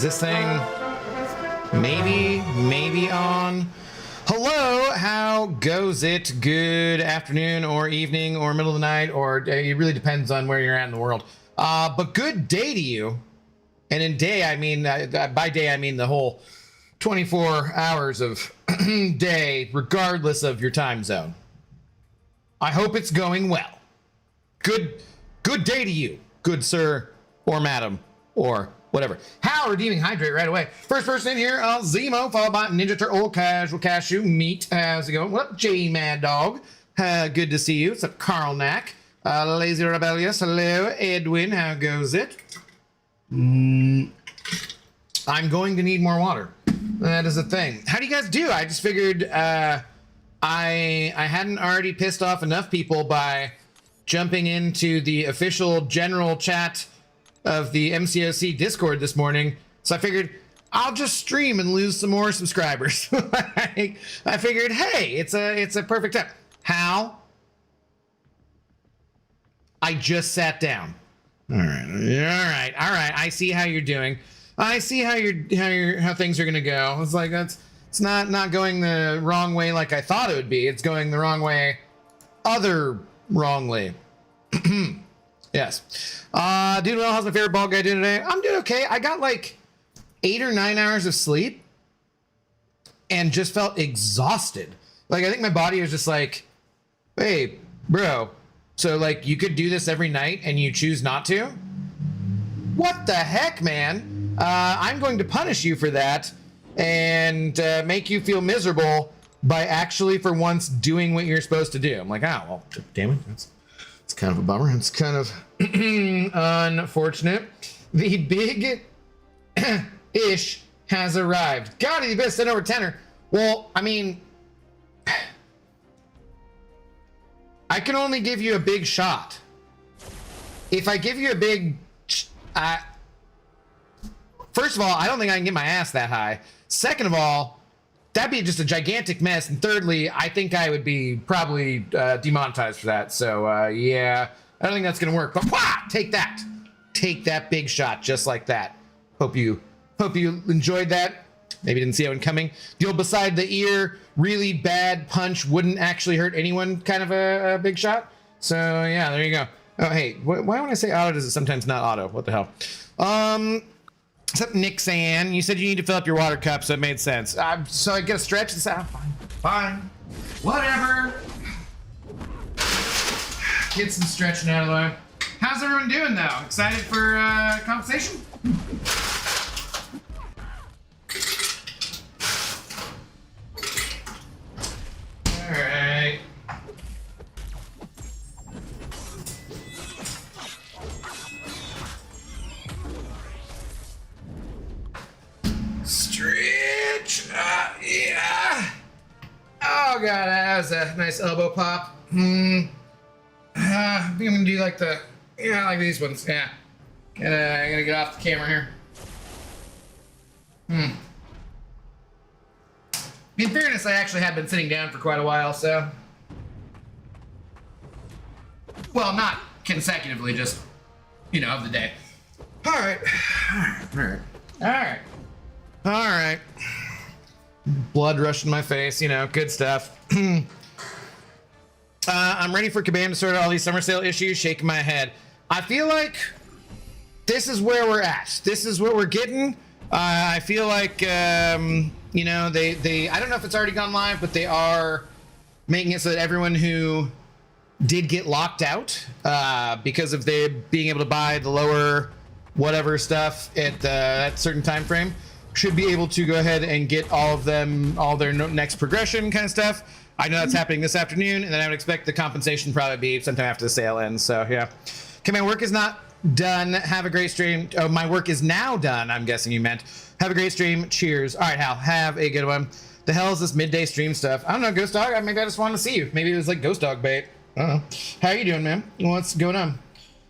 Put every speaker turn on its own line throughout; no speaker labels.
this thing maybe on? Hello, how goes it? Good afternoon or evening or middle of the night, or it really depends on where you're at in the world. But good day to you. And in day, I mean, by day, I mean the whole 24 hours of day, regardless of your time zone. I hope it's going well. Good day to you, good sir or madam or whatever. How redeeming hydrate right away. First person in here, Zemo, followed by Ninja Turtle, Casual Cashew, Meat. How's it going? What up, J Mad Dog? Good to see you. What's up, Carl Knack? Lazy Rebellious. Hello, Edwin. How goes it? I'm going to need more water. That is a thing. How do you guys do? I just figured I hadn't already pissed off enough people by jumping into the official general chat of the MCOC Discord this morning. So I figured I'll just stream and lose some more subscribers. I figured, hey, it's a perfect time. How? I just sat down. All right. I see how you're doing. I see how things are gonna go. It's like it's not going the wrong way like I thought it would be. It's going the wrong way, wrongly. Yes. Doing well. How's my favorite ball guy doing today? I'm doing okay. I got like 8 or 9 hours of sleep and just felt exhausted. Like I think my body was just like, hey, bro. So like you could do this every night and you choose not to? What the heck, man? I'm going to punish you for that and make you feel miserable by actually for once doing what you're supposed to do. I'm like, oh, well, damn it. It's kind of a bummer. It's kind of unfortunate. The big ish has arrived. God, you better send over tenor. Well, I mean, I can only give you a big shot. If I give you a big, first of all, I don't think I can get my ass that high. Second of all, that'd be just a gigantic mess. And thirdly, I think I would be probably demonetized for that. So yeah, I don't think that's gonna work. But take that big shot just like that. Hope you enjoyed that. Maybe didn't see that one coming. The old beside the ear, really bad punch wouldn't actually hurt anyone kind of a big shot. So yeah, there you go. Oh hey, why when I say auto does it sometimes not auto? What the hell? What's up, Nixan? You said you need to fill up your water cup, so it made sense. So I get a stretch and say, fine, whatever. Get some stretching out of the way. How's everyone doing though? Excited for conversation? All right. Stretch. Yeah. Oh god, that was a nice elbow pop. I think I'm gonna do like like these ones. Yeah. Gonna get off the camera here. In fairness, I actually have been sitting down for quite a while, so. Well, not consecutively, just, of the day. All right. Blood rushing my face, good stuff. I'm ready for Kabam to sort out all these summer sale issues, shaking my head. I feel like this is where we're at. This is what we're getting. I feel like, they I don't know if it's already gone live, but they are making it so that everyone who did get locked out because of they being able to buy the lower whatever stuff at that certain time frame should be able to go ahead and get all their next progression kind of stuff. I know that's happening this afternoon, and then I would expect the compensation probably be sometime after the sale ends. So yeah. Okay, my work is not done. Have a great stream. Oh, my work is now done. I'm guessing you meant. Have a great stream. Cheers. All right, Hal. Have a good one. The hell is this midday stream stuff? I don't know, Ghost Dog. Maybe I just wanted to see you. Maybe it was like Ghost Dog bait. I don't know. How are you doing, man? What's going on?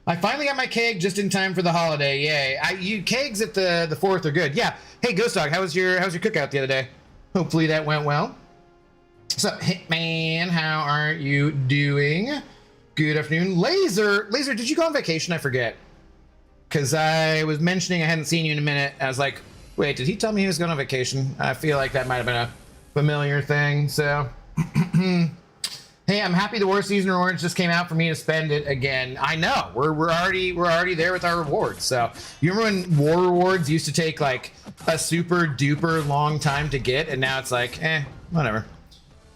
I finally got my keg just in time for the holiday. Yay! You kegs at the 4th are good. Yeah. Hey, Ghost Dog. How was your cookout the other day? Hopefully that went well. What's up, Hitman? How are you doing? Good afternoon. Laser, did you go on vacation? I forget. Because I was mentioning I hadn't seen you in a minute. I was like, Wait, did he tell me he was going on vacation? I feel like that might have been a familiar thing. So, hey, I'm happy the War Season rewards just came out for me to spend it again. I know we're already there with our rewards. So you remember when War rewards used to take like a super duper long time to get, and now it's like, whatever.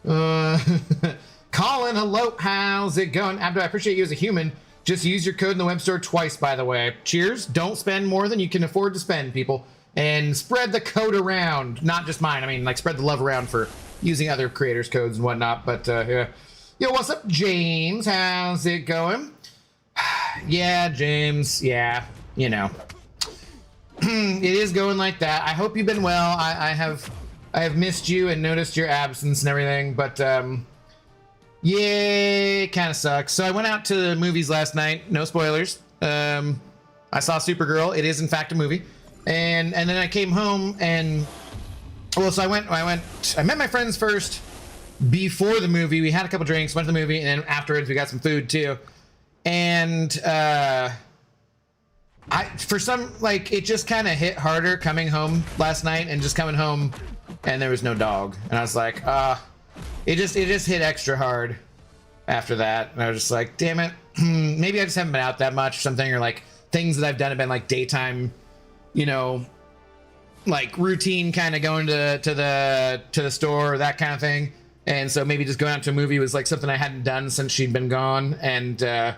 Colin, hello, how's it going? Abdo, I appreciate you as a human. Just use your code in the web store twice, by the way. Cheers. Don't spend more than you can afford to spend, people. And spread the code around. Not just mine. I mean, like, spread the love around for using other creators' codes and whatnot. But, yeah. Yo, what's up, James? How's it going? Yeah, James. Yeah, you know. It is going like that. I hope you've been well. I have missed you and noticed your absence and everything. But, yeah, it kind of sucks. So I went out to the movies last night. No spoilers. I saw Supergirl. It is, in fact, a movie. And then I came home and, well, so I met my friends first before the movie. We had a couple drinks, went to the movie, and then afterwards we got some food too. And for some, like, it just kind of hit harder coming home last night and just coming home and there was no dog. And I was like, it just hit extra hard after that. And I was just like, damn it. Maybe I just haven't been out that much or something, or like things that I've done have been like daytime, you know, like routine kind of going to the store or that kind of thing. And so maybe just going out to a movie was like something I hadn't done since she'd been gone. And yeah,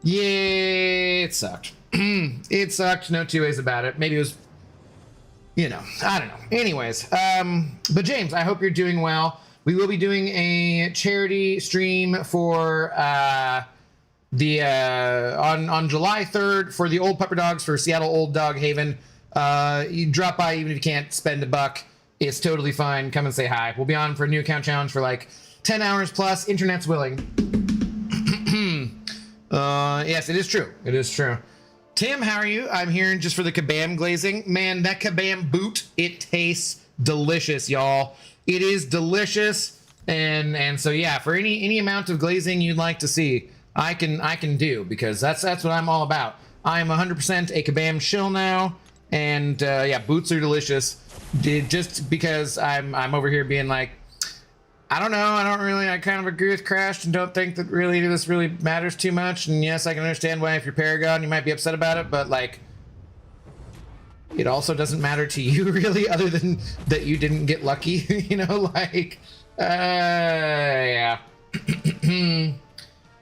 it sucked. It sucked. No two ways about it. Maybe it was, you know, I don't know. Anyways, but James, I hope you're doing well. We will be doing a charity stream for on July 3rd for the Old Pupper Dogs for Seattle Old Dog Haven. You drop by even if you can't spend $1. It's totally fine. Come and say hi. We'll be on for a new account challenge for like 10 hours plus. Internet's willing. Yes, it is true. It is true. Tim, how are you? I'm here just for the kabam glazing. Man, that kabam boot, it tastes delicious, y'all. It is delicious. And so yeah, for any amount of glazing you'd like to see, I can do, because that's what I'm all about. I am 100% a kabam shill now. And yeah, boots are delicious. Just because I'm over here being like, I don't know, I kind of agree with Crash and don't think that really this really matters too much. And yes, I can understand why if you're Paragon, you might be upset about it, but like, it also doesn't matter to you really, other than that you didn't get lucky, you know, like, yeah.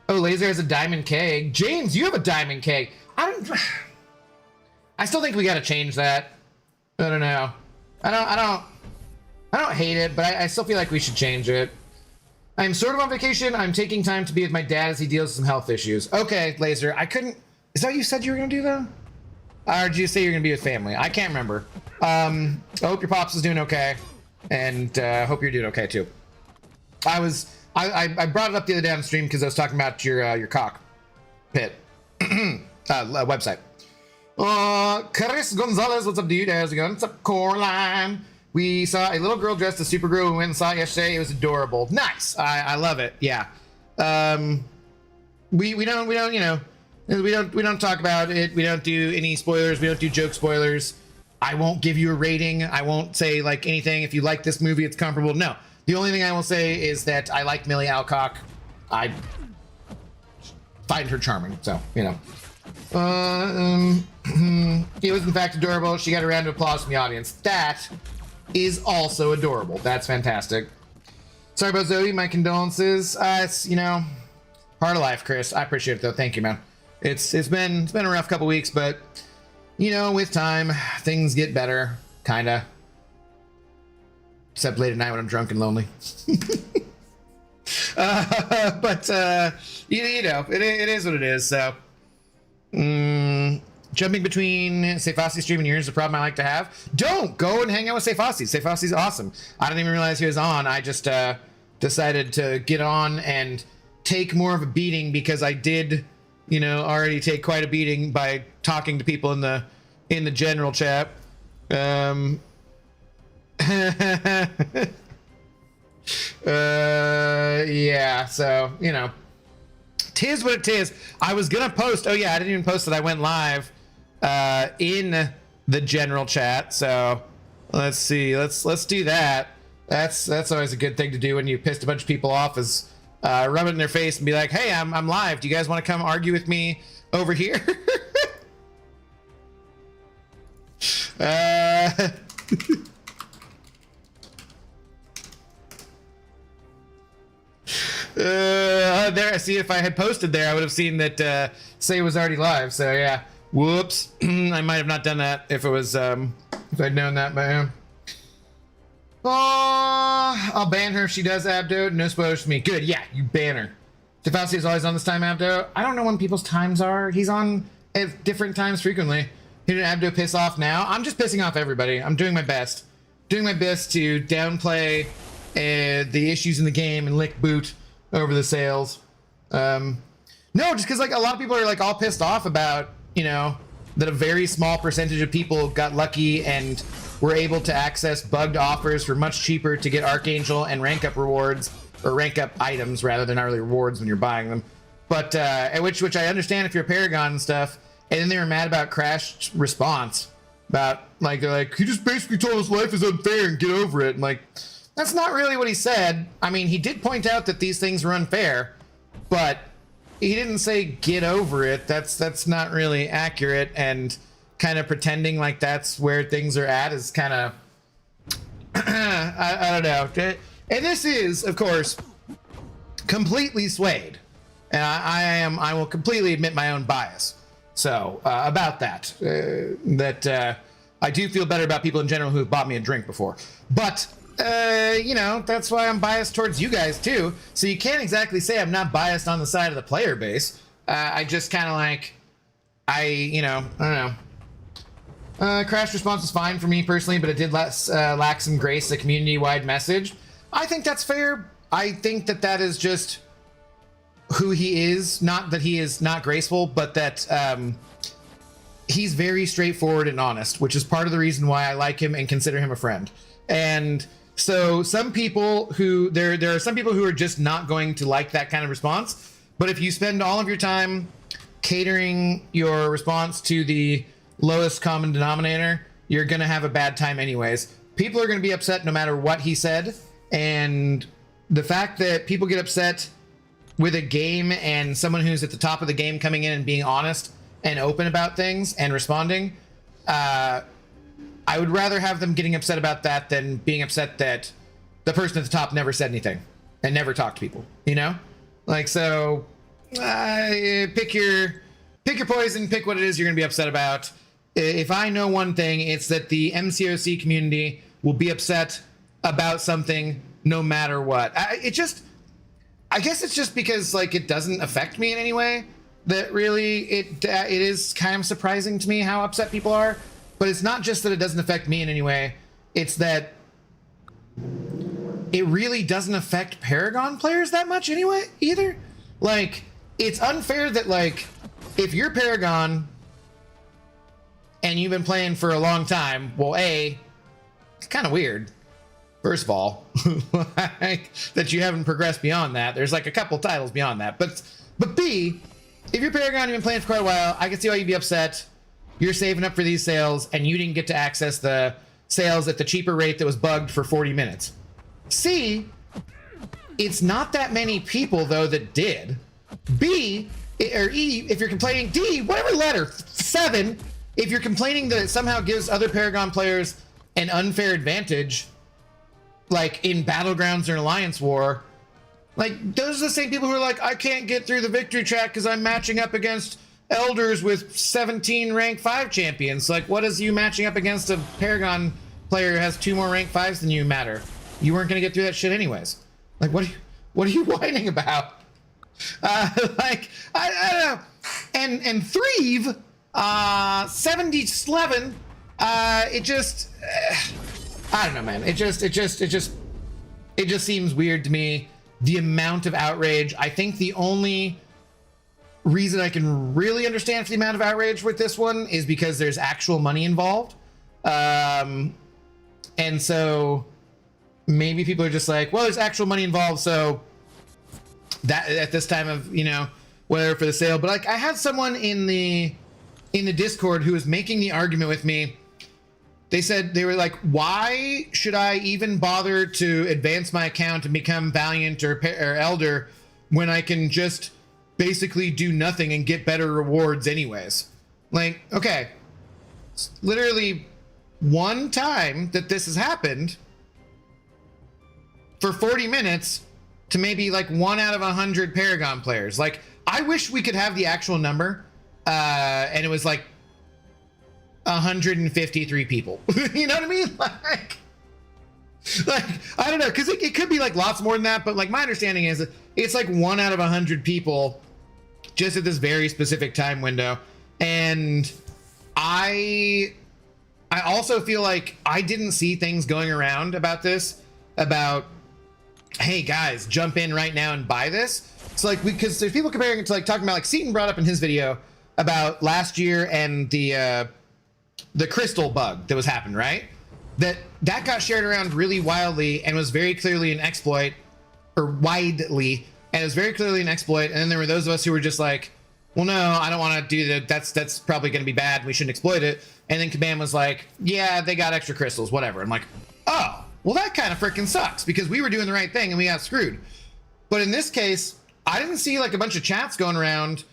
Oh, Laser has a diamond keg. James, you have a diamond keg. I still think we got to change that. I don't know. I don't hate it, but I still feel like we should change it. I'm sort of on vacation. I'm taking time to be with my dad as he deals with some health issues. Okay, Laser, I couldn't... Is that what you said you were going to do, though? Or did you say you're going to be with family? I can't remember. I hope your pops is doing okay. And hope you're doing okay, too. I brought it up the other day on stream because I was talking about your cockpit website. Chris Gonzalez, what's up, dude? How's it going? What's up, Coraline? We saw a little girl dressed as Supergirl. We went and saw it yesterday. It was adorable. Nice. I love it. Yeah. We don't, you know, we don't talk about it. We don't do any spoilers. We don't do joke spoilers. I won't give you a rating. I won't say like anything. If you like this movie, it's comparable. No. The only thing I will say is that I like Millie Alcock. I find her charming. So, you know. It was in fact adorable. She got a round of applause from the audience. That is also adorable. That's fantastic. Sorry about Zoe. My condolences. It's, you know, part of life, Chris. I appreciate it though. Thank you, man. It's been a rough couple weeks, but you know, with time, things get better, kinda. Except late at night when I'm drunk and lonely. But you know, it is what it is. So. Jumping between Sefasi stream and yours is a problem I like to have. Don't go and hang out with Sefasi. Sefasi's awesome. I didn't even realize he was on. I just decided to get on and take more of a beating because I did, you know, already take quite a beating by talking to people in the general chat. Yeah, so, you know. Tis what it tis. I was gonna post. Oh yeah, I didn't even post that I went live in the general chat. So Let's see. Let's do that. That's always a good thing to do when you pissed a bunch of people off, is rub it in their face and be like, hey, I'm live. Do you guys want to come argue with me over here? There, see, if I had posted there, I would have seen that Say was already live. So yeah, whoops. I might have not done that if it was if I'd known that, but yeah. Oh, I'll ban her if she does Abdo. No spoilers for me. Good, yeah, you ban her. Tefauci is always on this time, Abdo. I don't know when people's times are. He's on at different times frequently. Who did Abdo piss off now? I'm just pissing off everybody. I'm doing my best. Doing my best to downplay the issues in the game and lick boot over the sales. No, just because like a lot of people are like all pissed off about, you know, that a very small percentage of people got lucky and were able to access bugged offers for much cheaper to get Archangel and rank up rewards, or rank up items rather than early rewards when you're buying them. But which I understand if you're a Paragon and stuff. And then they were mad about Crash's response about like, they're like, he just basically told us life is unfair and get over it. And like, that's not really what he said. I mean, he did point out that these things were unfair, but he didn't say get over it. That's not really accurate, and kind of pretending like that's where things are at is kind of I don't know. And this is, of course, completely swayed, and I will completely admit my own bias. So about that, I do feel better about people in general who have bought me a drink before, but you know, that's why I'm biased towards you guys too. So you can't exactly say I'm not biased on the side of the player base. I just kind of like, I don't know. Crash response was fine for me personally, but it did lack some grace, a community-wide message. I think that's fair. I think that is just who he is. Not that he is not graceful, but that he's very straightforward and honest, which is part of the reason why I like him and consider him a friend. And so some people who, there are some people who are just not going to like that kind of response. But if you spend all of your time catering your response to the lowest common denominator, you're going to have a bad time anyways. People are going to be upset no matter what he said. And the fact that people get upset with a game and someone who's at the top of the game coming in and being honest and open about things and responding, I would rather have them getting upset about that than being upset that the person at the top never said anything and never talked to people, you know? Like, so pick your poison, pick what it is you're gonna be upset about. If I know one thing, it's that the MCOC community will be upset about something no matter what. I guess it's just because like it doesn't affect me in any way that really it is kind of surprising to me how upset people are. But it's not just that it doesn't affect me in any way. It's that it really doesn't affect Paragon players that much anyway, either. Like, it's unfair that, like, if you're Paragon and you've been playing for a long time, well, A, it's kind of weird, first of all, like, that you haven't progressed beyond that. There's, like, a couple titles beyond that. But B, if you're Paragon and you've been playing for quite a while, I can see why you'd be upset. You're saving up for these sales, and you didn't get to access the sales at the cheaper rate that was bugged for 40 minutes. C, it's not that many people, though, that did. B, or E, if you're complaining. D, whatever letter. 7, if you're complaining that it somehow gives other Paragon players an unfair advantage, like in Battlegrounds or Alliance War, like, those are the same people who are like, I can't get through the victory track because I'm matching up against Elders with 17 rank 5 champions. Like, what is you matching up against a Paragon player who has 2 more rank 5s than you matter? You weren't gonna get through that shit anyways. Like, what are you whining about? Like, I don't know. And Threve, 77, it just, I don't know, man. It just seems weird to me. The amount of outrage. I think the only reason I can really understand for the amount of outrage with this one is because there's actual money involved. And so maybe people are just like, well, there's actual money involved, so that at this time of, you know, whatever for the sale. But like, I had someone in the Discord who was making the argument with me they said, they were like, why should I even bother to advance my account and become Valiant or Elder when I can just basically do nothing and get better rewards anyways? Like, okay, it's literally one time that this has happened for 40 minutes to maybe like 1 out of 100 Paragon players. Like, I wish we could have the actual number, and it was like 153 people. You know what I mean? Like I don't know, because it could be like lots more than that, but like my understanding is that it's like 1 out of 100 people just at this very specific time window. And I also feel like I didn't see things going around about this, about, hey guys, jump in right now and buy this. It's like, because there's people comparing it to like talking about, like Seaton brought up in his video about last year and the crystal bug that was happening, right? That got shared around really wildly and was very clearly an exploit, or widely, and it was very clearly an exploit. And then there were those of us who were just like, well, no, I don't want to do that. That's probably going to be bad. We shouldn't exploit it. And then Kabam was like, yeah, they got extra crystals, whatever. I'm like, oh, well, that kind of freaking sucks, because we were doing the right thing and we got screwed. But in this case, I didn't see like a bunch of chats going around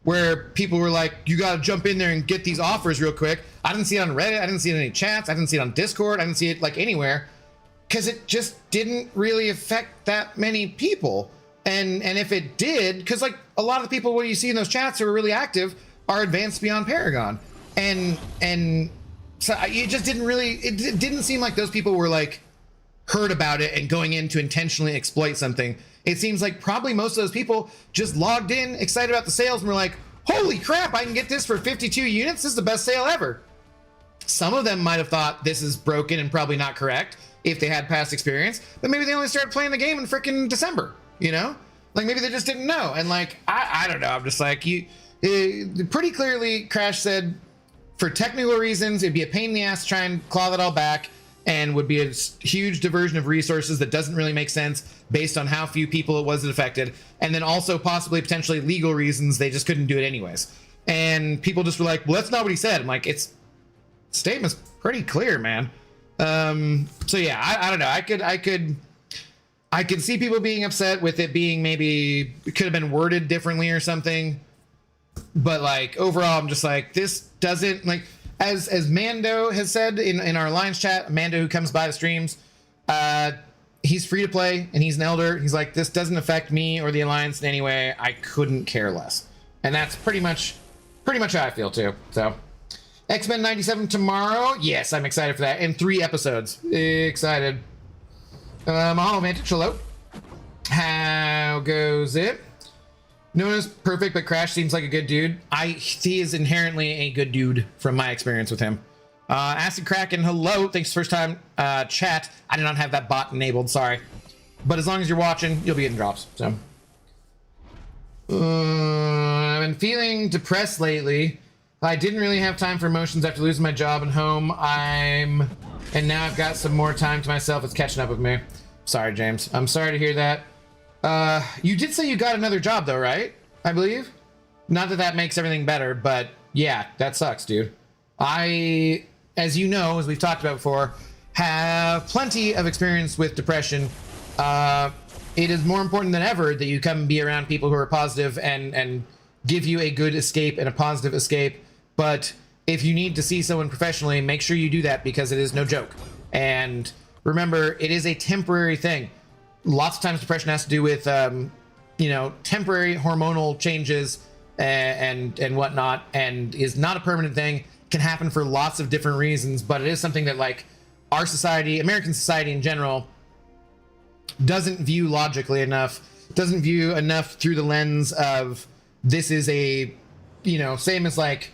where people were like, you got to jump in there and get these offers real quick. I didn't see it on Reddit. I didn't see it in any chats. I didn't see it on Discord. I didn't see it like anywhere, because it just didn't really affect that many people. And if it did, because like a lot of the people, what you see in those chats who are really active are advanced beyond Paragon. And so it just didn't really, it didn't seem like those people were like heard about it and going in to intentionally exploit something. It seems like probably most of those people just logged in, excited about the sales, and were like, holy crap, I can get this for 52 units. This is the best sale ever. Some of them might have thought this is broken and probably not correct if they had past experience, but maybe they only started playing the game in freaking December, you know? Like maybe they just didn't know. And like, I don't know. I'm just like, pretty clearly Crash said for technical reasons, it'd be a pain in the ass to try and claw that all back, and would be a huge diversion of resources that doesn't really make sense based on how few people it was that affected. And then also possibly potentially legal reasons, they just couldn't do it anyways. And people just were like, well, that's not what he said. I'm like, statement's pretty clear, man. So yeah, I don't know. I could see people being upset with it being maybe, it could have been worded differently or something. But like overall, I'm just like, this doesn't, like, as Mando has said in our Alliance chat, Mando who comes by the streams, he's free to play and he's an elder. He's like, this doesn't affect me or the Alliance in any way. I couldn't care less. And that's pretty much how I feel too. So X-Men 97 tomorrow. Yes, I'm excited for that. And 3 episodes. Excited. Mahalo Vantage, hello. How goes it? No one is perfect, but Crash seems like a good dude. He is inherently a good dude from my experience with him. Acid Kraken, hello. Thanks for the first time chat. I did not have that bot enabled, sorry. But as long as you're watching, you'll be getting drops. So I've been feeling depressed lately. I didn't really have time for emotions after losing my job and home. And now I've got some more time to myself. It's catching up with me. Sorry, James. I'm sorry to hear that. You did say you got another job though, right? I believe. Not that that makes everything better, but yeah, that sucks, dude. I, as you know, as we've talked about before, have plenty of experience with depression. It is more important than ever that you come and be around people who are positive and give you a good escape and a positive escape. But if you need to see someone professionally, make sure you do that, because it is no joke. And remember, it is a temporary thing. Lots of times depression has to do with, you know, temporary hormonal changes and whatnot, and is not a permanent thing. Can happen for lots of different reasons, but it is something that, like, our society, American society in general, doesn't view logically enough, doesn't view enough through the lens of this is a, you know, same as like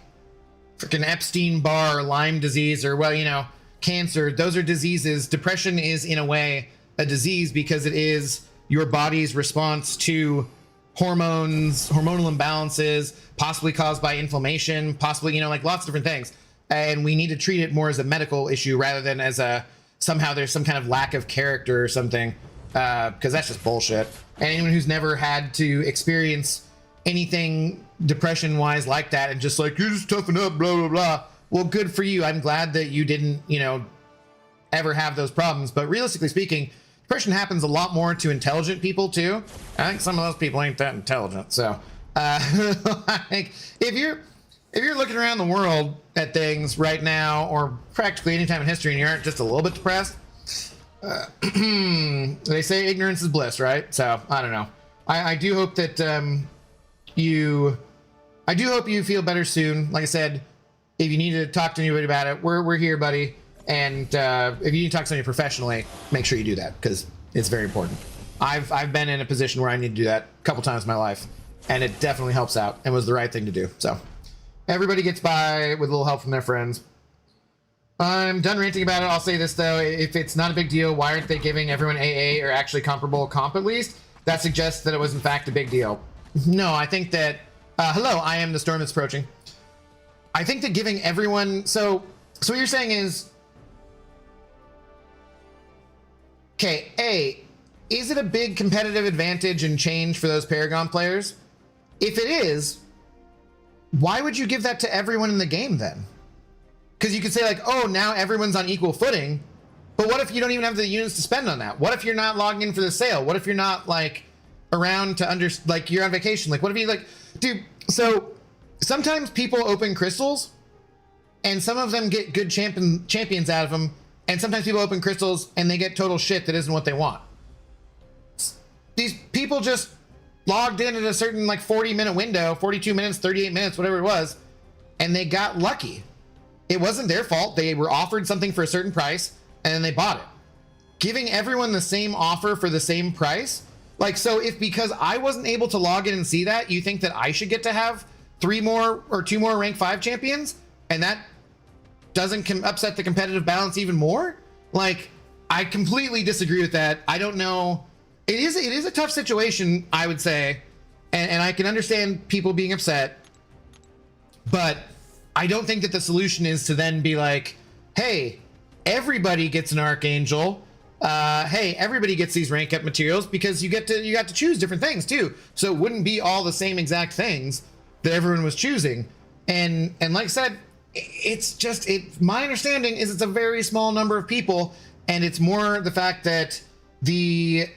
freaking Epstein-Barr or Lyme disease or, well, you know, cancer. Those are diseases. Depression is in a way a disease because it is your body's response to hormones, hormonal imbalances, possibly caused by inflammation, possibly, you know, like lots of different things. And we need to treat it more as a medical issue rather than as a, somehow there's some kind of lack of character or something, because that's just bullshit. And anyone who's never had to experience anything depression wise like that and just like, you just toughen up, blah, blah, blah. well, good for you. I'm glad that you didn't, ever have those problems. But realistically speaking, depression happens a lot more to intelligent people too. I think some of those people ain't that intelligent. So, like, if you're looking around the world at things right now, or practically any time in history, and you aren't just a little bit depressed, they say ignorance is bliss, right? So I don't know. I do hope that I do hope you feel better soon. Like I said, if you need to talk to anybody about it, we're here, buddy. And if you need to talk to somebody professionally, make sure you do that, because it's very important. I've been in a position where I need to do that a couple times in my life, and it definitely helps out and was the right thing to do. So everybody gets by with a little help from their friends. I'm done ranting about it. I'll say this though: if it's not a big deal, why aren't they giving everyone AA or actually comparable comp at least? That suggests that it was in fact a big deal. No, I think that hello, I am the storm that's approaching. I think that giving everyone so what you're saying is, okay, A, is it a big competitive advantage and change for those Paragon players? If it is, why would you give that to everyone in the game then? Because you could say like, oh, now everyone's on equal footing, but what if you don't even have the units to spend on that? What if you're not logging in for the sale? What if you're not like around to like you're on vacation? Like what if you like, dude, so sometimes people open crystals and some of them get good champions out of them. And sometimes people open crystals and they get total shit that isn't what they want. These people just logged in at a certain like 40-minute window, 42 minutes, 38 minutes, whatever it was, and they got lucky. It wasn't their fault. They were offered something for a certain price and then they bought it. Giving everyone the same offer for the same price? Like, so if because I wasn't able to log in and see that, you think that I should get to have 3 more or 2 more rank 5 champions? And that doesn't upset the competitive balance even more? Like, I completely disagree with that. I don't know. It is a tough situation, I would say. And I can understand people being upset. But I don't think that the solution is to then be like, hey, everybody gets an Archangel. Hey, everybody gets these rank up materials, because you got to choose different things too. So it wouldn't be all the same exact things that everyone was choosing. And like I said, my understanding is it's a very small number of people, and it's more the fact that the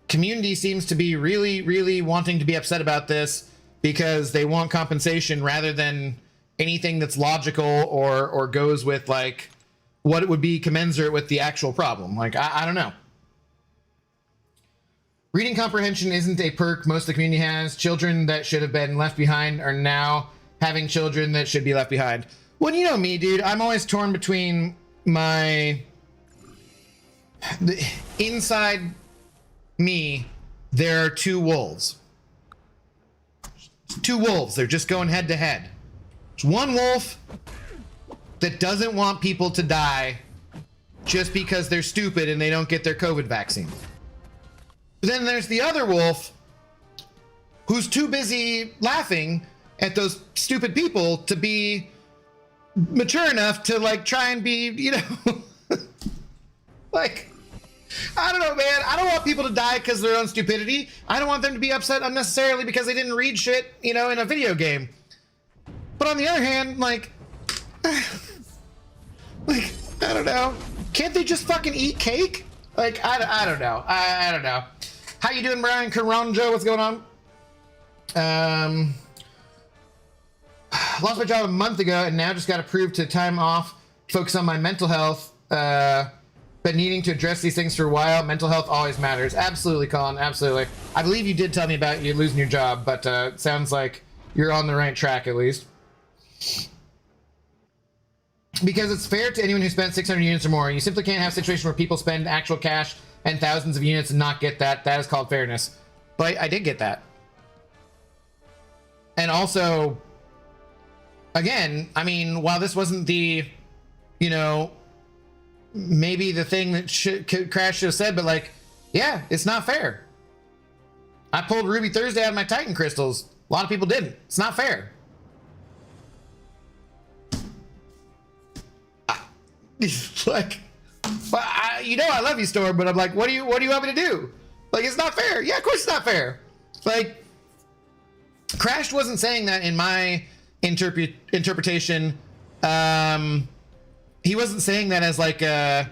community seems to be really, really wanting to be upset about this because they want compensation rather than anything that's logical or goes with like what it would be commensurate with the actual problem. Like, I don't know. Reading comprehension isn't a perk most of the community has. Children that should have been left behind are now having children that should be left behind. Well, you know me, dude. I'm always torn between inside me, there are 2 wolves. 2 wolves. They're just going head to head. There's one wolf that doesn't want people to die just because they're stupid and they don't get their COVID vaccine. But then there's the other wolf who's too busy laughing at those stupid people to be mature enough to like try and be, like, I don't know, man. I don't want people to die because of their own stupidity. I don't want them to be upset unnecessarily because they didn't read shit, in a video game. But on the other hand, like, I don't know. Can't they just fucking eat cake? Like, I don't know. I don't know. How you doing, Brian Caronjo? What's going on? Lost my job a month ago and now just got approved to time off, focus on my mental health. Been needing to address these things for a while. Mental health always matters. Absolutely, Colin. Absolutely. I believe you did tell me about you losing your job, but it sounds like you're on the right track at least. Because it's fair to anyone who spent 600 units or more. You simply can't have a situation where people spend actual cash and thousands of units and not get that. That is called fairness. But I did get that. And also, again, I mean, while this wasn't the, maybe the thing that Crash should have said, but like, yeah, it's not fair. I pulled Ruby Thursday out of my Titan crystals. A lot of people didn't. It's not fair. Like, I love you, Storm, but I'm like, what do you want me to do? Like, it's not fair. Yeah, of course it's not fair. Like, Crash wasn't saying that in my interpretation he wasn't saying that as like a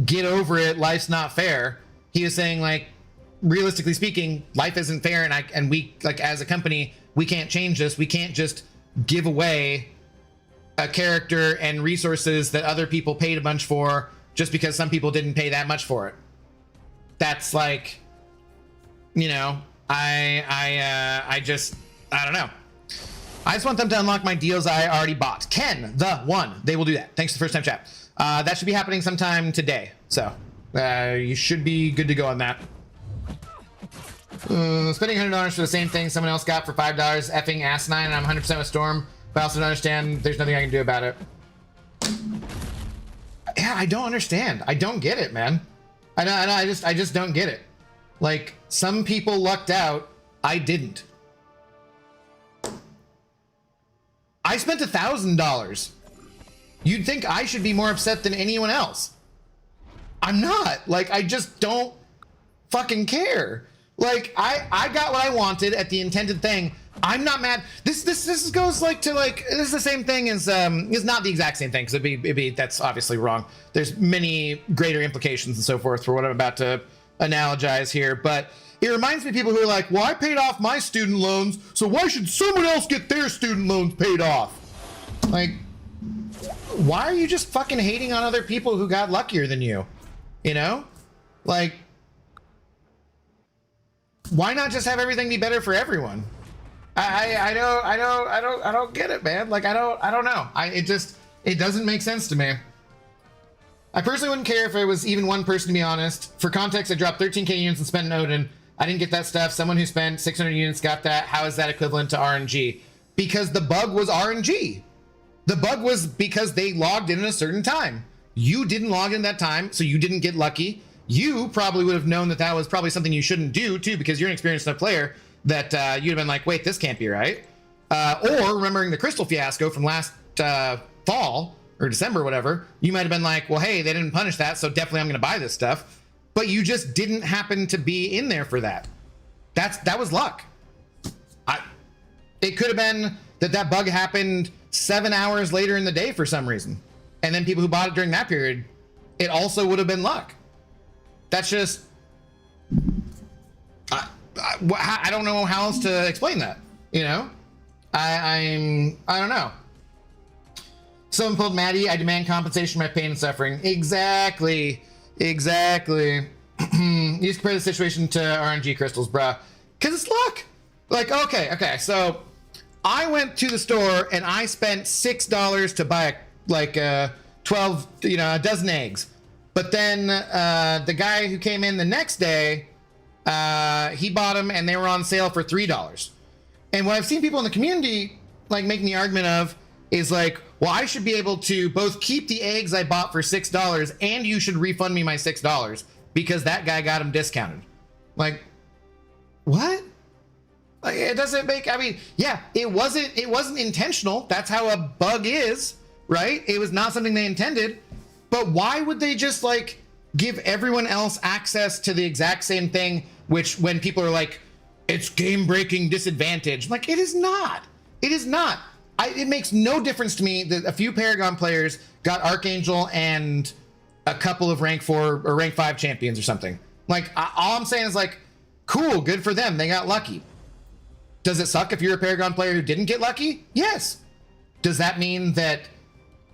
get over it, life's not fair. He was saying like, realistically speaking, life isn't fair, and we like as a company, we can't change this. We can't just give away a character and resources that other people paid a bunch for just because some people didn't pay that much for it. That's like, you know, I don't know. I just want them to unlock my deals I already bought. Ken, the one, they will do that. Thanks for the first time chat. That should be happening sometime today. So you should be good to go on that. Spending $100 for the same thing someone else got for $5, effing asinine, and I'm 100% with Storm, but I also don't understand there's nothing I can do about it. Yeah, I don't understand. I don't get it, man. I know, I just don't get it. Like, some people lucked out, I didn't. I spent $1,000. You'd think I should be more upset than anyone else. I'm not. Like, I just don't fucking care. Like, I got what I wanted at the intended thing. I'm not mad. This goes like to like, this is the same thing as it's not the exact same thing, because it'd be that's obviously wrong. There's many greater implications and so forth for what I'm about to analogize here, but it reminds me of people who are like, well, I paid off my student loans, so why should someone else get their student loans paid off? Like, why are you just fucking hating on other people who got luckier than you? You know? Like, why not just have everything be better for everyone? I don't get it, man. Like, I don't know. It doesn't make sense to me. I personally wouldn't care if it was even one person, to be honest. For context, I dropped 13k units and spent an Odin. I didn't get that stuff. Someone who spent 600 units got that. How is that equivalent to RNG? Because the bug was RNG. The bug was because they logged in at a certain time. You didn't log in that time, so you didn't get lucky. You probably would have known that that was probably something you shouldn't do too, because you're an experienced enough player that you'd have been like, wait, this can't be right. Or remembering the Crystal fiasco from last fall or December, or whatever, you might have been like, well, hey, they didn't punish that, so definitely I'm going to buy this stuff. But you just didn't happen to be in there for that. That was luck. It could have been that bug happened 7 hours later in the day for some reason. And then people who bought it during that period, it also would have been luck. That's just, I don't know how else to explain that, you know? I don't know. Someone pulled Maddie, I demand compensation for my pain and suffering. Exactly. You compare the situation to RNG crystals, bruh. Cause it's luck. Like, okay, so I went to the store and I spent $6 to buy a 12, a dozen eggs. But then the guy who came in the next day, he bought them and they were on sale for $3. And what I've seen people in the community like making the argument of is like, well, I should be able to both keep the eggs I bought for $6 and you should refund me my $6 because that guy got them discounted. Like, what? Like, it doesn't make, I mean, yeah, it wasn't intentional. That's how a bug is, right? It was not something they intended. But why would they just like give everyone else access to the exact same thing, which when people are like, it's game breaking disadvantage. Like, it is not. It is not. It makes no difference to me that a few Paragon players got Archangel and a couple of rank 4 or rank 5 champions or something. Like, all I'm saying is like, cool, good for them. They got lucky. Does it suck if you're a Paragon player who didn't get lucky? Yes. Does that mean that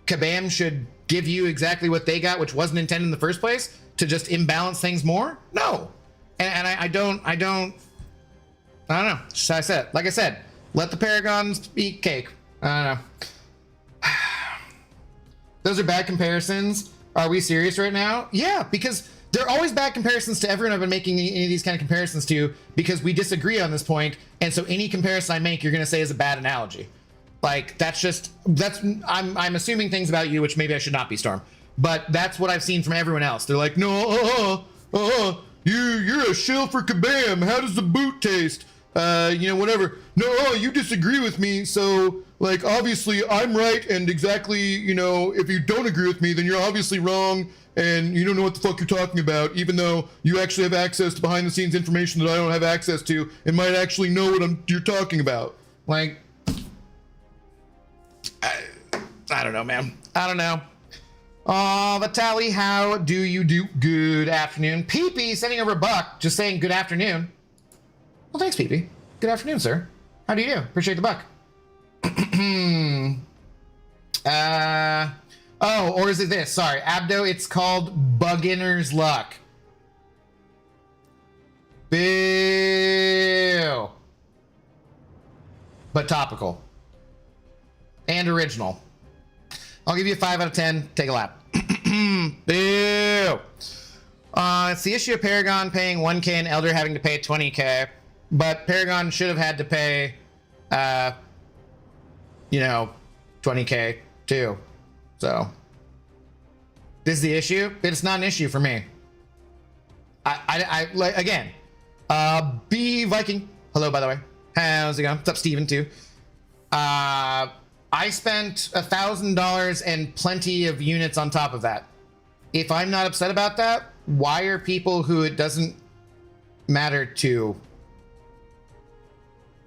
Kabam should give you exactly what they got, which wasn't intended in the first place, to just imbalance things more? No. And I don't know. Just as I said, like I said, let the Paragons eat cake. I don't know. Those are bad comparisons. Are we serious right now? Yeah, because they're always bad comparisons to everyone I've been making any of these kind of comparisons to, because we disagree on this point, and so any comparison I make, you're gonna say is a bad analogy. Like, I'm assuming things about you, which maybe I should not be, Storm, but that's what I've seen from everyone else. They're like, no, you're a shill for Kabam. How does the boot taste? Whatever. No, you disagree with me, so like obviously I'm right, and exactly, if you don't agree with me, then you're obviously wrong, and you don't know what the fuck you're talking about, even though you actually have access to behind the scenes information that I don't have access to, and might actually know what you're talking about. Like, I I don't know, man. I don't know. Vitaly, how do you do? Good afternoon. Peepee sending over a buck, just saying good afternoon. Well, thanks, Peepee. Good afternoon, sir. How do you do? Appreciate the buck. Oh, or is it this? Sorry, Abdo, it's called Beginner's Luck. Boo. But topical. And original. I'll give you a 5 out of 10. Take a lap. Boo. It's the issue of Paragon paying 1K and Elder having to pay 20K. But Paragon should have had to pay, 20K too. So, this is the issue. It's not an issue for me. I like, again, B Viking. Hello, by the way. How's it going? What's up, Steven, too? I spent $1,000 and plenty of units on top of that. If I'm not upset about that, why are people who it doesn't matter to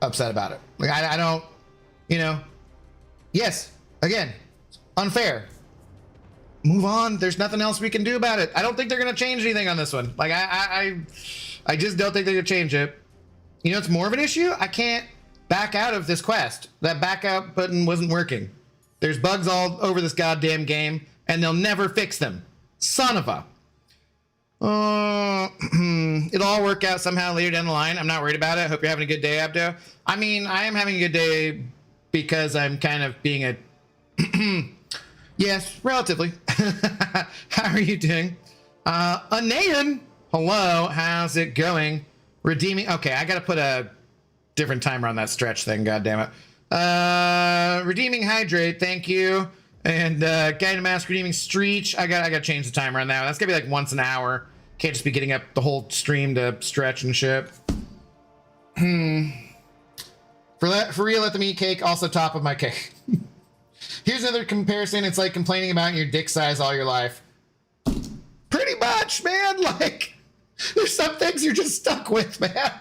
upset about it? Like, I don't, yes, again, unfair. Move on. There's nothing else we can do about it. I don't think they're going to change anything on this one. Like, I just don't think they're going to change it. It's more of an issue. I can't back out of this quest. That back out button wasn't working. There's bugs all over this goddamn game, and they'll never fix them. Son of a. It'll all work out somehow later down the line. I'm not worried about it. Hope you're having a good day, Abdo. I mean, I am having a good day because I'm kind of being a... Yes, relatively. How are you doing? Anayan, hello, how's it going? Redeeming, okay, I gotta put a different timer on that stretch thing, goddammit. Redeeming Hydrate, thank you. And Guided Mask redeeming Streech. I gotta change the timer on that one. That's gonna be like once an hour. Can't just be getting up the whole stream to stretch and shit. For real, let them eat cake, also top of my cake. Here's another comparison. It's like complaining about your dick size all your life. Pretty much, man. Like, there's some things you're just stuck with, man.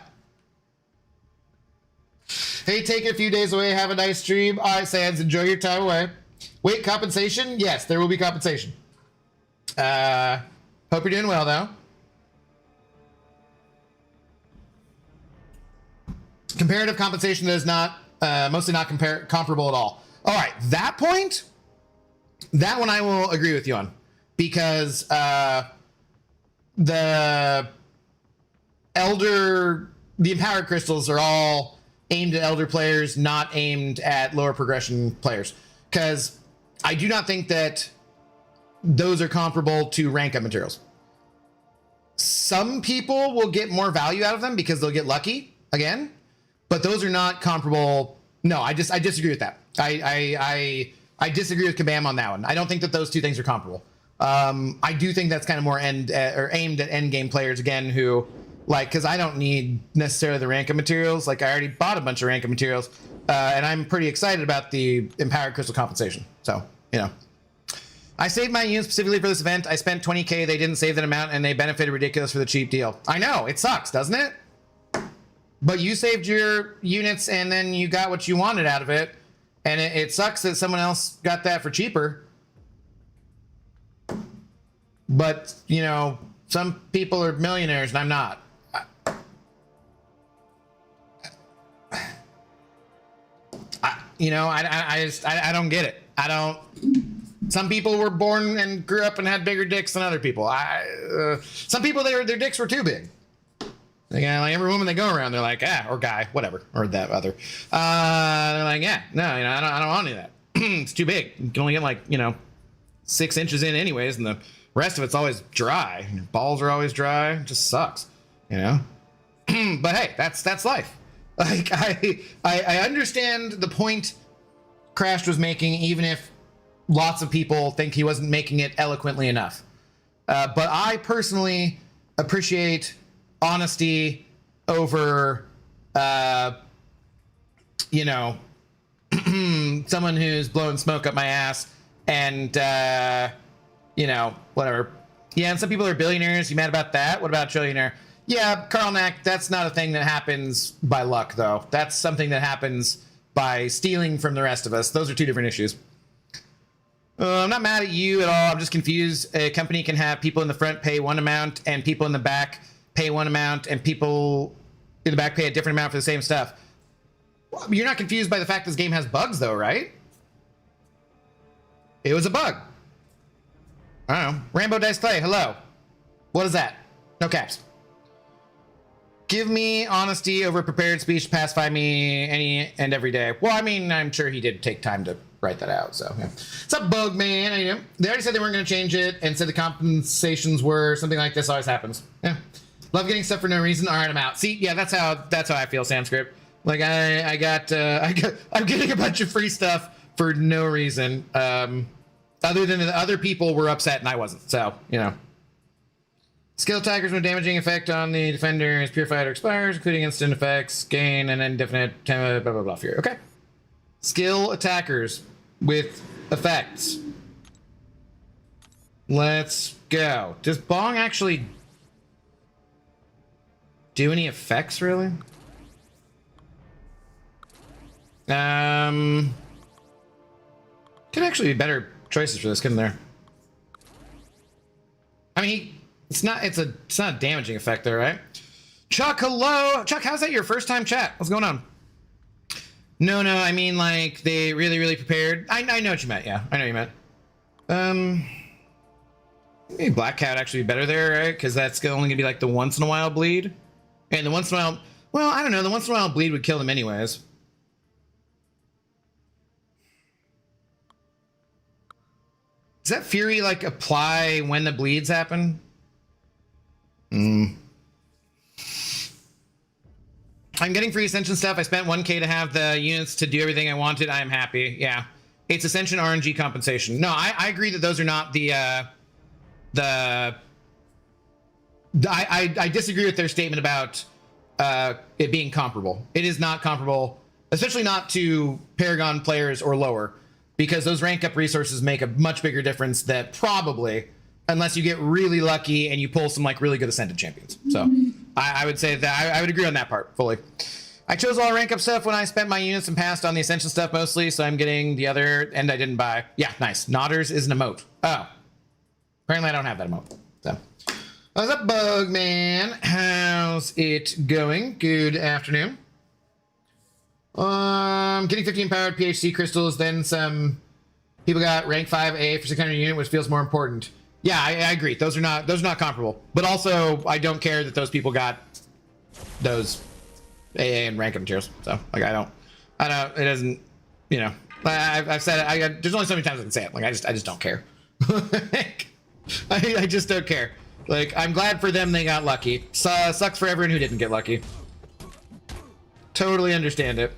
Hey, take a few days away. Have a nice stream. All right, Sands, enjoy your time away. Wait, compensation? Yes, there will be compensation. Hope you're doing well, though. Comparative compensation is not, mostly not comparable at all. All right, that point, that one I will agree with you on, because the empowered crystals are all aimed at elder players, not aimed at lower progression players, because I do not think that those are comparable to rank up materials. Some people will get more value out of them because they'll get lucky again, but those are not comparable. No, I disagree with that. I disagree with Kabam on that one. I don't think that those two things are comparable. I do think that's kind of more aimed at end game players again, who like, because I don't need necessarily the rank of materials. Like, I already bought a bunch of rank of materials, and I'm pretty excited about the empowered crystal compensation. So, I saved my units specifically for this event. I spent 20K. They didn't save that amount, and they benefited ridiculous for the cheap deal. I know, it sucks, doesn't it? But you saved your units, and then you got what you wanted out of it. And it sucks that someone else got that for cheaper. But, some people are millionaires and I'm not. I don't get it. Some people were born and grew up and had bigger dicks than other people. Some people, their dicks were too big. Like every woman they go around, they're like, or guy, whatever, or that other. They're like, no, I don't want any of that. It's too big. You can only get like, 6 inches in anyways, and the rest of it's always dry. Your balls are always dry. It just sucks, But hey, that's life. Like I understand the point Crash was making, even if lots of people think he wasn't making it eloquently enough. But I personally appreciate honesty over, someone who's blowing smoke up my ass and, whatever. Yeah, and some people are billionaires. You mad about that? What about trillionaire? Yeah, Carl Nack, that's not a thing that happens by luck, though. That's something that happens by stealing from the rest of us. Those are two different issues. I'm not mad at you at all. I'm just confused. A company can have people in the front pay one amount and people in the back pay one amount and people in the back pay a different amount for the same stuff. You're not confused by the fact this game has bugs though, right? It was a bug. I don't know. Rambo Dice Clay, hello. What is that? No caps. Give me honesty over prepared speech to pacify me any and every day. Well, I mean, I'm sure he did take time to write that out, so yeah. What's up, Bug Man? I know. They already said they weren't going to change it and said the compensations were something like this always happens. Yeah. Love getting stuff for no reason. All right, I'm out. See, yeah, that's how I feel, Sanskrit. Like I'm getting a bunch of free stuff for no reason. Other than the other people were upset and I wasn't. So, you know. Skill attackers with damaging effect on the defender is purified or expires, including instant effects, gain, and indefinite blah blah blah fury. Okay. Skill attackers with effects. Let's go. Does Bong actually do any effects, really? Could actually be better choices for this, couldn't there? I mean, it's not a damaging effect there, right? Chuck, hello. Chuck, how's that your first time chat? What's going on? No, I mean, like, they really prepared. I know what you meant, yeah. I know what you meant. Maybe Black Cat actually be better there, right? Because that's only gonna be like the once in a while bleed. And the once in a while, well, I don't know, the once in a while bleed would kill them anyways. Does that Fury, like, apply when the bleeds happen? I'm getting free Ascension stuff. I spent 1K to have the units to do everything I wanted. I am happy. Yeah. It's Ascension RNG compensation. No, I agree that those are not I disagree with their statement about it being comparable. It is not comparable, especially not to Paragon players or lower, because those rank up resources make a much bigger difference that probably, unless you get really lucky and you pull some like really good Ascended champions. So I would say that I would agree on that part fully. I chose all rank up stuff when I spent my units and passed on the Ascension stuff mostly, so I'm getting the other end I didn't buy. Yeah, nice. Nodders is an emote. Oh. Apparently I don't have that emote. So. What's up, Bugman? How's it going? Good afternoon. Getting 15 powered PHC crystals, then some people got rank 5A for 600 unit, which feels more important. Yeah, I agree. Those are not comparable. But also, I don't care that those people got those AA and rank materials. So, like, I don't. It doesn't. You know, I've said it. There's only so many times I can say it. Like, I just don't care. I just don't care. Like, I'm glad for them they got lucky. Sucks for everyone who didn't get lucky. Totally understand it.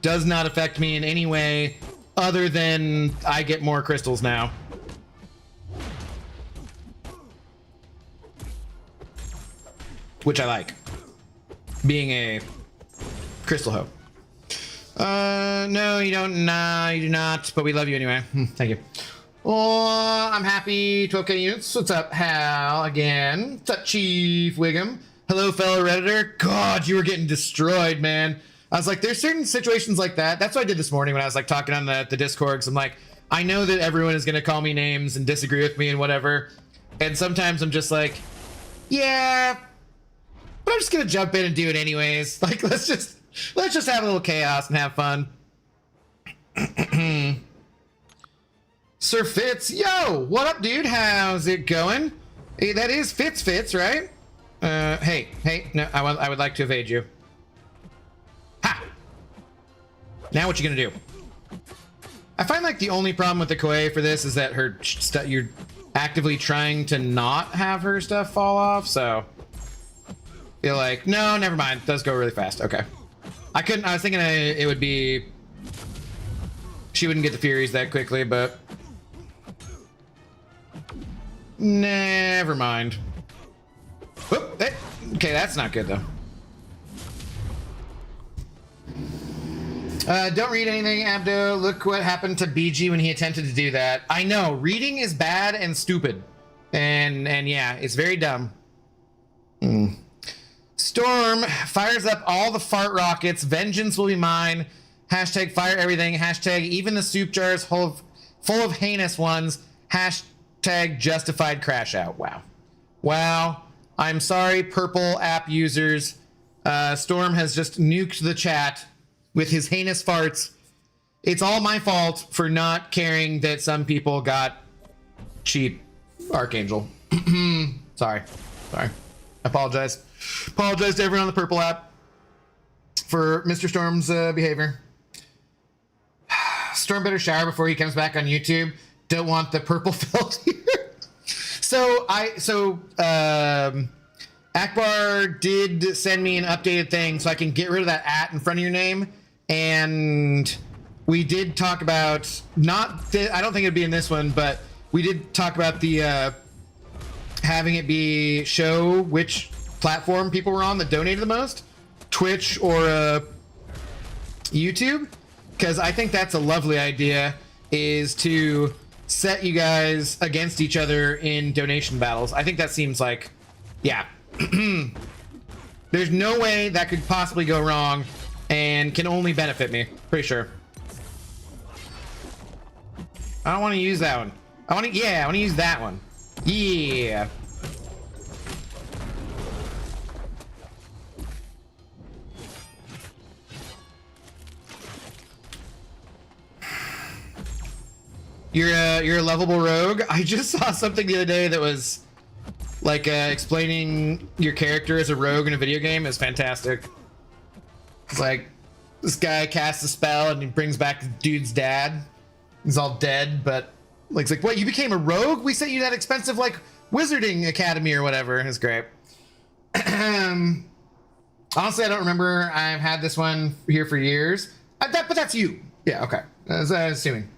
Does not affect me in any way other than I get more crystals now. Which I like. Being a crystal hoe. No, you don't. Nah, you do not. But we love you anyway. Thank you. Oh, I'm happy. 12K units. What's up, Hal? Again. What's up, Chief Wiggum? Hello, fellow Redditor. God, you were getting destroyed, man. I was like, there's certain situations like that. That's what I did this morning when I was like talking on the Discord. I'm like, I know that everyone is going to call me names and disagree with me and whatever. And sometimes I'm just like, yeah, but I'm just going to jump in and do it anyways. Like, let's just have a little chaos and have fun. Sir Fitz, yo, what up, dude? How's it going? Hey, that is Fitz, right? Hey, no, I would like to evade you. Ha! Now what you gonna do? I find like the only problem with the Koei for this is that her you're actively trying to not have her stuff fall off, so feel like, no, never mind. It does go really fast. Okay. I was thinking it would be, she wouldn't get the Furies that quickly, but never mind. Whoop, okay, that's not good though. Don't read anything, Abdo. Look what happened to BG when he attempted to do that. I know, reading is bad and stupid. And yeah, it's very dumb. Storm fires up all the fart rockets. Vengeance will be mine. Hashtag fire everything. Hashtag even the soup jars full of heinous ones. Hashtag justified crash out. Wow. Wow. I'm sorry, purple app users. Storm has just nuked the chat with his heinous farts. It's all my fault for not caring that some people got cheap Archangel. Sorry. I apologize. Apologize to everyone on the purple app for Mr. Storm's behavior. Storm better shower before he comes back on YouTube. Don't want the purple felt here. So Akbar did send me an updated thing so I can get rid of that at in front of your name. And we did talk about, I don't think it'd be in this one, but we did talk about the having it be show which platform people were on that donated the most, Twitch or YouTube. Because I think that's a lovely idea, is to set you guys against each other in donation battles. I think that seems like, yeah. There's no way that could possibly go wrong and can only benefit me. Pretty sure. I don't want to use that one. I want to use that one. Yeah. You're a lovable rogue. I just saw something the other day that was like explaining your character as a rogue in a video game. Is fantastic. It's like this guy casts a spell and he brings back the dude's dad. He's all dead, but like, it's like, what? You became a rogue? We sent you that expensive like wizarding academy or whatever. It's great. Honestly, I don't remember. I've had this one here for years. But that's you. Yeah. Okay. I was assuming.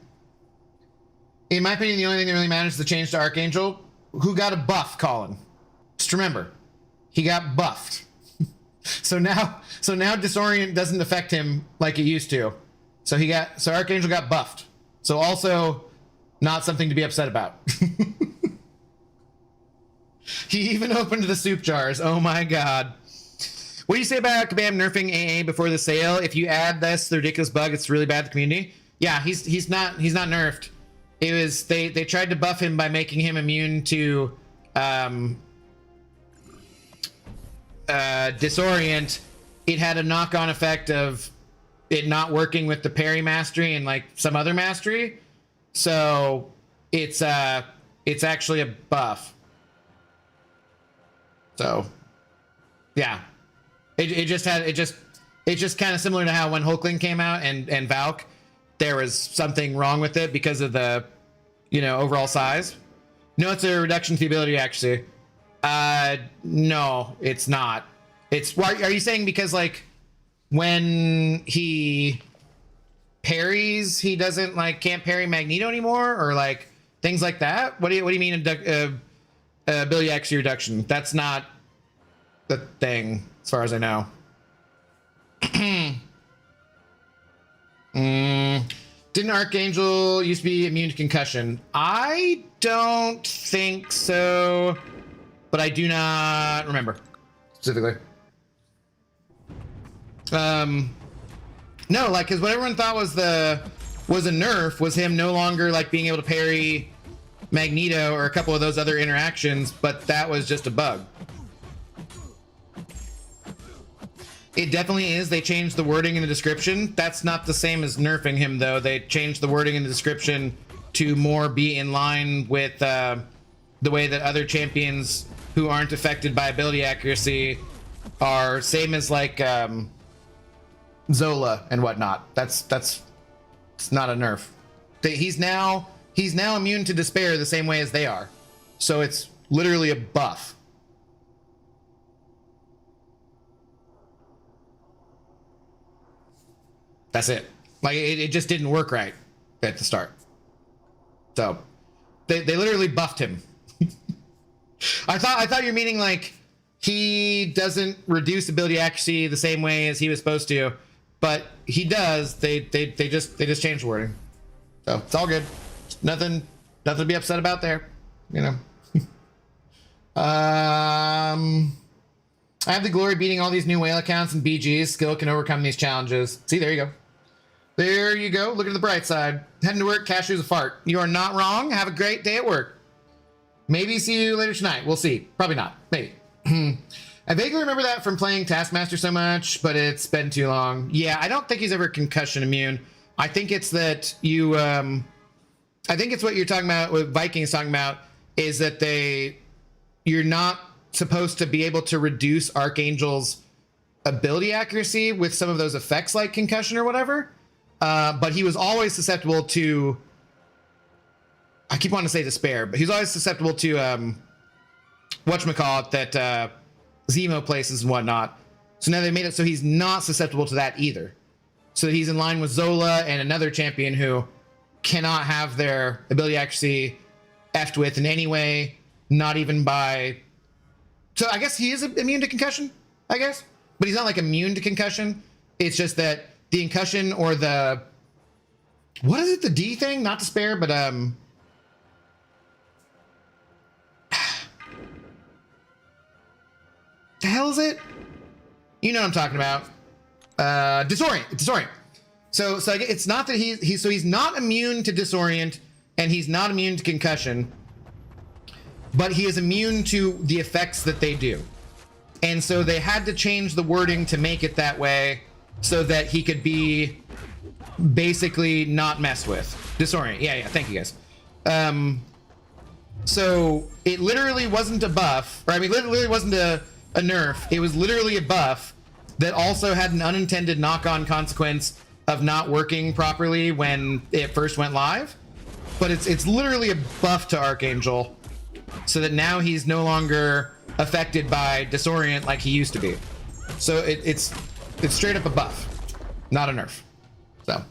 In my opinion, the only thing that really matters is the change to Archangel. Who got a buff, Colin? Just remember, he got buffed. So now Disorient doesn't affect him like it used to. So Archangel got buffed. So also not something to be upset about. He even opened the soup jars. Oh my god. What do you say about Kabam nerfing AA before the sale? If you add this, the ridiculous bug, it's really bad to the community. Yeah, he's not nerfed. It was they tried to buff him by making him immune to Disorient. It had a knock-on effect of it not working with the parry mastery and like some other mastery. So it's actually a buff. So yeah, it just kind of similar to how when Hulkling came out and Valk, there was something wrong with it because of the, overall size. No, it's a reduction to the ability, actually. No, it's not. Are you saying because, like, when he parries, he doesn't, like, can't parry Magneto anymore? Or, like, things like that? What do you mean ability accuracy reduction? That's not the thing, as far as I know. Didn't Archangel used to be immune to concussion? I don't think so, but I do not remember specifically. No, like, because what everyone thought was a nerf was him no longer like being able to parry Magneto or a couple of those other interactions, but that was just a bug. It definitely is. They changed the wording in the description. That's not the same as nerfing him, though. They changed the wording in the description to more be in line with the way that other champions who aren't affected by ability accuracy are, same as like Zola and whatnot. It's not a nerf. He's now immune to despair the same way as they are. So it's literally a buff. That's it. Like, it just didn't work right at the start. So they literally buffed him. I thought you're meaning like he doesn't reduce ability accuracy the same way as he was supposed to, but he does. They just changed the wording. So it's all good. Nothing to be upset about there. I have the glory beating all these new whale accounts and BGs. Skill can overcome these challenges. See, there you go. There you go. Look at the bright side. Heading to work, Cashew's a fart. You are not wrong. Have a great day at work. Maybe see you later tonight. We'll see. Probably not. Maybe. I vaguely remember that from playing Taskmaster so much, but it's been too long. Yeah, I don't think he's ever concussion immune. I think it's that you, I think it's what you're talking about, what Viking is talking about, is that you're not supposed to be able to reduce Archangel's ability accuracy with some of those effects like concussion or whatever. But he was always susceptible to, I keep wanting to say despair, but he's always susceptible to, whatchamacallit, that, Zemo places and whatnot. So now they made it so he's not susceptible to that either. So that he's in line with Zola and another champion who cannot have their ability accuracy effed with in any way, not even by... So I guess he is immune to concussion, I guess. But he's not like immune to concussion. It's just that the concussion or the... What is it? The D thing? Not despair, but... The hell is it? You know what I'm talking about. Disorient. So it's not that he's not immune to disorient, and he's not immune to concussion, but he is immune to the effects that they do. And so they had to change the wording to make it that way so that he could be basically not messed with. Disorient. Yeah, thank you guys. So it literally wasn't a buff, or I mean, literally wasn't a nerf. It was literally a buff that also had an unintended knock-on consequence of not working properly when it first went live. But it's literally a buff to Archangel, so that now he's no longer affected by disorient like he used to be. So it's straight up a buff, not a nerf. So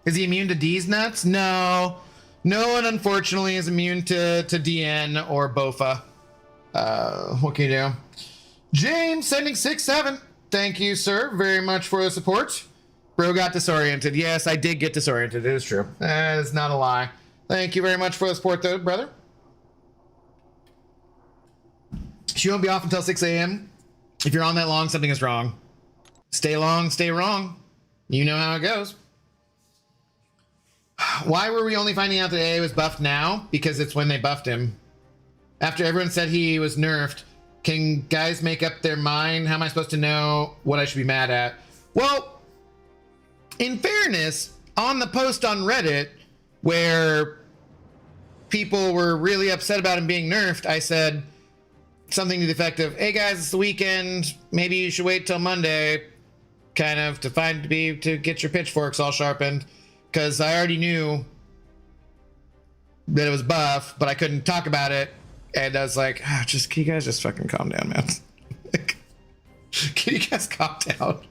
is he immune to D's nuts? No one unfortunately is immune to DN or Bofa. What can you do? James sending 6-7. Thank you, sir, very much for the support. Bro got disoriented. Yes, I did get disoriented. It is true. That is not a lie. Thank you very much for the support, though, brother. She won't be off until 6 a.m. If you're on that long, something is wrong. Stay long, stay wrong. You know how it goes. Why were we only finding out that AA was buffed now? Because it's when they buffed him. After everyone said he was nerfed, can guys make up their mind? How am I supposed to know what I should be mad at? Well, in fairness, on the post on Reddit where people were really upset about him being nerfed, I said something to the effect of, hey guys, it's the weekend. Maybe you should wait till Monday, kind of, to get your pitchforks all sharpened. Because I already knew that it was buff, but I couldn't talk about it. And I was like, can you guys just fucking calm down, man? Can you guys calm down?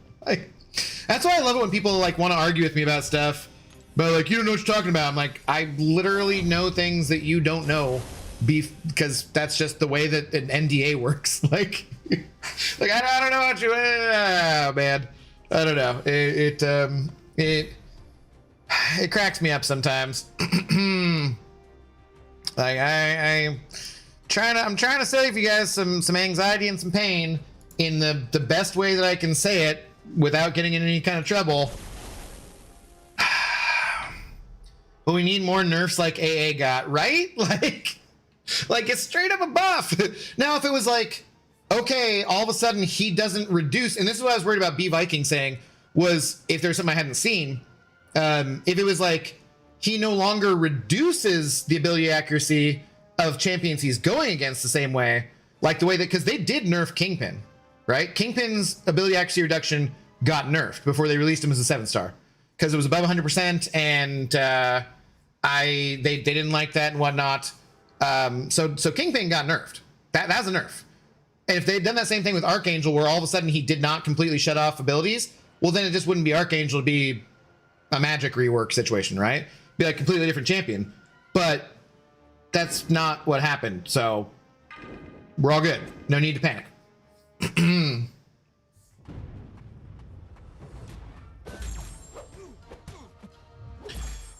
That's why I love it when people like want to argue with me about stuff, but like, you don't know what you're talking about. I'm like, I literally know things that you don't know, because that's just the way that an NDA works. Like I don't know what you, man. I don't know. It cracks me up sometimes. Like I'm trying to save you guys some anxiety and some pain in the best way that I can say it without getting in any kind of trouble. But we need more nerfs like AA got, right? Like it's straight up a buff. Now, if it was like, okay, all of a sudden he doesn't reduce, and this is what I was worried about B Viking saying, was if there's something I hadn't seen, if it was like he no longer reduces the ability accuracy of champions he's going against the same way, like the way that, because they did nerf Kingpin, right? Kingpin's ability accuracy reduction got nerfed before they released him as a 7-star because it was above 100%, and they didn't like that and whatnot. So Kingpin got nerfed. That's a nerf. And if they'd done that same thing with Archangel, where all of a sudden he did not completely shut off abilities, well, then it just wouldn't be Archangel, it'd be a magic rework situation, right? Be like a completely different champion. But that's not what happened, so we're all good. No need to panic.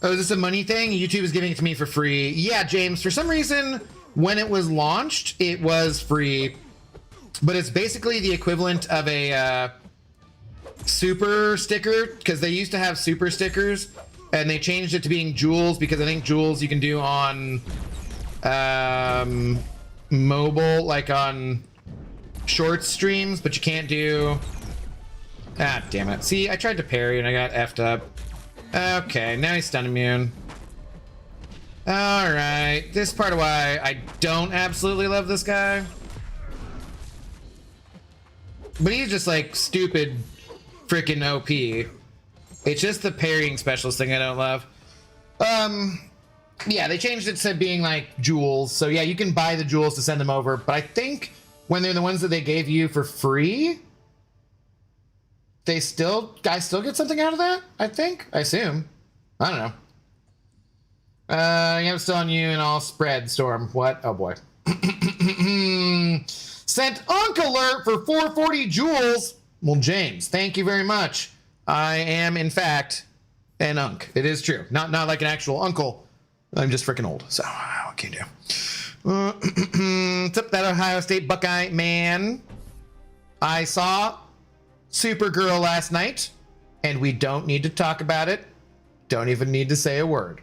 Oh, is this a money thing? YouTube is giving it to me for free. Yeah, James, for some reason, when it was launched, it was free. But it's basically the equivalent of a super sticker, because they used to have super stickers and they changed it to being jewels, because I think jewels you can do on mobile, like on short streams, but you can't do... Ah, damn it. See, I tried to parry and I got effed up. Okay, now he's stun immune. Alright, this is part of why I don't absolutely love this guy. But he's just like stupid freaking OP. It's just the parrying specialist thing I don't love. Yeah, they changed it to being like jewels. So yeah, you can buy the jewels to send them over. But I think when they're the ones that they gave you for free, guys still get something out of that, I think. I assume. I don't know. Yeah, I'm still on you and I'll spread, Storm. What? Oh boy. Sent Unk alert for 440 jewels. Well, James, thank you very much. I am, in fact, an Unk. It is true. Not like an actual uncle. I'm just freaking old. So, what can you do? What's up, that Ohio State Buckeye man? I saw Supergirl last night, and we don't need to talk about it. Don't even need to say a word.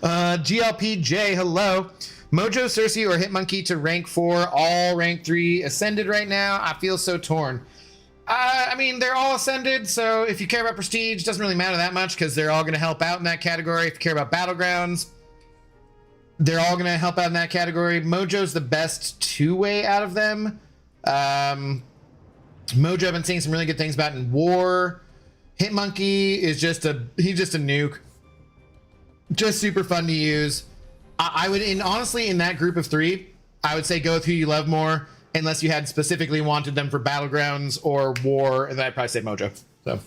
GLPJ, hello. Mojo, Cersei, or Hitmonkey to rank 4, all rank 3 ascended right now. I feel so torn. I mean, they're all ascended, so if you care about prestige, it doesn't really matter that much because they're all going to help out in that category. If you care about battlegrounds, they're all going to help out in that category. Mojo's the best two-way out of them. Mojo, I've been seeing some really good things about in War. Hitmonkey is he's just a nuke. Just super fun to use. I would, honestly, in that group of 3, I would say go with who you love more, unless you had specifically wanted them for Battlegrounds or War, and then I'd probably say Mojo. So,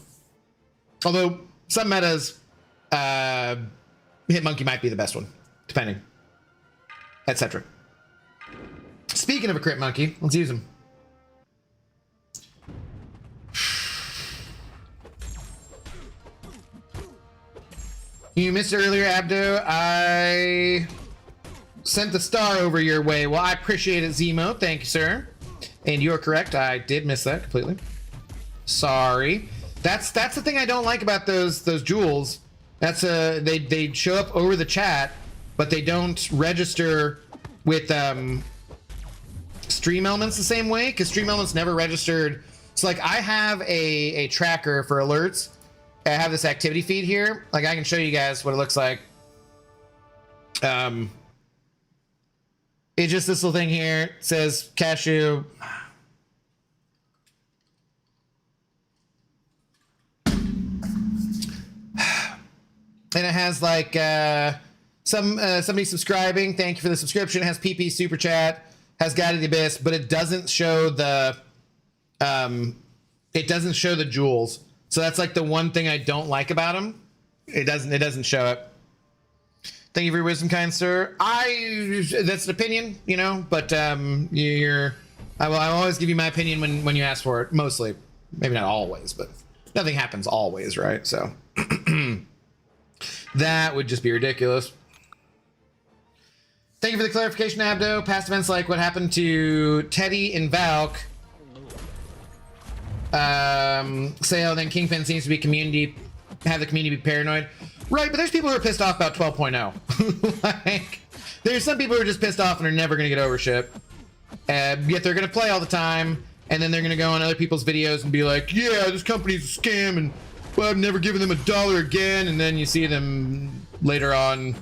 although some metas, Hitmonkey might be the best one, depending, etc. Speaking of a crit monkey, let's use him. You missed it earlier, Abdo. I sent the star over your way. Well, I appreciate it, Zemo. Thank you, sir. And you're correct. I did miss that completely. Sorry. That's the thing I don't like about those jewels. That's they show up over the chat, but they don't register with Stream Elements the same way, because Stream Elements never registered. So like I have a tracker for alerts. I have this activity feed here. Like I can show you guys what it looks like. It's just this little thing here. It says cashew. And it has like somebody subscribing. Thank you for the subscription. It has PP Super Chat. Has Guided the Abyss, but it doesn't show the jewels. So that's like the one thing I don't like about them. It doesn't show it. Thank you for your wisdom, kind sir. That's an opinion, you know, but I will always give you my opinion when you ask for it. Mostly, maybe not always, but nothing happens always, right? So that would just be ridiculous. Thank you for the clarification, Abdo. Past events like what happened to Teddy and Valk. Say, oh, then Kingpin seems to be have the community be paranoid. Right, but there's people who are pissed off about 12.0. Like, there's some people who are just pissed off and are never going to get over shit. Yet they're going to play all the time, and then they're going to go on other people's videos and be like, yeah, this company's a scam, and well, I've never given them $1 again. And then you see them later on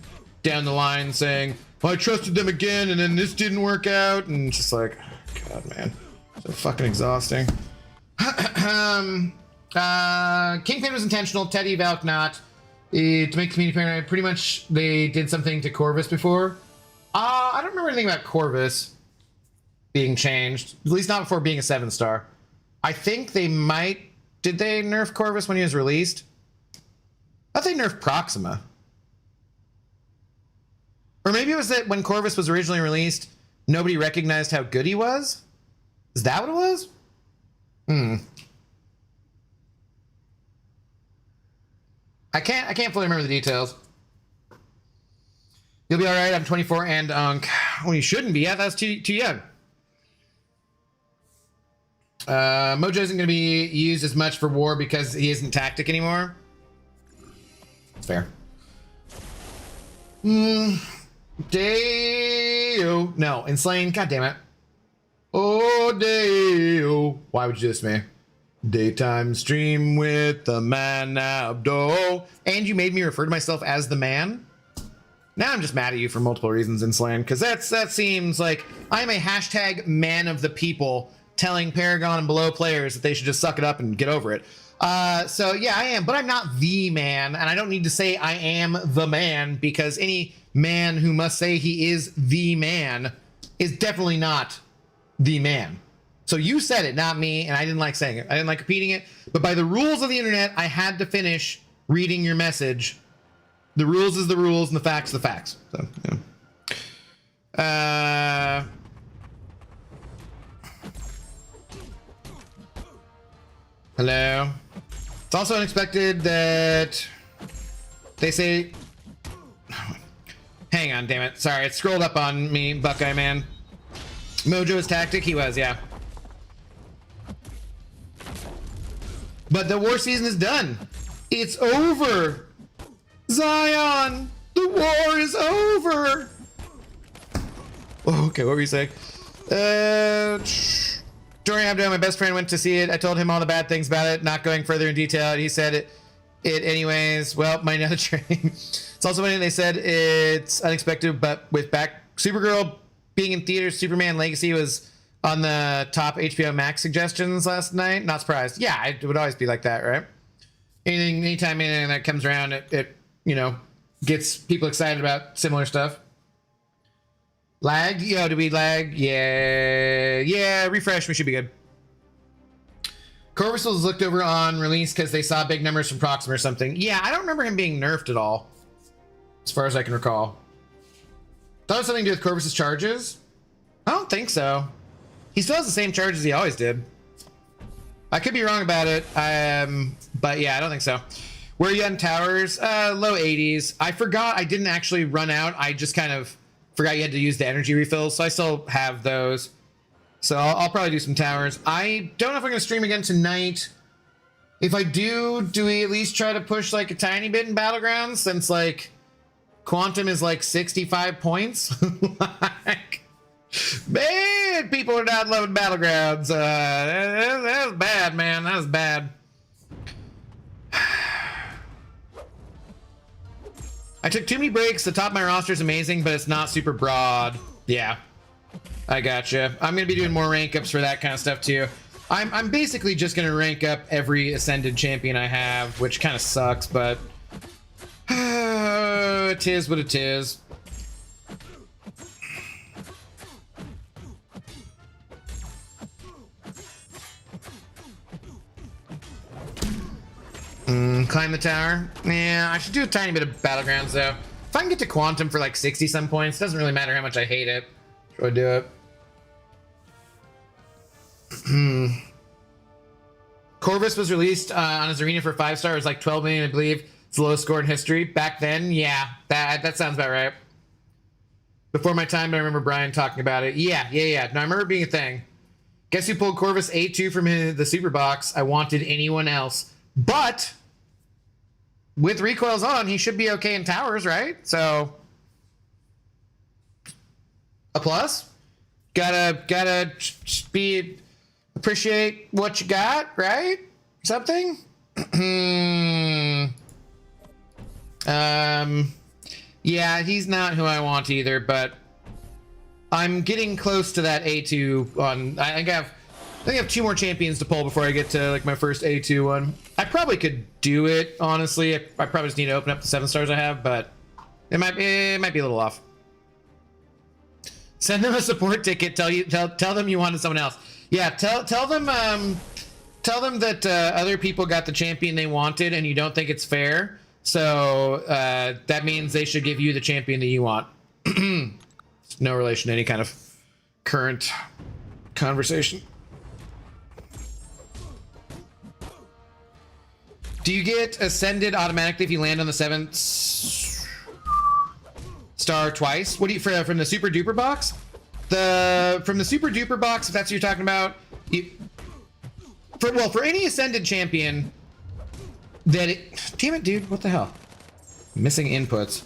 down the line saying, well, I trusted them again, and then this didn't work out. And it's just like, God, man, so fucking exhausting. Kingpin was intentional, Teddy Valk not. To make community paranoid, pretty much they did something to Corvus before. I don't remember anything about Corvus being changed, at least not before being a 7-star. I think they might. Did they nerf Corvus when he was released? I thought they nerfed Proxima. Or maybe it was that when Corvus was originally released, nobody recognized how good he was? Is that what it was? I can't fully remember the details. You'll be all right. I'm 24 and Unk. Well, you shouldn't be. Yeah, that's too young. Mojo isn't going to be used as much for war because he isn't tactic anymore. It's fair. Deo. No, Enslaying. God damn it. Oh, Deo. Why would you do this to me? Daytime stream with the man Abdo. And you made me refer to myself as the man? Now I'm just mad at you for multiple reasons, Enslaying, because that seems like I'm a hashtag man of the people telling Paragon and below players that they should just suck it up and get over it. So yeah, I am, but I'm not the man, and I don't need to say I am the man, because any man who must say he is the man is definitely not the man. So you said it, not me, and I didn't like saying it. I didn't like repeating it, but by the rules of the internet, I had to finish reading your message. The rules is the rules, and the facts the facts. So, yeah. Hello. It's also unexpected that they say... Hang on, damn it. Sorry, it scrolled up on me, Buckeye Man. Mojo's tactic? He was, yeah. But the war season is done. It's over. Zion, the war is over. Oh, okay, what were you saying? During Abdo, my best friend went to see it. I told him all the bad things about it, not going further in detail. And he said it anyways. Well, my another train. It's also funny they said it's unexpected, but with back Supergirl being in theaters, Superman Legacy was on the top HBO Max suggestions last night. Not surprised. Yeah, it would always be like that, right? Anytime anything that comes around, it you know, gets people excited about similar stuff. Lag? Yo, do we lag? Yeah, refresh, we should be good. Corvus was looked over on release because they saw big numbers from Proxima or something. Yeah, I don't remember him being nerfed at all, as far as I can recall. Thought it was something to do with Corvus's charges? I don't think so. He still has the same charges he always did. I could be wrong about it, but yeah, I don't think so. Where are you on towers? Low 80s. I forgot I didn't actually run out. I just kind of forgot you had to use the energy refills, so I still have those. So I'll probably do some towers. I don't know if I'm going to stream again tonight. If I do we at least try to push like a tiny bit in Battlegrounds, since like Quantum is like 65 points? Like, man, people are not loving Battlegrounds. That was bad, man. That was bad. I took too many breaks. The top of my roster is amazing, but it's not super broad. Yeah, I gotcha. I'm going to be doing more rank ups for that kind of stuff too. I'm basically just going to rank up every Ascended champion I have, which kind of sucks, but it is what it is. Climb the tower. Yeah, I should do a tiny bit of Battlegrounds though. If I can get to Quantum for like 60 some points, doesn't really matter how much I hate it. Should I do it? Corvus was released on his arena for 5-star. It was like 12 million, I believe. It's the lowest score in history. Back then, yeah, that sounds about right. Before my time, but I remember Brian talking about it. Yeah. No, I remember it being a thing. Guess who pulled Corvus A2 from the super box? I wanted anyone else. But with recoils on, he should be okay in towers, right? So a plus. Gotta be appreciate what you got, right? Something. Yeah, he's not who I want either, but I'm getting close to that A2 on. I think I have 2 more champions to pull before I get to like my first A2 one. I probably could do it, honestly. I probably just need to open up the 7 stars I have, but it might be a little off. Send them a support ticket. Tell them you wanted someone else. Yeah, tell them that other people got the champion they wanted and you don't think it's fair. So that means they should give you the champion that you want. No relation to any kind of current conversation. Do you get ascended automatically if you land on the 7th star twice? What do you from the super duper box? From the super duper box, if that's what you're talking about, For any Ascended champion that damn it, dude, what the hell? Missing inputs.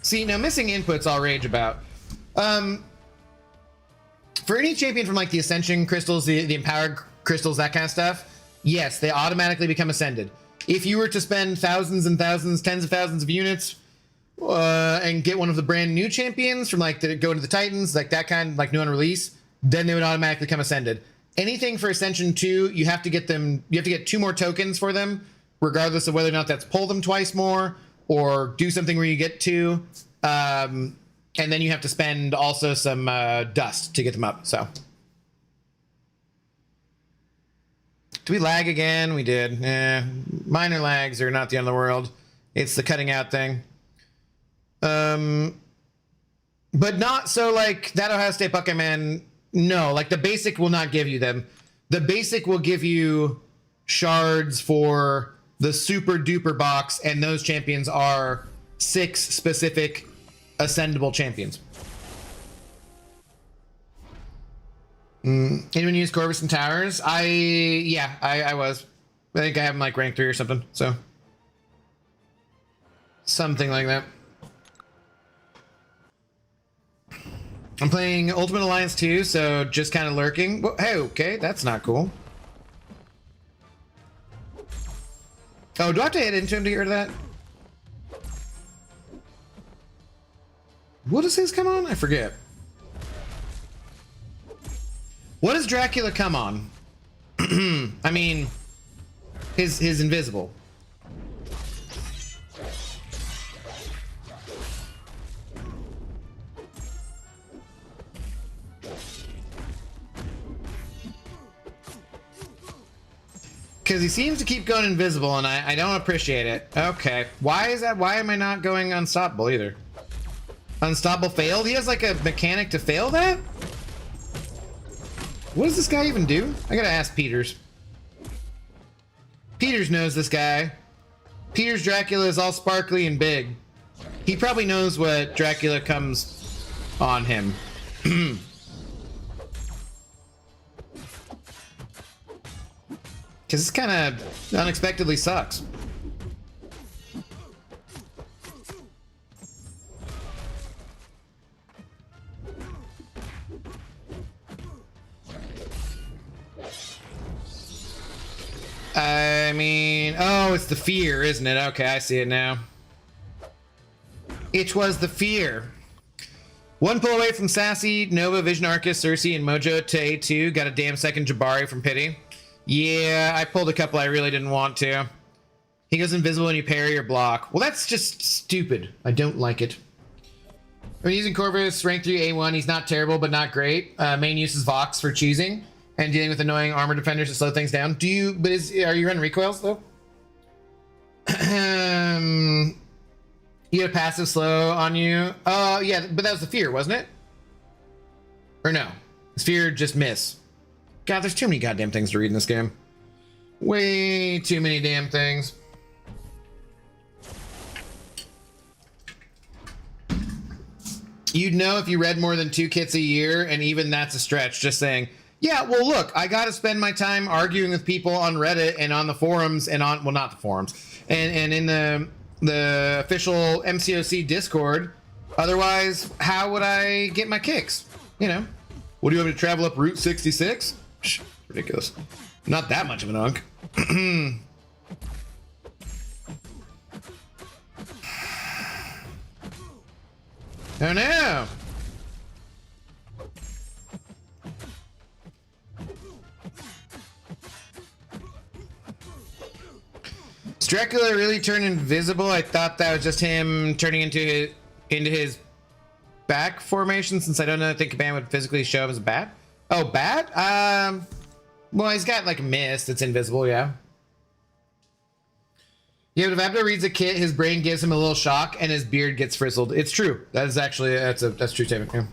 See, now missing inputs I'll rage about. For any champion from like the Ascension crystals, the empowered crystals, that kind of stuff, yes, they automatically become Ascended. If you were to spend thousands and thousands, tens of thousands of units and get one of the brand new champions from like go into the Titans, like that kind, like new on release, then they would automatically become Ascended. Anything for Ascension 2, you have to get 2 more tokens for them, regardless of whether or not that's pull them twice more or do something where you get 2. And then you have to spend also some dust to get them up, so. Did we lag again? We did. Minor lags are not the end of the world. It's the cutting out thing. But not so like that Ohio State Buckeye Man. No, like the basic will not give you them. The basic will give you shards for the super duper box, and those champions are 6 specific ascendable champions. Anyone use Corvus and Towers? I was. I think I have them like rank 3 or something, so. Something like that. I'm playing Ultimate Alliance 2, so just kind of lurking. Well, hey, okay, that's not cool. Oh, do I have to hit into him to get rid of that? What does his come on? I forget. What does Dracula come on? I mean, his invisible. Because he seems to keep going invisible, and I don't appreciate it. Okay. Why is that? Why am I not going unstoppable either? Unstoppable failed? He has like a mechanic to fail that? What does this guy even do? I gotta ask Peters. Peters knows this guy. Peters Dracula is all sparkly and big. He probably knows what Dracula comes on him. Because this kind of unexpectedly sucks. I mean, oh, it's the fear, isn't it? Okay, I see it now. It was the fear. One pull away from Sassy, Nova, Vision Arcus, Cersei, and Mojo to A2. Got a damn second Jabari from Pity. Yeah, I pulled a couple I really didn't want to. He goes invisible when you parry or block. Well, that's just stupid. I don't like it. I'm using Corvus, rank 3 A1. He's not terrible, but not great. Main use is Vox for cheesing and dealing with annoying armor defenders to slow things down. Are you running recoils though? You had a passive slow on you. Yeah, but that was the fear, wasn't it? Or no? Fear just miss. God, there's too many goddamn things to read in this game. Way too many damn things. You'd know if you read more than 2 kits a year, and even that's a stretch. Just saying, yeah, well, look, I got to spend my time arguing with people on Reddit and on the forums and on, well, not the forums, and in the official MCOC Discord. Otherwise, how would I get my kicks? You know, what do you want me to travel up Route 66? Ridiculous. Not that much of an unk. Oh no! Does Dracula really turn invisible? I thought that was just him turning into his back formation, since I don't know if the command would physically show him as a bat. Oh, bat? Well, he's got like a mist that's invisible, yeah. Yeah, but if Abdo reads a kit, his brain gives him a little shock and his beard gets frizzled. It's true. That is actually, that's true statement, yeah.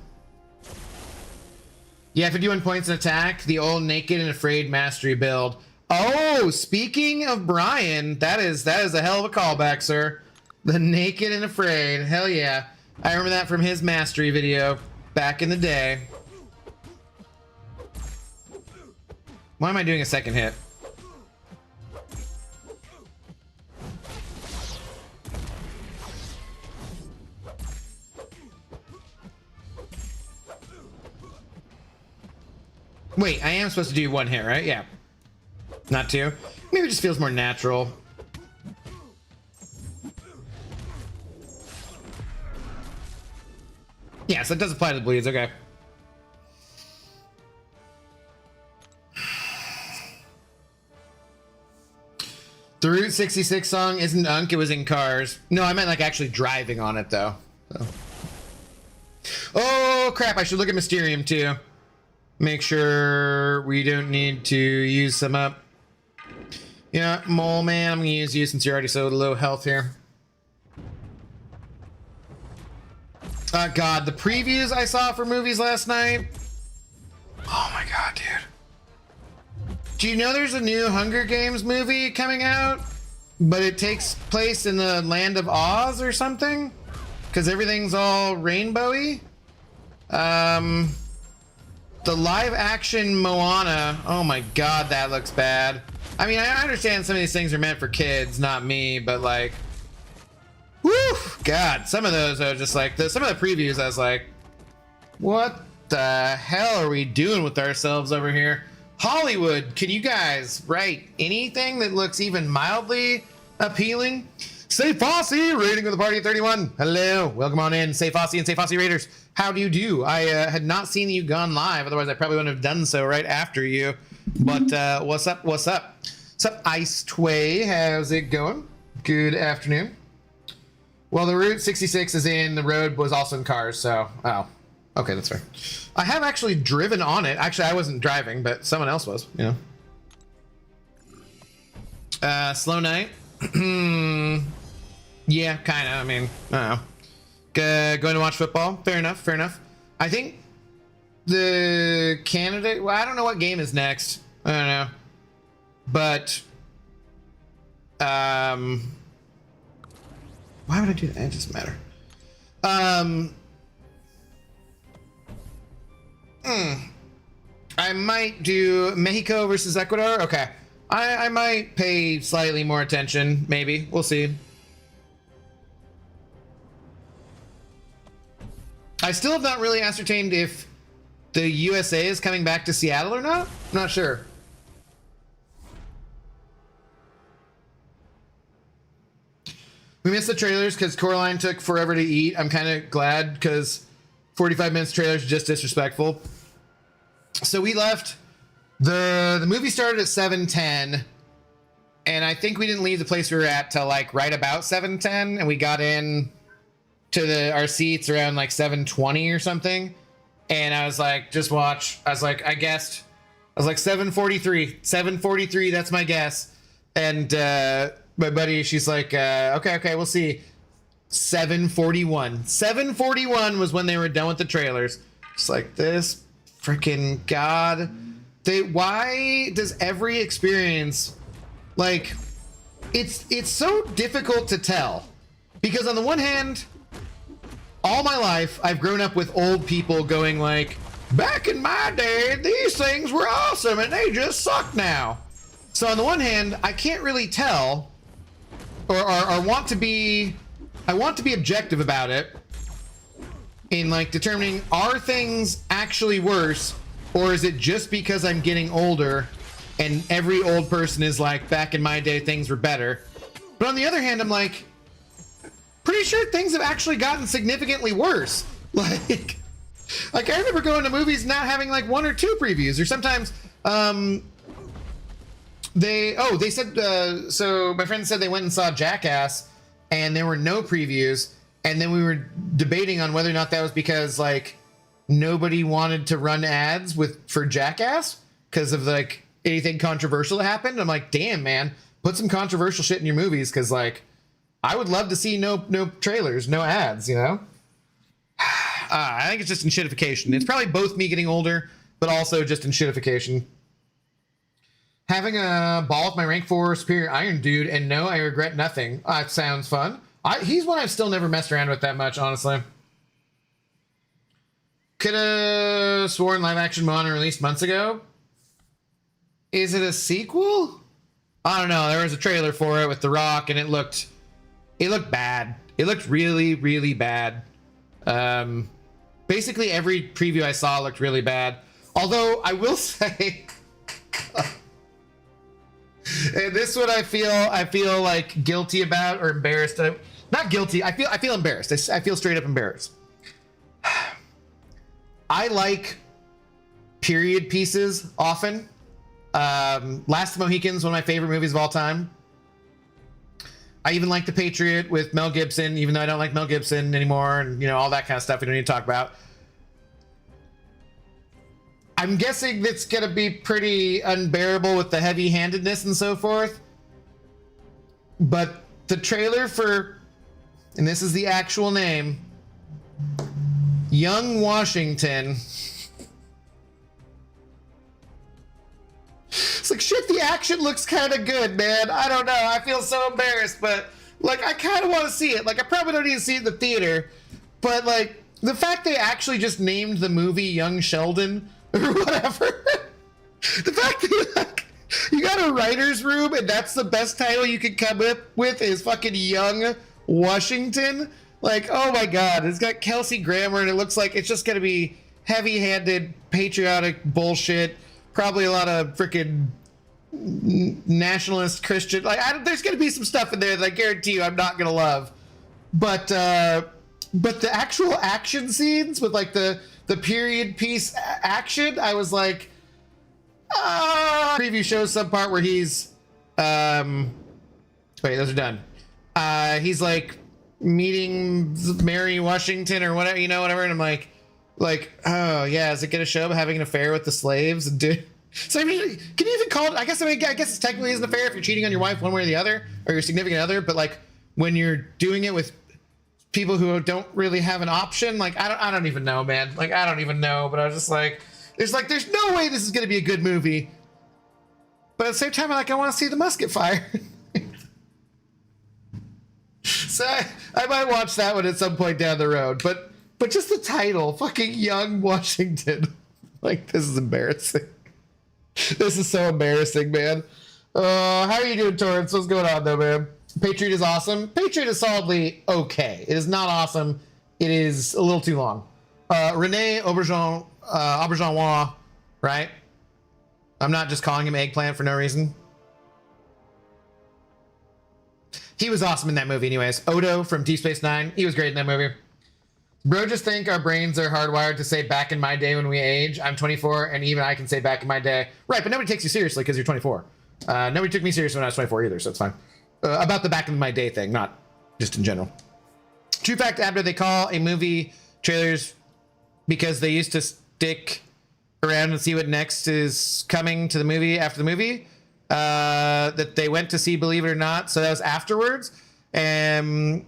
Yeah, 51 points in attack, the old naked and afraid mastery build. Oh, speaking of Brian, that is a hell of a callback, sir. The naked and afraid, hell yeah. I remember that from his mastery video back in the day. Why am I doing a second hit? Wait, I am supposed to do one hit, right? Yeah. Not two. Maybe it just feels more natural. Yeah, so it does apply to the bleeds, okay. The Route 66 song isn't Unk, it was in Cars. No, I meant like actually driving on it though. So. Oh crap, I should look at Mysterium too. Make sure we don't need to use some up. Yeah, Mole Man, I'm gonna use you since you're already so low health here. God, the previews I saw for movies last night. Oh my god, dude. Do you know there's a new Hunger Games movie coming out? But it takes place in the land of Oz or something? Because everything's all rainbowy? The live action Moana. Oh my god, that looks bad. I mean, I understand some of these things are meant for kids, not me, but like... Woo! God, some of those are just like... Some of the previews, I was like... What the hell are we doing with ourselves over here? Hollywood, can you guys write anything that looks even mildly appealing? Say Fosse, rating with the party at 31. Hello, welcome on in. Say Fosse and Say Fosse Raiders. How do you do? I had not seen you gone live, otherwise I probably wouldn't have done so right after you. But what's up, what's up? What's up, Ice Tway? How's it going? Good afternoon. Well, the Route 66 is in, the road was also in Cars, so... Oh. Okay, that's fair. I have actually driven on it. Actually, I wasn't driving, but someone else was, you know. Slow night. Yeah, kind of. I mean, I don't know. Going to watch football. Fair enough, fair enough. I think the Canada... Well, I don't know what game is next. I don't know. But... Why would I do that? It doesn't matter. I might do Mexico versus Ecuador. Okay. I might pay slightly more attention. Maybe. We'll see. I still have not really ascertained if the USA is coming back to Seattle or not. I'm not sure. We missed the trailers because Coraline took forever to eat. I'm kind of glad because 45 minutes trailers are just disrespectful. So we left, the movie started at 7:10, and I think we didn't leave the place we were at till like right about 7:10, and we got in to our seats around like 7:20 or something. And I was like, just watch. I was like, I guessed. I was like 7:43, that's my guess. And my buddy, she's like, okay, we'll see. 7:41 was when they were done with the trailers. Just like this. Freaking God. Why does every experience, like, it's so difficult to tell, because on the one hand, all my life I've grown up with old people going like, back in my day these things were awesome and they just suck now. So on the one hand, I can't really tell, or want to be, I want to be objective about it in like determining, are things actually worse, or is it just because I'm getting older and every old person is like, back in my day things were better. But on the other hand, I'm like, pretty sure things have actually gotten significantly worse. Like I remember going to movies not having like 1 or 2 previews, or sometimes they said, so my friend said they went and saw Jackass and there were no previews. And then we were debating on whether or not that was because like nobody wanted to run ads for Jackass because of like anything controversial that happened. I'm like, damn, man, put some controversial shit in your movies, because like I would love to see no trailers, no ads, you know. I think it's just in shitification. It's probably both me getting older, but also just in shitification. Having a ball with my rank 4 superior iron dude, and no, I regret nothing. That sounds fun. He's one I've still never messed around with that much, honestly. Could have sworn live action Moana released months ago. Is it a sequel? I don't know. There was a trailer for it with The Rock, and it looked bad. It looked really, really bad. Basically every preview I saw looked really bad. Although I will say, and this one I feel like guilty about or embarrassed. Not guilty. I feel embarrassed. I feel straight up embarrassed. I like period pieces often. Last of the Mohicans, one of my favorite movies of all time. I even like The Patriot with Mel Gibson, even though I don't like Mel Gibson anymore, and all that kind of stuff we don't need to talk about. I'm guessing that's gonna be pretty unbearable with the heavy-handedness and so forth. But the trailer for, and this is the actual name, Young Washington. It's like, shit, the action looks kind of good, man. I don't know. I feel so embarrassed, but like, I kind of want to see it. Like, I probably don't need to see it in the theater, but like, the fact they actually just named the movie Young Sheldon or whatever, the fact that like, you got a writer's room and that's the best title you could come up with is fucking Young Washington. Like, oh my God, it's got Kelsey Grammer and it looks like it's just going to be heavy-handed, patriotic bullshit. Probably a lot of freaking nationalist Christian. Like, there's going to be some stuff in there that I guarantee you I'm not going to love. But the actual action scenes with like the period piece action, I was like, preview shows some part where he's, wait, those are done. He's like meeting Mary Washington or whatever, whatever. And I'm like, oh yeah, is it gonna show him having an affair with the slaves? So I mean, can you even call it? I guess it technically isn't an affair if you're cheating on your wife one way or the other, or your significant other. But like when you're doing it with people who don't really have an option, like I don't even know, man. Like I don't even know. But I was just like, there's no way this is gonna be a good movie. But at the same time, I want to see the musket fire. So I might watch that one at some point down the road. But just the title, fucking Young Washington. Like, this is embarrassing. This is so embarrassing, man. How are you doing, Torrance? What's going on, though, man? Patriot is awesome. Patriot is solidly okay. It is not awesome. It is a little too long. Rene Auberjonois, right? I'm not just calling him Eggplant for no reason. He was awesome in that movie anyways. Odo from Deep Space Nine, he was great in that movie. Bro, just think our brains are hardwired to say back in my day when we age. I'm 24, and even I can say back in my day. Right, but nobody takes you seriously because you're 24. Nobody took me seriously when I was 24 either, so it's fine. About the back in my day thing, not just in general. True fact, Abner, they call a movie trailers because they used to stick around and see what next is coming to the movie after the movie. That they went to see, believe it or not. So that was afterwards. And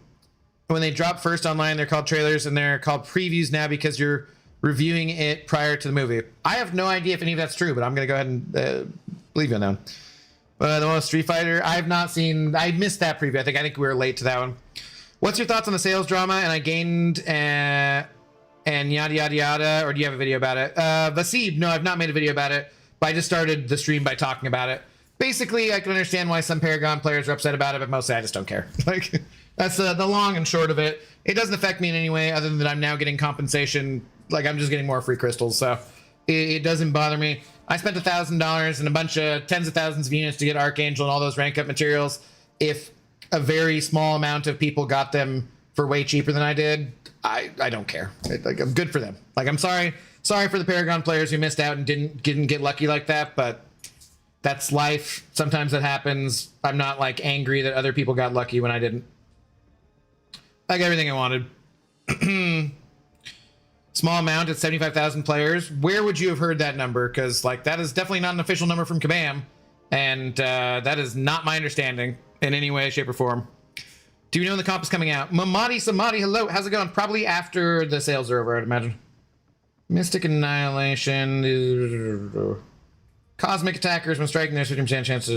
when they drop first online, they're called trailers, and they're called previews now because you're reviewing it prior to the movie. I have no idea if any of that's true, but I'm going to go ahead and believe you on that one. The one with Street Fighter, I have not seen. I missed that preview. I think we were late to that one. What's your thoughts on the sales drama? And I gained and yada yada yada. Or do you have a video about it? Vasib, no, I've not made a video about it. But I just started the stream by talking about it. Basically, I can understand why some Paragon players are upset about it, but mostly I just don't care. Like, that's the long and short of it. It doesn't affect me in any way other than that I'm now getting compensation. Like, I'm just getting more free crystals, so it doesn't bother me. I spent $1,000 and a bunch of tens of thousands of units to get Archangel and all those rank up materials. If a very small amount of people got them for way cheaper than I did, I don't care. Like, I'm good for them. Like, I'm sorry for the Paragon players who missed out and didn't get lucky like that, but that's life. Sometimes that happens. I'm not like angry that other people got lucky when I didn't. I got everything I wanted. Small amount at 75,000 players. Where would you have heard that number? Because like that is definitely not an official number from Kabam, and that is not my understanding in any way, shape, or form. Do you know when the comp is coming out? Mamadi Samadi, hello. How's it going? Probably after the sales are over, I'd imagine. Mystic Annihilation. Cosmic attackers when striking their 50% chances.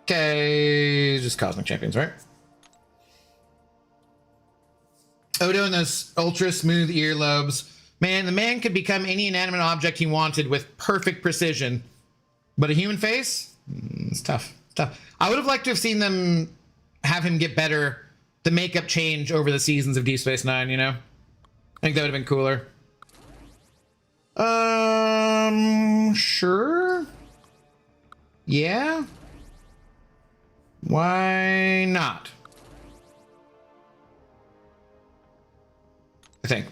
Okay, just cosmic champions, right? Odo and those ultra smooth earlobes. Man, the man could become any inanimate object he wanted with perfect precision. But a human face? It's tough. It's tough. I would have liked to have seen them have him get better, the makeup change over the seasons of Deep Space Nine, you know? think that would have been cooler. Sure. Yeah. Why not? I think.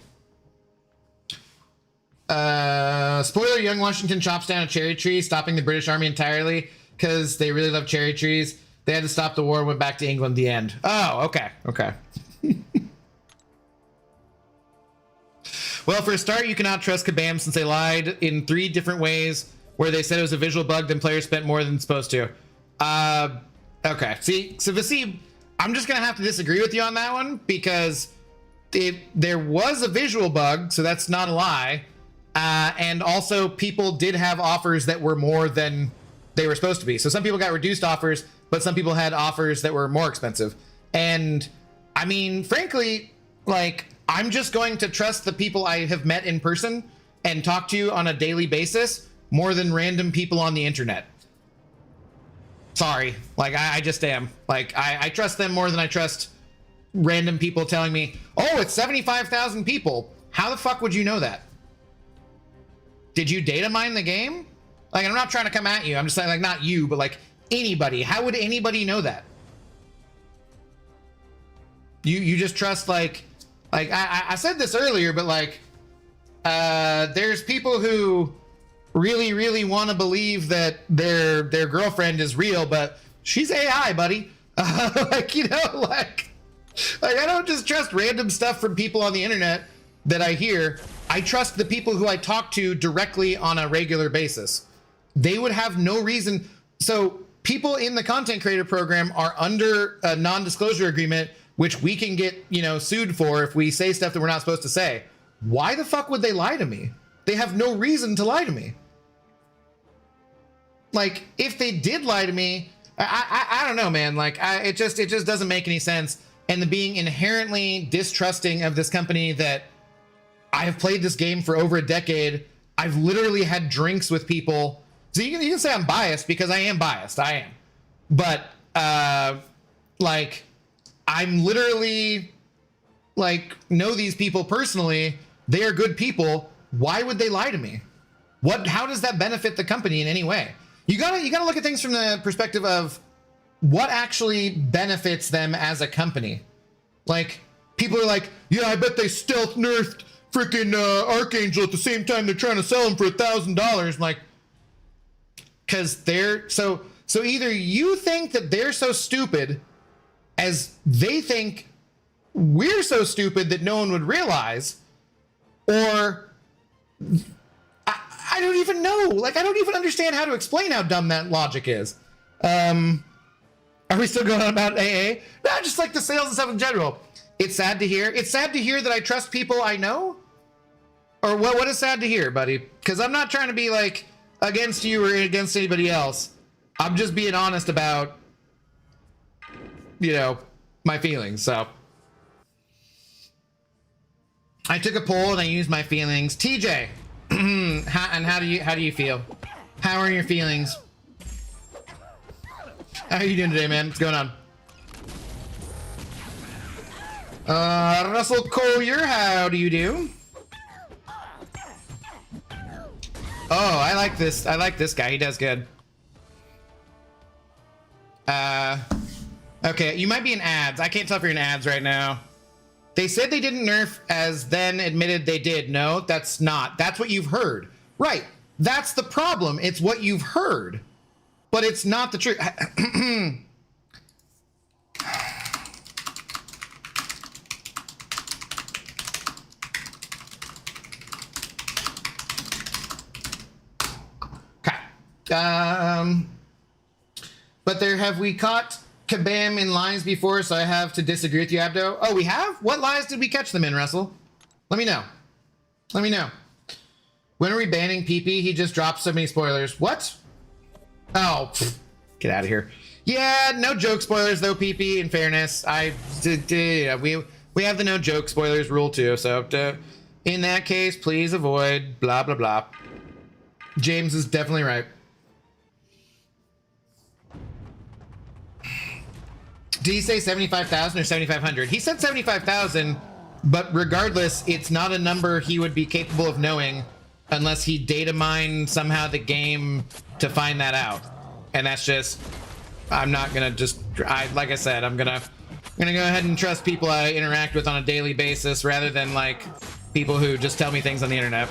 Spoiler, young Washington chops down a cherry tree, stopping the British Army entirely because they really love cherry trees. They had to stop the war and went back to England the end. Oh, okay. Okay. Well, for a start, you cannot trust Kabam since they lied in 3 different ways where they said it was a visual bug, then players spent more than supposed to. Okay. See, so Vasib, I'm just going to have to disagree with you on that one because there was a visual bug, so that's not a lie. And also, people did have offers that were more than they were supposed to be. So some people got reduced offers, but some people had offers that were more expensive. And I mean, frankly, like, I'm just going to trust the people I have met in person and talk to on a daily basis more than random people on the internet. Sorry, like, I just am. Like, I trust them more than I trust random people telling me, oh, it's 75,000 people. How the fuck would you know that? Did you data mine the game? Like, I'm not trying to come at you. I'm just saying, like, not you, but like anybody. How would anybody know that? You just trust, like I said this earlier, but like, there's people who really, really want to believe that their girlfriend is real, but she's AI, buddy. Like, you know, like I don't just trust random stuff from people on the internet that I hear. I trust the people who I talk to directly on a regular basis. They would have no reason. So people in the content creator program are under a non-disclosure agreement, which we can get, you know, sued for if we say stuff that we're not supposed to say. Why the fuck would they lie to me? They have no reason to lie to me. Like, if they did lie to me, I don't know, man. Like, it just doesn't make any sense. And the being inherently distrusting of this company that I have played this game for over a decade. I've literally had drinks with people. So you can say I'm biased because I am biased. I am. But, like, I'm literally, like, know these people personally. They are good people. Why would they lie to me? How does that benefit the company in any way? You gotta look at things from the perspective of what actually benefits them as a company. Like, people are like, yeah, I bet they stealth nerfed freaking Archangel at the same time they're trying to sell him for $1,000. I'm like, because they're so either you think that they're so stupid as they think we're so stupid that no one would realize, or I don't even know. Like, I don't even understand how to explain how dumb that logic is. Are we still going on about AA? No, just like the sales and stuff in general. It's sad to hear. It's sad to hear that I trust people I know. Or what is sad to hear, buddy? Because I'm not trying to be like against you or against anybody else. I'm just being honest about, you know, my feelings. So I took a poll and I used my feelings. TJ, how do you feel? How are your feelings? How are you doing today, man? What's going on? Russell Collier, how do you do? Oh, I like this. I like this guy. He does good. Okay, you might be in ads. I can't tell if you're in ads right now. They said they didn't nerf, as then admitted they did. No, that's not. That's what you've heard. Right. That's the problem. It's what you've heard. But it's not the truth. But have we caught Kabam in lies before, so I have to disagree with you, Abdo? Oh, we have? What lies did we catch them in, Russell? Let me know. Let me know. When are we banning PP? He just dropped so many spoilers. What? Oh, pfft, get out of here. Yeah, no joke spoilers though, PP, in fairness. We have the no joke spoilers rule too, so in that case, please avoid blah, blah, blah. James is definitely right. Did he say 75,000 or 7,500? He said 75,000, But regardless, it's not a number he would be capable of knowing unless he data mined somehow the game to find that out. And that's just, I'm not gonna just, like I said, I'm gonna go ahead and trust people I interact with on a daily basis rather than like people who just tell me things on the internet.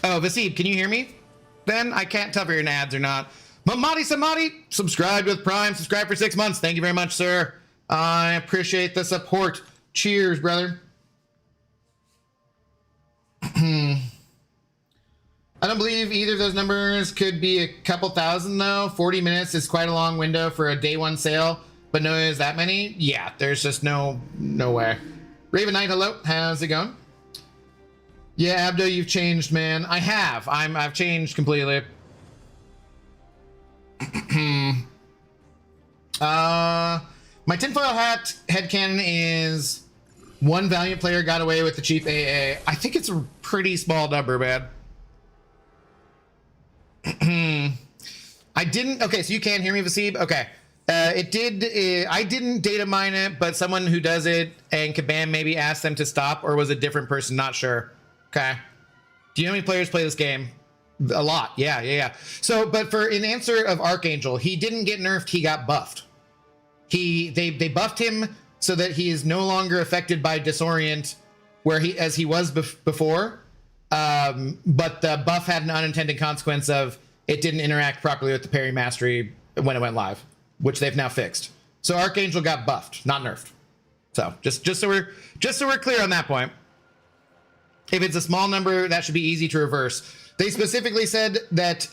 Oh, Vasib, can you hear me? Then I can't tell if you're in ads or not. Mamadi Samadi, subscribed with Prime, subscribed for 6 months. Thank you very much, sir. I appreciate the support. Cheers, brother. I don't believe either of those numbers could be a couple thousand, though. 40 minutes is quite a long window for a day one sale, but no, is that many? Yeah, there's just no way. Raven Knight, hello. How's it going? Yeah, Abdo, you've changed, man. I have. I've changed completely. My tinfoil hat headcanon is one Valiant player got away with the cheap AA. I think it's a pretty small number, man. I didn't. Okay, so you can't hear me, Vasib? Okay. I didn't data mine it, but someone who does it and Kabam maybe asked them to stop, or was a different person, not sure. Okay. Do you know how many players play this game? A lot. Yeah. So, but for in answer of Archangel, he didn't get nerfed, he got buffed. They buffed him so that he is no longer affected by disorient as he was before. But the buff had an unintended consequence of it didn't interact properly with the parry mastery when it went live, which they've now fixed. So Archangel got buffed, not nerfed. So just so we're clear on that point. If it's a small number, that should be easy to reverse. They specifically said that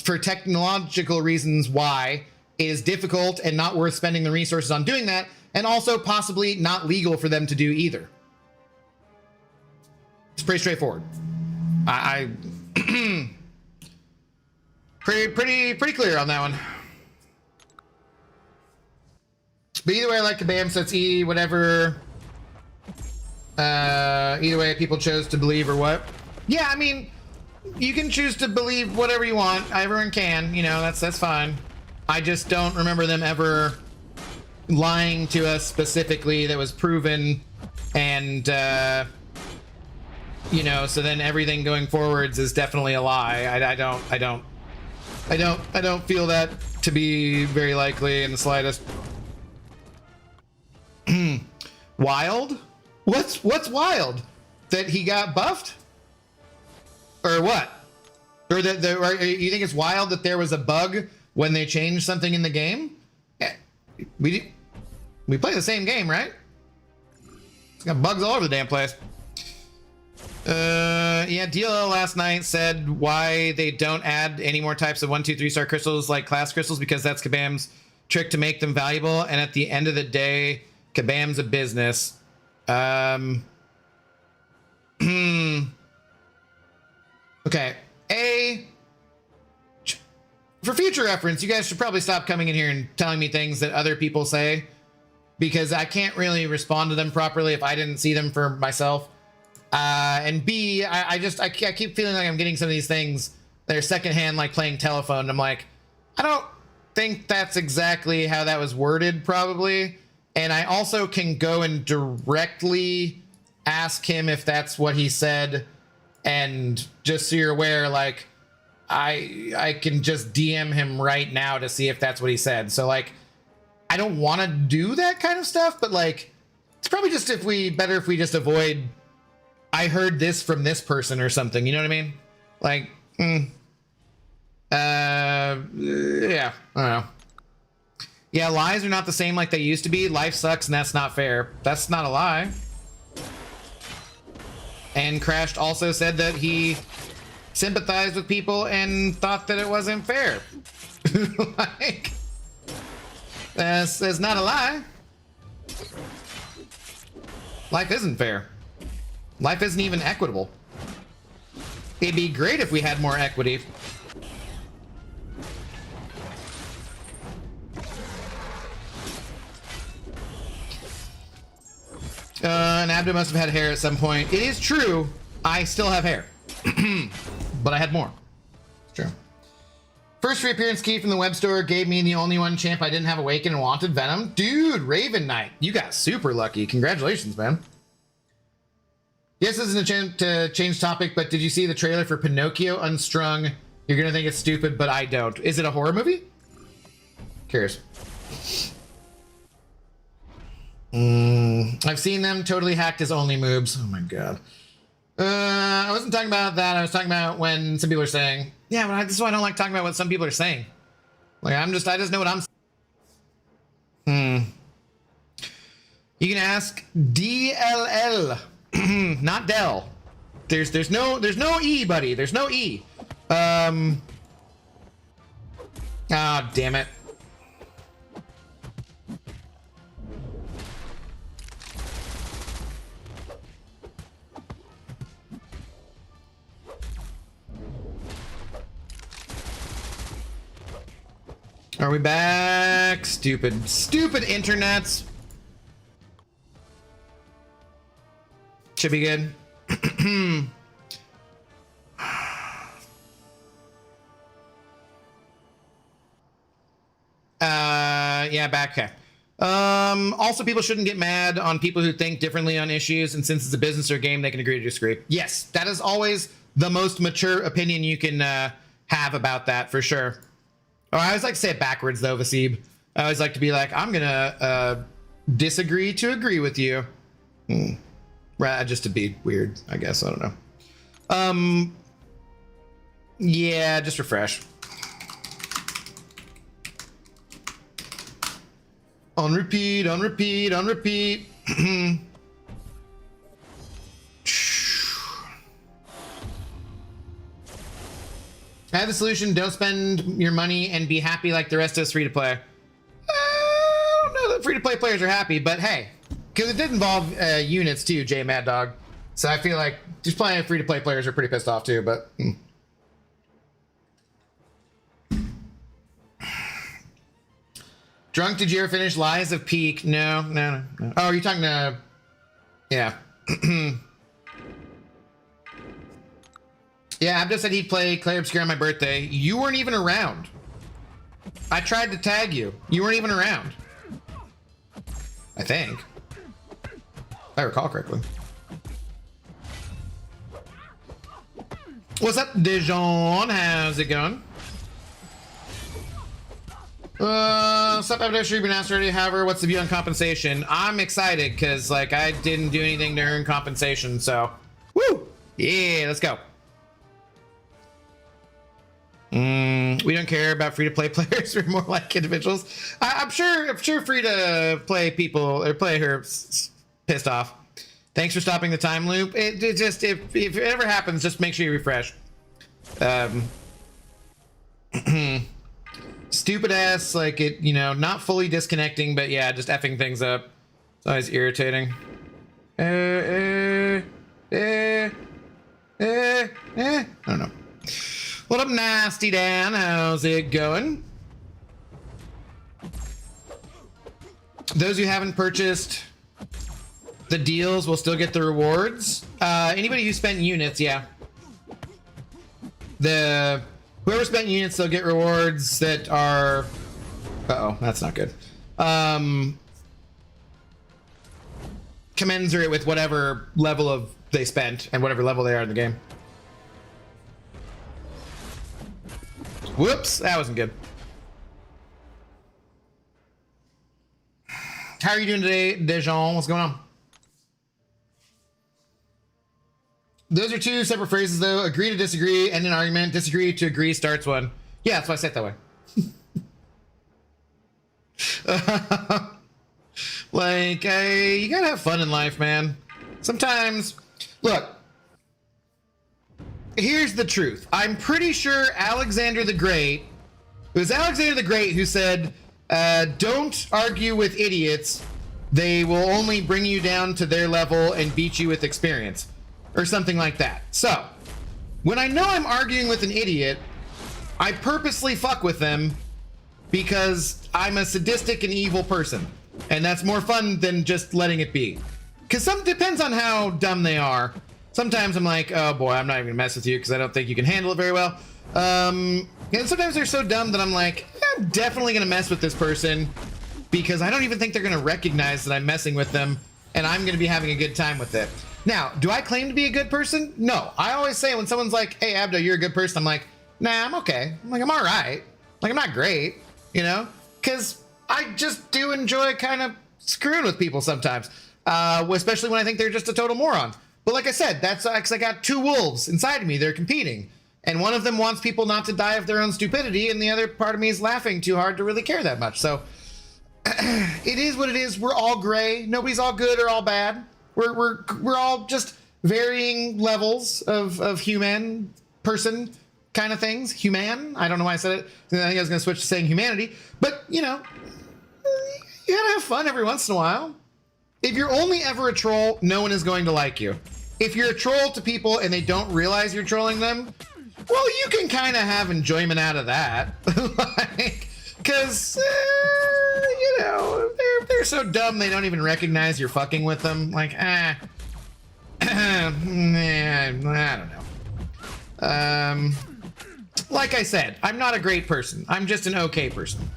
for technological reasons why it is difficult and not worth spending the resources on doing that, and also possibly not legal for them to do either. It's pretty straightforward. I pretty clear on that one. But either way, I like Kabam, so it's E, whatever. Either way, people chose to believe or what. Yeah, I mean, you can choose to believe whatever you want. Everyone can, you know, that's fine. I just don't remember them ever lying to us specifically that was proven, and you know, so then everything going forwards is definitely a lie. I don't feel that to be very likely in the slightest. Wild? What's wild? That he got buffed? Or what? Or or you think it's wild that there was a bug when they changed something in the game? Yeah, we play the same game, right? It's got bugs all over the damn place. Yeah, DLL last night said why they don't add any more types of 1, 2, 3 star crystals like class crystals, because that's Kabam's trick to make them valuable. And at the end of the day, Kabam's a business. Okay. For future reference, you guys should probably stop coming in here and telling me things that other people say, because I can't really respond to them properly if I didn't see them for myself. And B, I keep feeling like I'm getting some of these things that are secondhand, like playing telephone. And I'm like, I don't think that's exactly how that was worded, probably. And I also can go and directly ask him if that's what he said. And just so you're aware, like, I can just DM him right now to see if that's what he said. So, like, I don't want to do that kind of stuff, but, like, it's probably just better if we just avoid, I heard this from this person or something, you know what I mean? Like, yeah, I don't know. Yeah, lies are not the same like they used to be. Life sucks and that's not fair. That's not a lie. And Crashed also said that he sympathized with people and thought that it wasn't fair. Like, that's not a lie. Life isn't fair. Life isn't even equitable. It'd be great if we had more equity. And Abdo must have had hair at some point. It is true, I still have hair. But I had more. It's true. First reappearance key from the web store gave me the only one champ I didn't have Awaken and wanted Venom. Dude, Raven Knight, you got super lucky. Congratulations, man. Yes, this isn't a chance to change topic, but did you see the trailer for Pinocchio Unstrung? You're gonna think it's stupid, but I don't. Is it a horror movie? Curious. I've seen them totally hacked as only moves. Oh my god. I wasn't talking about that. I was talking about when some people are saying, yeah, but this is why I don't like talking about what some people are saying. Like, I just know what I'm saying. You can ask DLL, not Dell. There's no E, buddy. There's no E. Ah, damn it. Are we back? Stupid internets. Should be good. Yeah, back. Okay. Also, people shouldn't get mad on people who think differently on issues, and since it's a business or game, they can agree to disagree. Yes, that is always the most mature opinion you can have about that, for sure. Oh, I always like to say it backwards, though, Vasib. I always like to be like, I'm gonna disagree to agree with you. Right, just to be weird, I guess. I don't know. Yeah, just refresh. On repeat, on repeat, on repeat. I have the solution. Don't spend your money and be happy like the rest of us free to play. I don't know that free to play players are happy, but hey, because it did involve units too, J Mad Dog. So I feel like just playing free to play players are pretty pissed off too, but. Drunk, did you ever finish Lies of Peak? No. Oh, are you talking to... Yeah. Yeah, Abdo said he'd play Clair Obscur on my birthday. You weren't even around. I tried to tag you. You weren't even around. I think. If I recall correctly. What's up, Dijon? How's it going? What's up, Abdo? Sure, you've been asked already. However, what's the view on compensation? I'm excited because, like, I didn't do anything to earn compensation, so. Woo! Yeah, let's go. We don't care about free-to-play players. We're more like individuals. I'm sure free-to-play people or players pissed off. Thanks for stopping the time loop. It just if it ever happens, just make sure you refresh. Stupid ass, like it, you know, not fully disconnecting, but yeah, just effing things up. It's always irritating. I don't know. What up, Nasty Dan? How's it going? Those who haven't purchased the deals will still get the rewards. Anybody who spent units, yeah. Whoever spent units, they'll get rewards that are... Uh-oh, that's not good. Commensurate with whatever level of they spent and whatever level they are in the game. Whoops, that wasn't good. How are you doing today, Dijon? What's going on? Those are two separate phrases, though. Agree to disagree, end an argument. Disagree to agree starts one. Yeah, that's why I said it that way. Like, you gotta have fun in life, man. Sometimes, look, here's the truth. I'm pretty sure Alexander the Great, it was Alexander the Great who said, don't argue with idiots. They will only bring you down to their level and beat you with experience. Or something like that. So, when I know I'm arguing with an idiot, I purposely fuck with them because I'm a sadistic and evil person. And that's more fun than just letting it be. Because depends on how dumb they are. Sometimes I'm like, oh boy, I'm not even gonna mess with you because I don't think you can handle it very well. And sometimes they're so dumb that I'm like, I'm definitely gonna mess with this person because I don't even think they're gonna recognize that I'm messing with them, and I'm gonna be having a good time with it. Now, do I claim to be a good person? No. I always say when someone's like, hey, Abdo, you're a good person, I'm like, nah, I'm okay. I'm like, I'm all right. Like, I'm not great, you know? Because I just do enjoy kind of screwing with people sometimes, especially when I think they're just a total moron. But like I said, that's because I got two wolves inside of me. They're competing. And one of them wants people not to die of their own stupidity, and the other part of me is laughing too hard to really care that much. So it is what it is. We're all gray. Nobody's all good or all bad. We're all just varying levels of human person kind of things. Human. I don't know why I said it. I think I was going to switch to saying humanity. But, you know, you gotta have fun every once in a while. If you're only ever a troll, no one is going to like you. If you're a troll to people and they don't realize you're trolling them, well, you can kind of have enjoyment out of that. Like, because, you know, they're so dumb they don't even recognize you're fucking with them. Like, I don't know. Like I said, I'm not a great person. I'm just an okay person.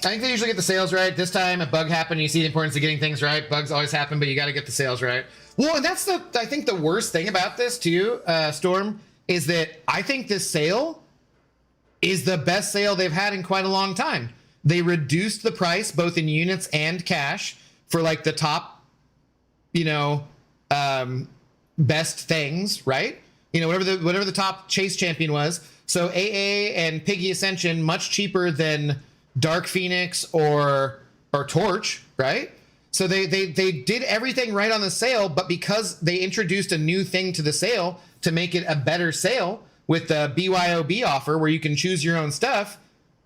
I think they usually get the sales right. This time a bug happened, you see the importance of getting things right. Bugs always happen, but you got to get the sales right. Well, and that's I think the worst thing about this too, Storm, is that I think this sale is the best sale they've had in quite a long time. They reduced the price both in units and cash for like the top, you know, best things, right? You know, whatever the top chase champion was. So AA and Piggy Ascension much cheaper than Dark Phoenix or Torch, right? So they did everything right on the sale, but because they introduced a new thing to the sale to make it a better sale with the BYOB offer where you can choose your own stuff,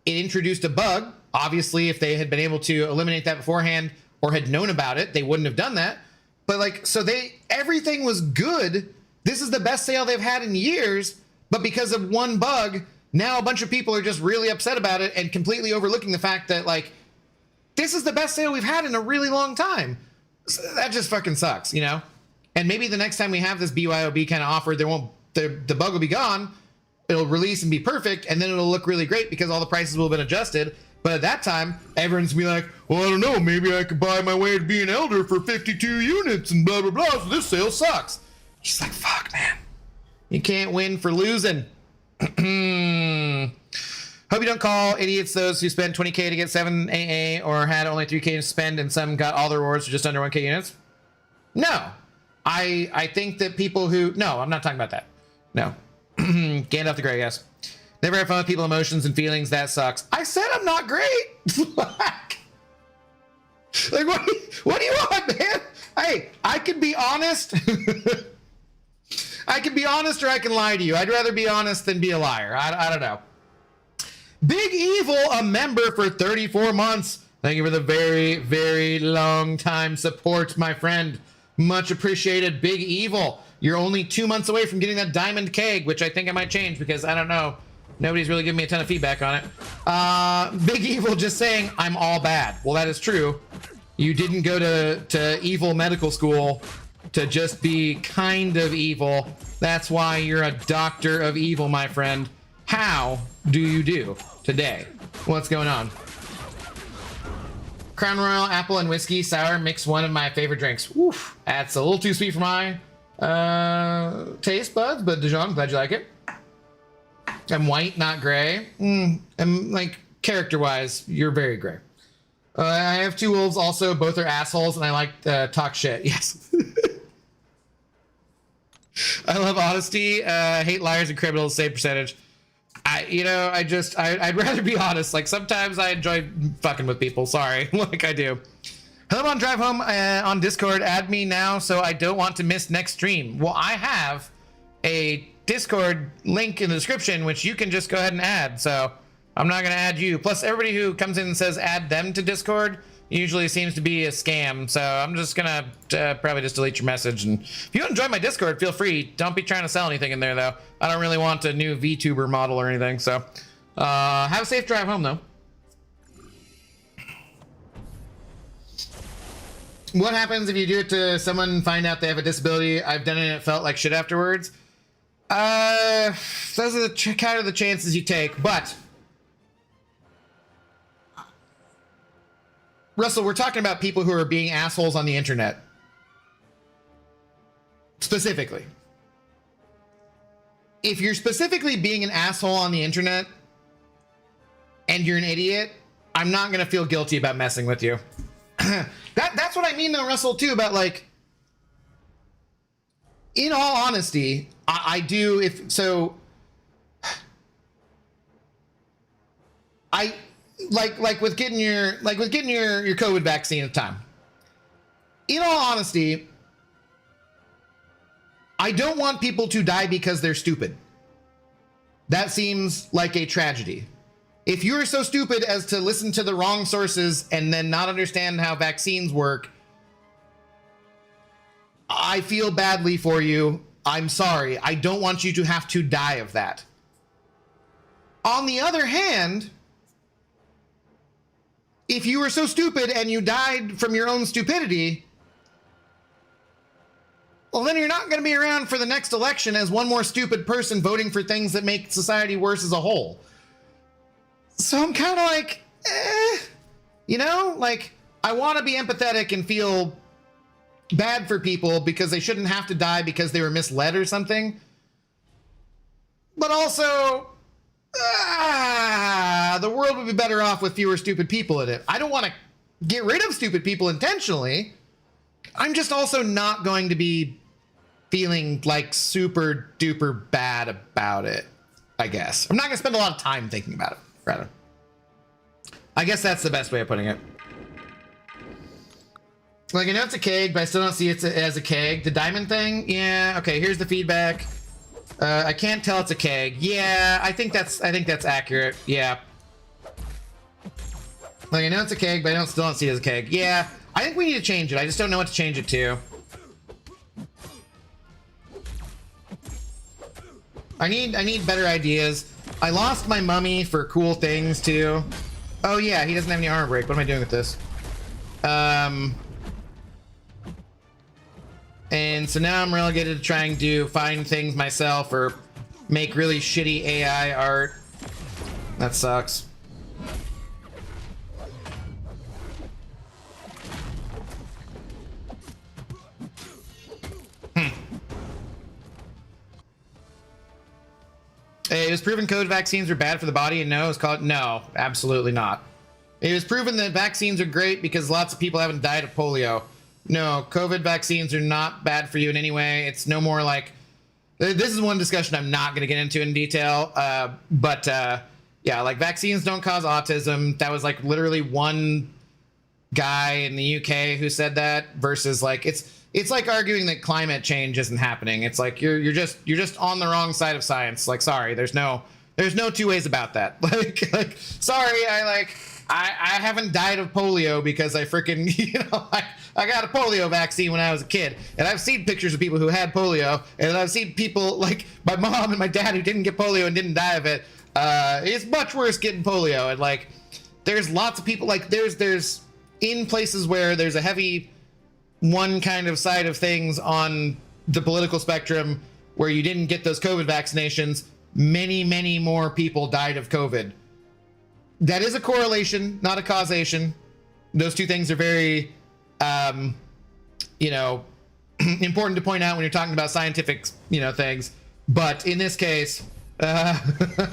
it introduced a bug. Obviously, if they had been able to eliminate that beforehand or had known about it, they wouldn't have done that. But like, so everything was good. This is the best sale they've had in years, but because of one bug, now a bunch of people are just really upset about it and completely overlooking the fact that like, this is the best sale we've had in a really long time. So that just fucking sucks, you know? And maybe the next time we have this BYOB kind of offer, the bug will be gone. It'll release and be perfect. And then it'll look really great because all the prices will have been adjusted. But at that time, everyone's gonna be like, well, I don't know, maybe I could buy my way to be an elder for 52 units and blah, blah, blah. So this sale sucks. She's like, fuck, man. You can't win for losing. Hope you don't call idiots those who spent 20K to get 7 AA or had only 3K to spend and some got all the rewards for just under 1K units. No. I think that people who... No, I'm not talking about that. No. Gandalf the Grey, yes. Never have fun with people's emotions and feelings. That sucks. I said I'm not great. Like, what do you want, man? Hey, I can be honest. I can be honest or I can lie to you. I'd rather be honest than be a liar. I don't know. Big Evil, a member for 34 months. Thank you for the very, very long time support, my friend. Much appreciated, Big Evil. You're only 2 months away from getting that diamond keg, which I think I might change because I don't know. Nobody's really giving me a ton of feedback on it. Big Evil just saying, I'm all bad. Well, that is true. You didn't go to evil medical school to just be kind of evil. That's why you're a doctor of evil, my friend. How do you do today? What's going on? Crown Royal, apple and whiskey, sour, mix, one of my favorite drinks. Woof. That's a little too sweet for my taste buds, but Dijon, glad you like it. I'm white, not gray. I'm like, character-wise, you're very gray. I have two wolves also, both are assholes, and I like to talk shit. Yes. I love honesty, hate liars and criminals, same percentage. I'd rather be honest. Like, sometimes I enjoy fucking with people. Sorry. Like I do. Hello on Drive Home on Discord. Add me now so I don't want to miss next stream. Well, I have a Discord link in the description, which you can just go ahead and add. So I'm not going to add you. Plus, everybody who comes in and says add them to Discord usually seems to be a scam. So I'm just going to probably just delete your message. And if you want to join my Discord, feel free. Don't be trying to sell anything in there, though. I don't really want a new VTuber model or anything. So have a safe drive home, though. What happens if you do it to someone and find out they have a disability? I've done it and it felt like shit afterwards. Those are the kind of the chances you take, but Russell, we're talking about people who are being assholes on the internet. Specifically. If you're specifically being an asshole on the internet and you're an idiot, I'm not going to feel guilty about messing with you. That's what I mean though, Russell, too, about like, in all honesty, I do, if so, I like with getting your COVID vaccine at the time. In all honesty, I don't want people to die because they're stupid. That seems like a tragedy. If you're so stupid as to listen to the wrong sources and then not understand how vaccines work, I feel badly for you. I'm sorry. I don't want you to have to die of that. On the other hand, if you were so stupid and you died from your own stupidity, well, then you're not going to be around for the next election as one more stupid person voting for things that make society worse as a whole. So I'm kind of like, you know, like I want to be empathetic and feel bad for people because they shouldn't have to die because they were misled or something. But also, the world would be better off with fewer stupid people in it. I don't want to get rid of stupid people intentionally. I'm just also not going to be feeling like super duper bad about it, I guess. I'm not going to spend a lot of time thinking about it, rather. I guess that's the best way of putting it. Like, I know it's a keg, but I still don't see it as a keg. The diamond thing? Yeah, okay, here's the feedback. I can't tell it's a keg. Yeah, I think that's accurate. Yeah. Like, I know it's a keg, but I still don't see it as a keg. Yeah, I think we need to change it. I just don't know what to change it to. I need better ideas. I lost my mummy for cool things too. Oh yeah, he doesn't have any armor break. What am I doing with this? And so now I'm relegated to trying to find things myself or make really shitty AI art. That sucks. It was proven COVID vaccines are bad for the body, and no, it's called no, absolutely not. It was proven that vaccines are great because lots of people haven't died of polio. No, COVID vaccines are not bad for you in any way. It's no more like, this is one discussion I'm not going to get into in detail. But yeah, like vaccines don't cause autism. That was like literally one guy in the UK who said that versus like, it's like arguing that climate change isn't happening. It's like you're just on the wrong side of science. Like, sorry, there's no two ways about that. Like sorry, I haven't died of polio because I freaking, you know, I got a polio vaccine when I was a kid, and I've seen pictures of people who had polio, and I've seen people like my mom and my dad who didn't get polio and didn't die of it. It's much worse getting polio, and like there's lots of people like there's in places where there's a heavy one kind of side of things on the political spectrum where you didn't get those COVID vaccinations, many more people died of COVID. That is a correlation, not a causation. Those two things are very, you know, important to point out when you're talking about scientific, you know, things. But in this case,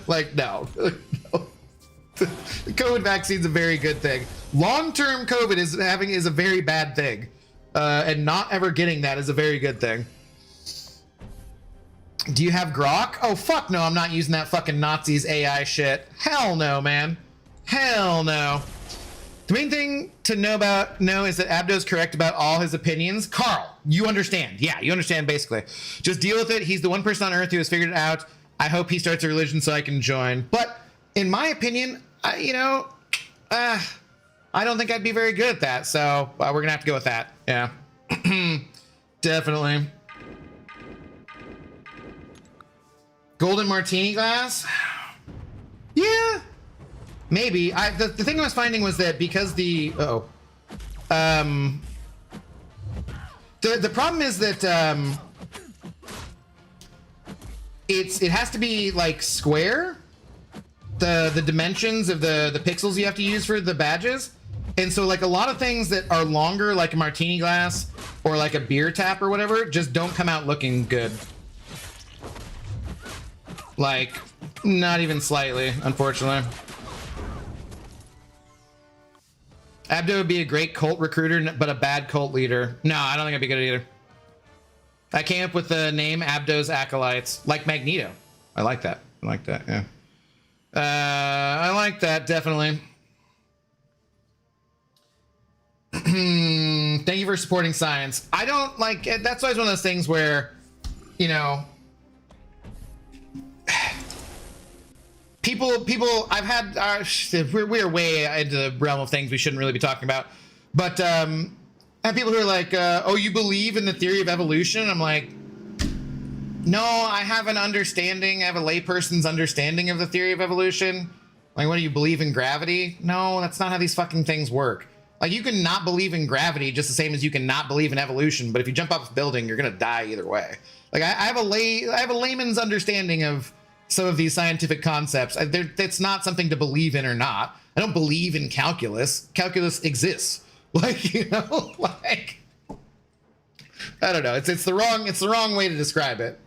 like, no. The COVID vaccine is a very good thing. Long-term COVID is a very bad thing. And not ever getting that is a very good thing. Do you have Grok? Oh, fuck no, I'm not using that fucking Nazis AI shit. Hell no, man. Hell no. The main thing to know is that Abdo's correct about all his opinions. Carl, you understand. Yeah, you understand basically. Just deal with it. He's the one person on Earth who has figured it out. I hope he starts a religion so I can join. But in my opinion, you know, I don't think I'd be very good at that. So we're going to have to go with that. Yeah, definitely. Golden martini glass? Yeah, maybe. The thing I was finding was that because the problem is that it has to be like square, the dimensions of the pixels you have to use for the badges. And so like a lot of things that are longer, like a martini glass or like a beer tap or whatever, just don't come out looking good. Like, not even slightly, unfortunately. Abdo would be a great cult recruiter, but a bad cult leader. No, I don't think I'd be good either. I came up with the name Abdo's Acolytes, like Magneto. I like that. I like that, yeah. I like that, definitely. Thank you for supporting science. I don't like, that's always one of those things where, you know, people, I've had, we're way into the realm of things we shouldn't really be talking about, but I have people who are like, oh, you believe in the theory of evolution? I'm like, no, I have an understanding, I have a layperson's understanding of the theory of evolution. Like, what do you believe in gravity? No, that's not how these fucking things work. Like, you can not believe in gravity just the same as you can not believe in evolution, but if you jump off a building, you're gonna die either way. Like, I have a layman's understanding of some of these scientific concepts. It's not something to believe in or not. I don't believe in calculus. Calculus exists. Like, you know, like, I don't know. It's the wrong way to describe it.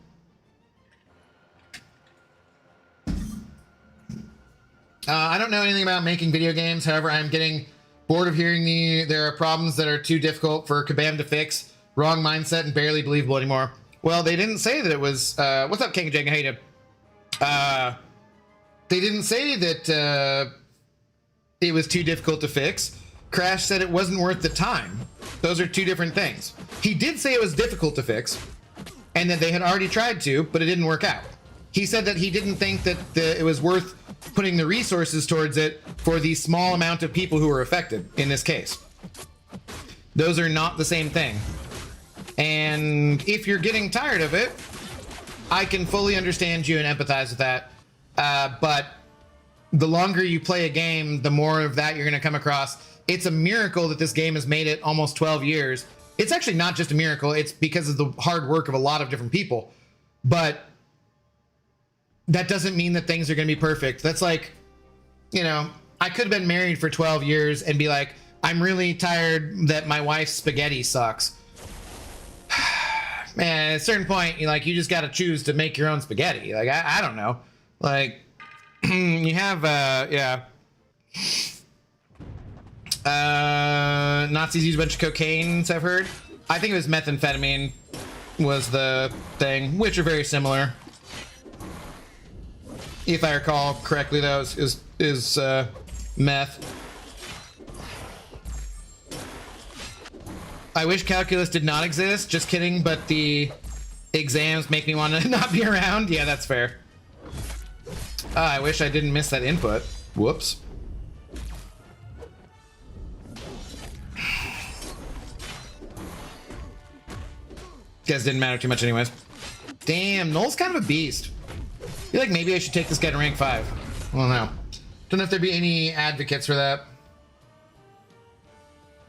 I don't know anything about making video games. However, I'm getting bored of hearing there are problems that are too difficult for Kabam to fix. Wrong mindset and barely believable anymore. Well, they didn't say that it was. What's up, King Jang? How you doing? They didn't say that it was too difficult to fix. Crash said it wasn't worth the time. Those are two different things. He did say it was difficult to fix, and that they had already tried to, but it didn't work out. He said that he didn't think that it was worth putting the resources towards it for the small amount of people who were affected in this case. Those are not the same thing. And if you're getting tired of it, I can fully understand you and empathize with that. But the longer you play a game, the more of that you're going to come across. It's a miracle that this game has made it almost 12 years. It's actually not just a miracle. It's because of the hard work of a lot of different people. But that doesn't mean that things are going to be perfect. That's like, you know, I could have been married for 12 years and be like, I'm really tired that my wife's spaghetti sucks. Man, at a certain point, you just got to choose to make your own spaghetti. Like, I don't know. Like, you have, yeah. Nazis use a bunch of cocaine, I've heard. I think it was methamphetamine was the thing, which are very similar. If I recall correctly, though, is meth. I wish calculus did not exist. Just kidding, but the exams make me want to not be around. Yeah, that's fair. I wish I didn't miss that input. Whoops. Guys didn't matter too much anyways. Damn, Null's kind of a beast. I feel like maybe I should take this guy to rank 5. Well, no. Don't know if there'd be any advocates for that.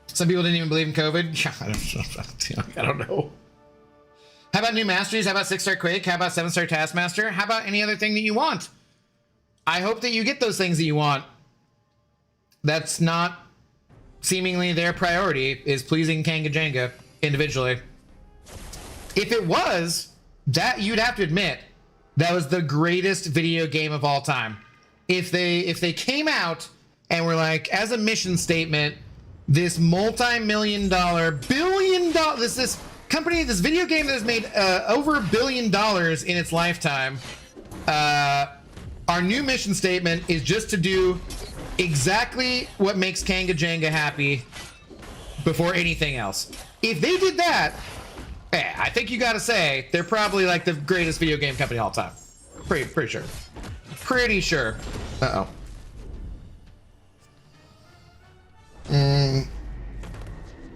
Some people didn't even believe in COVID. Yeah, I don't know. How about new masteries? How about 6-star Quake? How about 7-star Taskmaster? How about any other thing that you want? I hope that you get those things that you want. That's not seemingly their priority, is pleasing Kanga Jenga individually. If it was, that you'd have to admit that was the greatest video game of all time. If they came out and were like, as a mission statement, this multi-million-dollar, billion-dollar, this company, this video game that has made over $1 billion in its lifetime, our new mission statement is just to do exactly what makes Kanga Jenga happy before anything else. If they did that, I think you gotta say they're probably like the greatest video game company of all time. Pretty sure. Pretty sure. Uh-oh.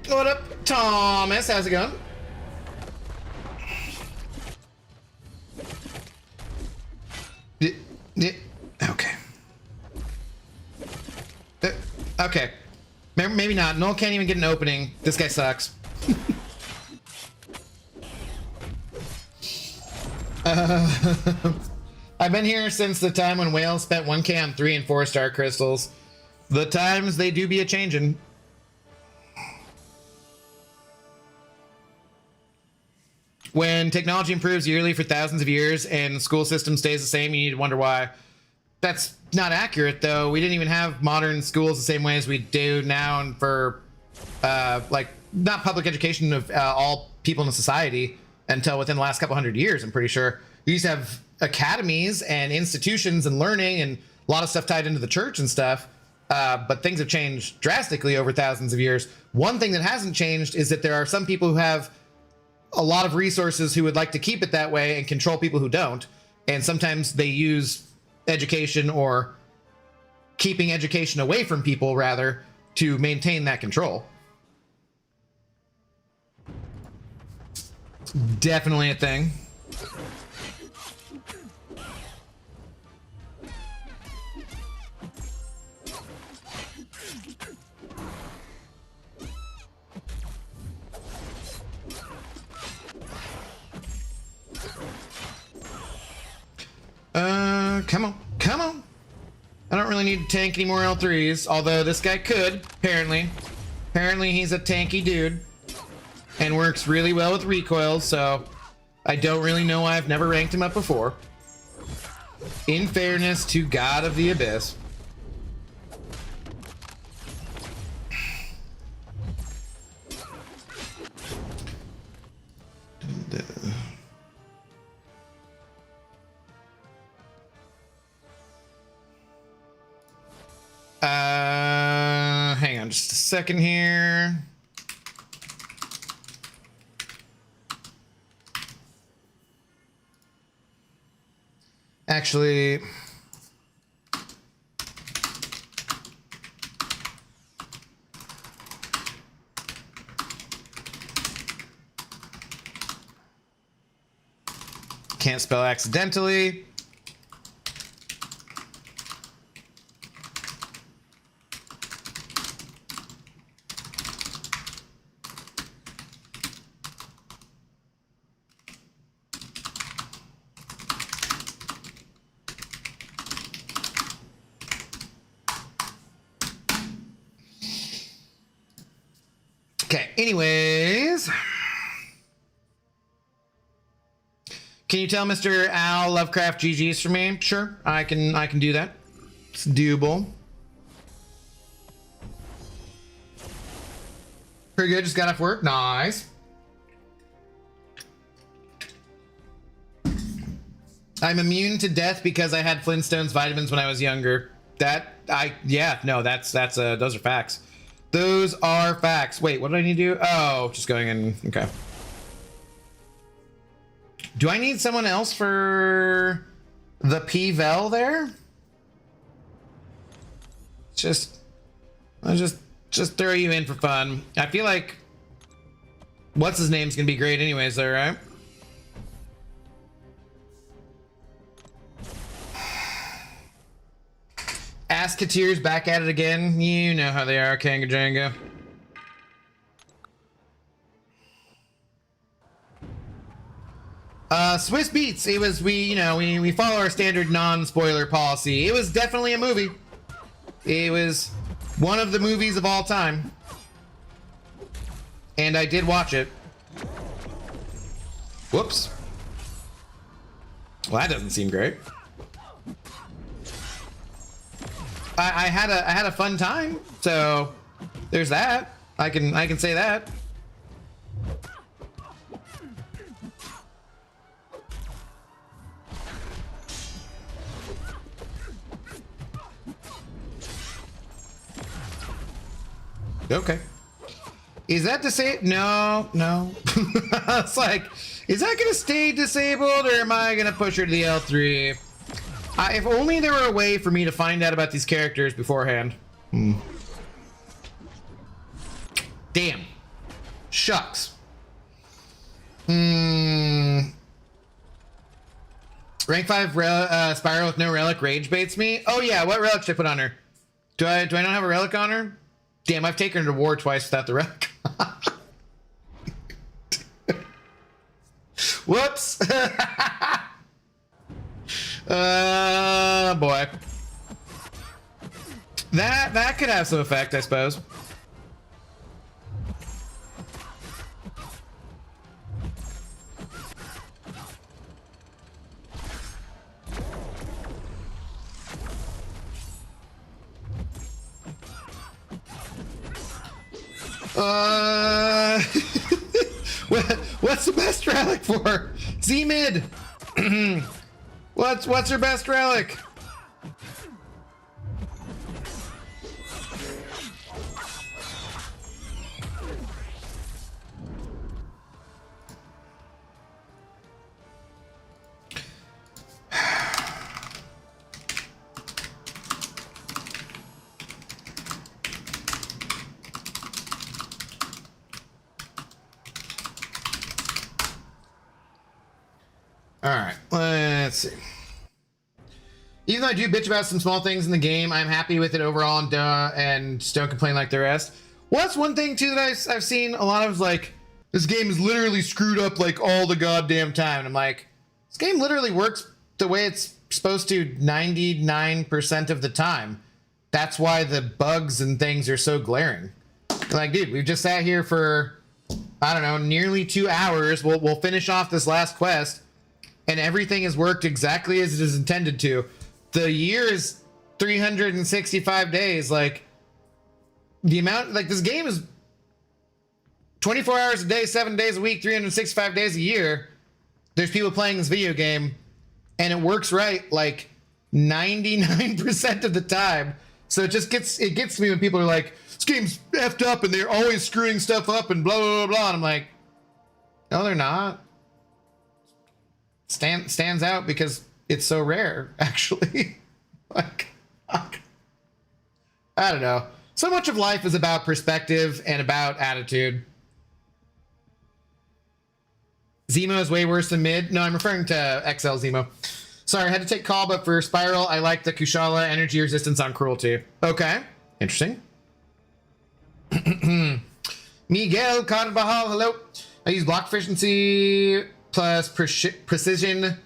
What up, Thomas? How's it going? Okay. Okay. Maybe not. Null can't even get an opening. This guy sucks. I've been here since the time when whales spent 1K on 3 and 4 star crystals. The times they do be a changing. When technology improves yearly for thousands of years and the school system stays the same, you need to wonder why. That's not accurate, though. We didn't even have modern schools the same way as we do now, and for like not public education of all people in society until within the last couple hundred years. I'm pretty sure we used to have academies and institutions and learning and a lot of stuff tied into the church and stuff. But things have changed drastically over thousands of years. One thing that hasn't changed is that there are some people who have a lot of resources who would like to keep it that way and control people who don't. And sometimes they use education or keeping education away from people rather to maintain that control. Definitely a thing. Come on, come on. I don't really need to tank any more L3s, although this guy could, apparently. Apparently he's a tanky dude and works really well with recoils, so I don't really know why I've never ranked him up before. In fairness to God of the Abyss. Hang on just a second here. Actually, can't spell accidentally. Anyways, can you tell Mr. Al Lovecraft GG's for me? Sure, I can do that. It's doable. Pretty good, just got off work. Nice. I'm immune to death because I had Flintstones vitamins when I was younger. Those are facts. Those are facts. Wait, what do I need to do? Oh, just going in. Okay. Do I need someone else for the P-Vel there? I'll just throw you in for fun. I feel like what's his name's gonna be great anyways, though, right? Asketeers back at it again. You know how they are, Kanga Django. Swiss Beats. It was we follow our standard non-spoiler policy. It was definitely a movie. It was one of the movies of all time, and I did watch it. Whoops. Well, that doesn't seem great. I had a fun time, so there's that. I can say that. Okay. Is that disabled? No. It's like, is that gonna stay disabled, or am I gonna push her to the L3? If only there were a way for me to find out about these characters beforehand. Damn. Shucks. Rank 5 Spyro with no relic rage baits me. Oh yeah, what relic should I put on her? Do I not have a relic on her? Damn, I've taken her to war twice without the relic. Whoops. Boy. That could have some effect, I suppose. What's the best relic for? Z-mid. What's your best relic? All right, let's see. Even though I do bitch about some small things in the game, I'm happy with it overall and don't complain like the rest. Well, that's one thing too that I've seen a lot of, like, this game is literally screwed up like all the goddamn time. And I'm like, this game literally works the way it's supposed to 99% of the time. That's why the bugs and things are so glaring. Like, dude, we've just sat here for, I don't know, nearly 2 hours. We'll finish off this last quest, and everything has worked exactly as it is intended to. The year is 365 days. Like, the amount, like, this game is 24 hours a day, 7 days a week, 365 days a year. There's people playing this video game, and it works right like 99% of the time. So it gets to me when people are like, this game's effed up and they're always screwing stuff up and blah, blah, blah, blah. And I'm like, no, they're not. Stands out because it's so rare, actually. Like, I don't know. So much of life is about perspective and about attitude. Zemo is way worse than mid. No, I'm referring to XL Zemo. Sorry, I had to take call, but for Spiral, I like the Kushala energy resistance on Cruelty. Okay, interesting. Miguel Carvajal, hello. I use block efficiency plus precision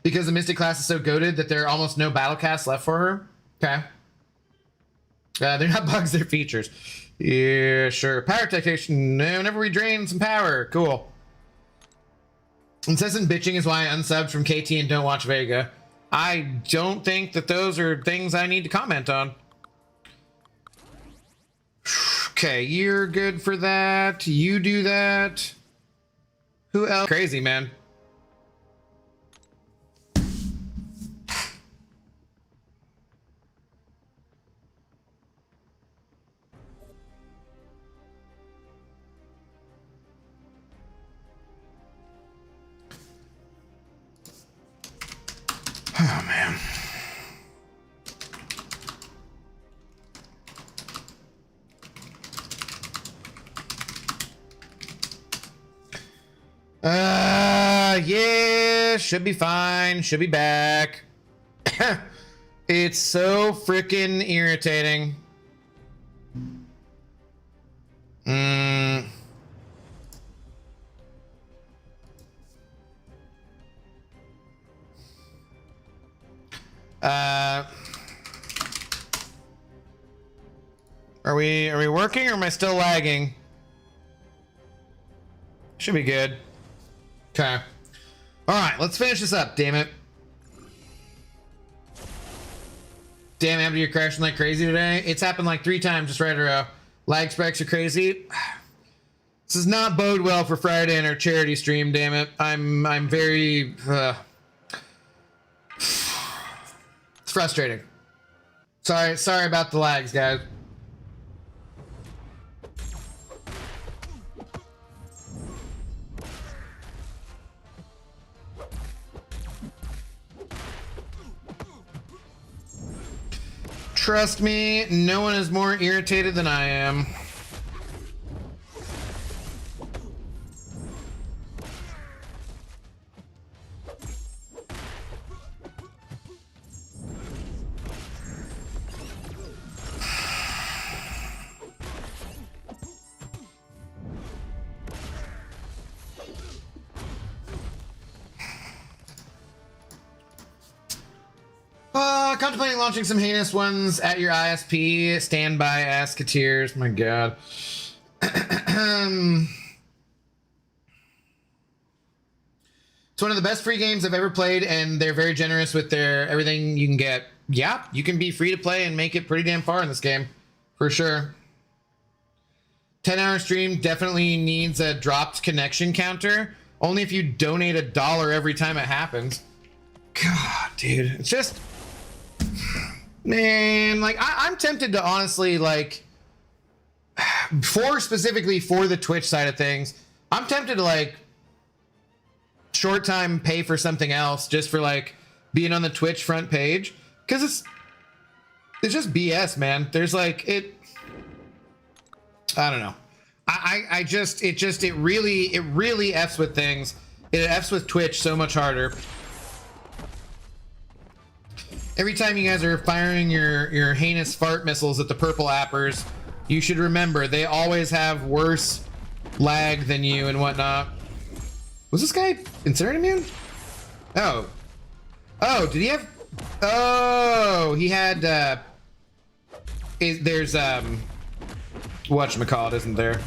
because the Mystic class is so goated that there are almost no battle casts left for her. Okay. They're not bugs, they're features. Yeah, sure. Power tactician. Whenever we drain some power. Cool. Incessant bitching is why I unsubbed from KT and don't watch Vega. I don't think that those are things I need to comment on. Okay, you're good for that. You do that. Who else? Crazy, man. Oh, man. Yeah, should be fine. Should be back. It's so freaking irritating. Are we working or am I still lagging? Should be good. Okay. All right, let's finish this up, damn it. Damn, Abby, you're crashing like crazy today. It's happened like 3 times just right in a row. Lag spikes are crazy. This does not bode well for Friday and our charity stream, damn it. I'm very it's frustrating. Sorry about the lags, guys. Trust me, no one is more irritated than I am. contemplating launching some heinous ones at your ISP. Stand by, Asketeers. My God. It's one of the best free games I've ever played, and they're very generous with their everything you can get. Yeah, you can be free to play and make it pretty damn far in this game, for sure. 10-hour stream definitely needs a dropped connection counter. Only if you donate $1 every time it happens. God, dude, it's just, man, like I'm tempted to honestly, like, specifically for the Twitch side of things, I'm tempted to like short time pay for something else just for like being on the Twitch front page, because it's just BS, man. There's like I don't know. It really F's with things. It F's with Twitch so much harder. Every time you guys are firing your heinous fart missiles at the purple appers, you should remember they always have worse lag than you and whatnot. Was this guy Incinerate immune? Oh. Oh, did he have... Oh, he had... There's, whatchamacallit, isn't there?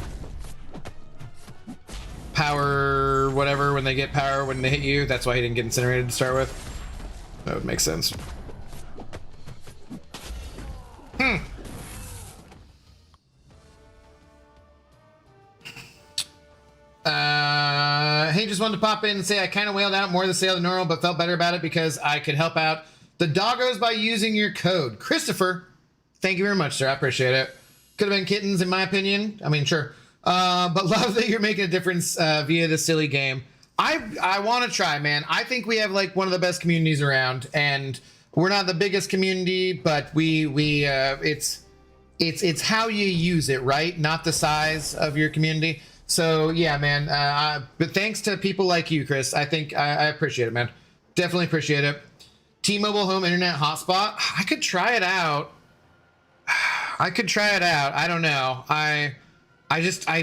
Power... whatever, when they get power, when they hit you. That's why he didn't get incinerated to start with. That would make sense. Hey, just wanted to pop in and say I kind of wailed out more of the sale than normal, but felt better about it because I could help out the doggos by using your code. Christopher, thank you very much, sir. I appreciate it. Could have been kittens, in my opinion. I mean, sure. But love that you're making a difference via this silly game. I want to try, man. I think we have like one of the best communities around, and we're not the biggest community, but it's how you use it, right? Not the size of your community. So yeah, man. But thanks to people like you, Chris. I think I appreciate it, man. Definitely appreciate it. T-Mobile home internet hotspot. I could try it out. I don't know. I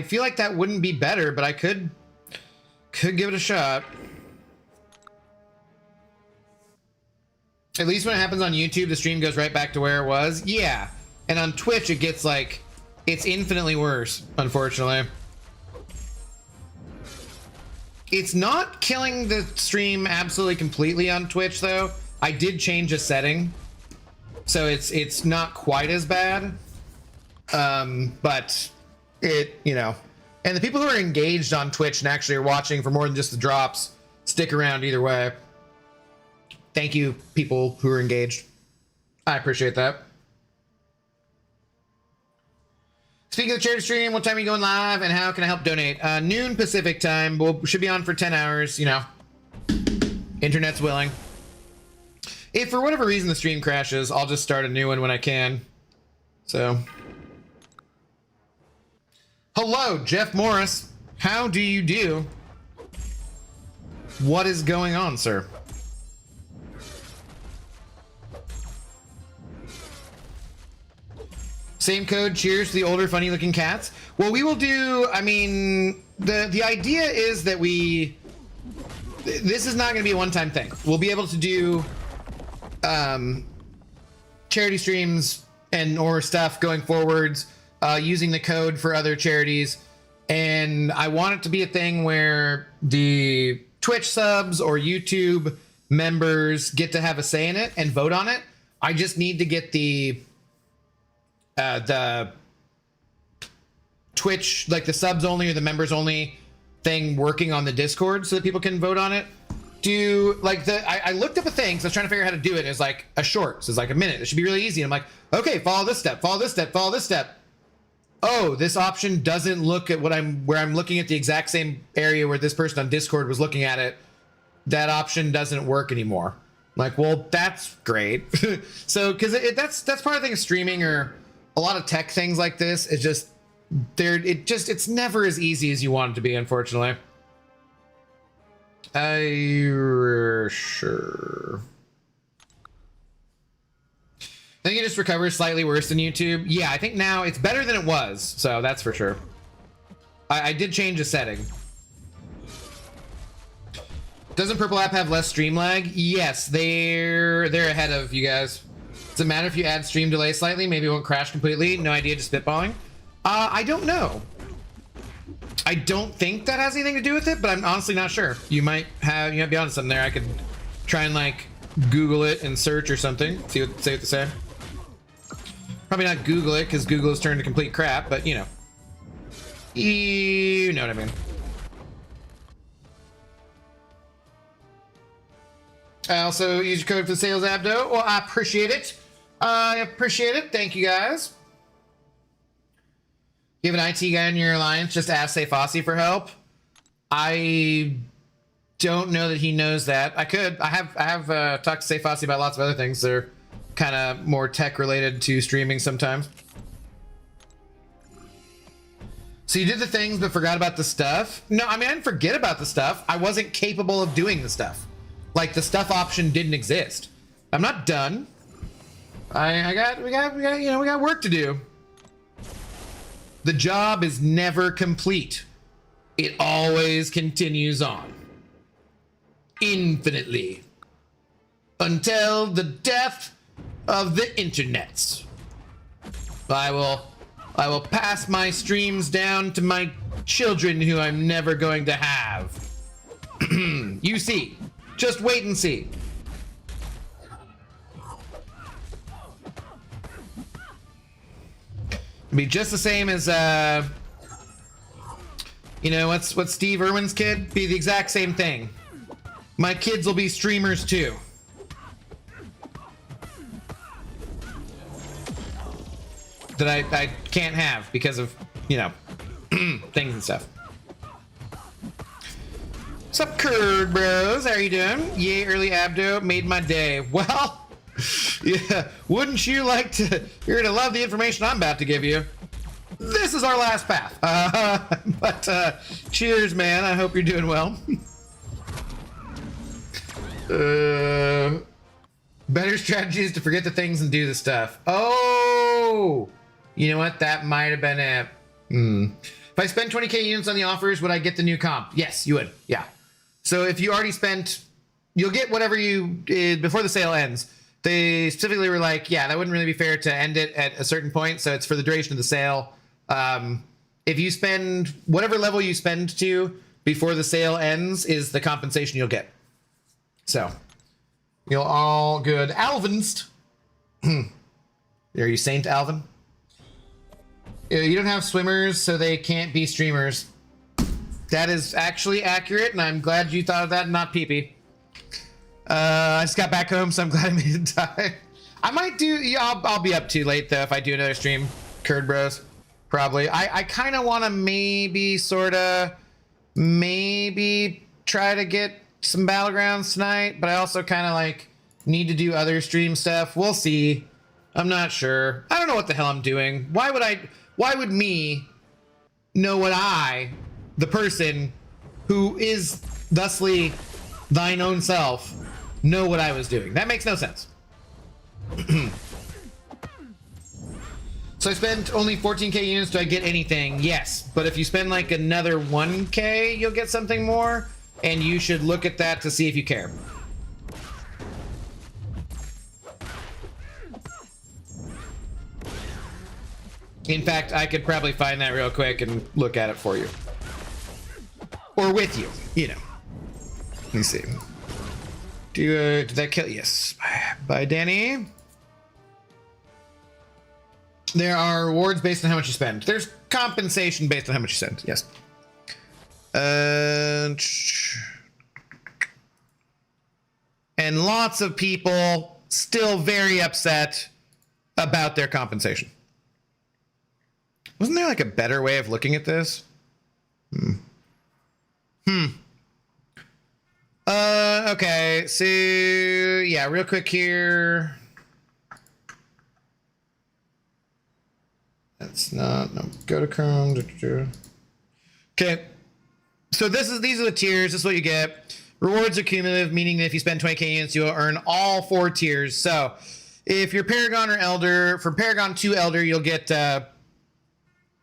feel like that wouldn't be better, but I could give it a shot. At least when it happens on YouTube, the stream goes right back to where it was. Yeah. And on Twitch, it gets like, it's infinitely worse, unfortunately. It's not killing the stream absolutely completely on Twitch, though. I did change a setting, so it's not quite as bad. But it, you know, and the people who are engaged on Twitch and actually are watching for more than just the drops stick around either way. Thank you, people who are engaged. I appreciate that. Speaking of the charity stream, what time are you going live and how can I help donate? Noon Pacific time. Should be on for 10 hours, you know. Internet's willing. If for whatever reason the stream crashes, I'll just start a new one when I can. So. Hello, Jeff Morris. How do you do? What is going on, sir? Same code, cheers to the older, funny-looking cats. Well, we will do, I mean, the idea is that this is not going to be a one-time thing. We'll be able to do charity streams or stuff going forwards, using the code for other charities. And I want it to be a thing where the Twitch subs or YouTube members get to have a say in it and vote on it. I just need to get the Twitch, like the subs only or the members only thing working on the Discord so that people can vote on it. I looked up a thing, so I was trying to figure out how to do it. It's like a short, so it's like a minute. It should be really easy. And I'm like, okay, follow this step, follow this step, follow this step. Oh, this option doesn't look at where I'm looking at the exact same area where this person on Discord was looking at it. That option doesn't work anymore. I'm like, well, that's great. So, because that's part of the thing of streaming or a lot of tech things like this. It's just it's never as easy as you want it to be, unfortunately. Sure. I think it just recovers slightly worse than YouTube. Yeah, I think now it's better than it was, so that's for sure. I did change a setting. Doesn't Purple App have less stream lag? Yes, they're ahead of you guys. Does it matter if you add stream delay slightly? Maybe it won't crash completely. No idea, just spitballing. I don't know. I don't think that has anything to do with it, but I'm honestly not sure. You might be onto something there. I could try and like Google it and search or something. See what they say. Probably not Google it because Google has turned to complete crap, but you know. You know what I mean. I also use your code for the sales Abdo. Well, I appreciate it. I appreciate it. Thank you guys. You have an IT guy in your alliance, just ask Say Fossey for help. I don't know that he knows that. I could. I have talked to Say Fossey about lots of other things. They're kind of more tech related to streaming sometimes. So you did the things but forgot about the stuff? No, I mean, I didn't forget about the stuff. I wasn't capable of doing the stuff. Like the stuff option didn't exist. I'm not done. We got work to do. The job is never complete. It always continues on. Infinitely. Until the death of the internets. I will pass my streams down to my children who I'm never going to have. You see. Just wait and see. Be just the same as you know, what's Steve Irwin's kid? Be the exact same thing. My kids will be streamers too. That I can't have because of, you know, things and stuff. What's up, Curd Bros? How are you doing? Yay, early Abdo made my day. Well, yeah, wouldn't you like to? You're gonna love the information I'm about to give you. This is our last path. But cheers, man. I hope you're doing well. Better strategy is to forget the things and do the stuff. Oh, you know what? That might have been it. If I spend 20k units on the offers, would I get the new comp? Yes, you would. Yeah. So if you already spent, you'll get whatever you did before the sale ends. They specifically were like, yeah, that wouldn't really be fair to end it at a certain point. So it's for the duration of the sale. If you spend whatever level you spend to before the sale ends is the compensation you'll get. So you'll all good. Alvinst. Are you Saint Alvin? You don't have swimmers, so they can't be streamers. That is actually accurate, and I'm glad you thought of that and not pee-pee. I just got back home, so I'm glad I made it time. I might do, yeah, I'll be up too late, though, if I do another stream. Curd Bros. Probably. I kind of want to maybe try to get some Battlegrounds tonight, but I also kind of, like, need to do other stream stuff. We'll see. I'm not sure. I don't know what the hell I'm doing. Why would me know what the person who is thusly thine own self, know what I was doing? That makes no sense. So I spent only 14k units. Do I get anything? Yes. But if you spend like another 1k, you'll get something more. And you should look at that to see if you care. In fact, I could probably find that real quick and look at it for you. Or with you, you know. Let me see. Did that kill? Yes. Bye, Danny. There are rewards based on how much you spend. There's compensation based on how much you spend. Yes. And lots of people still very upset about their compensation. Wasn't there like a better way of looking at this? Okay, so yeah, real quick here. That's not, no, go to Chrome. Okay, so these are the tiers. This is what you get. Rewards are cumulative, meaning that if you spend 20k units, you'll earn all 4 tiers. So if you're Paragon or Elder, from Paragon to Elder, you'll get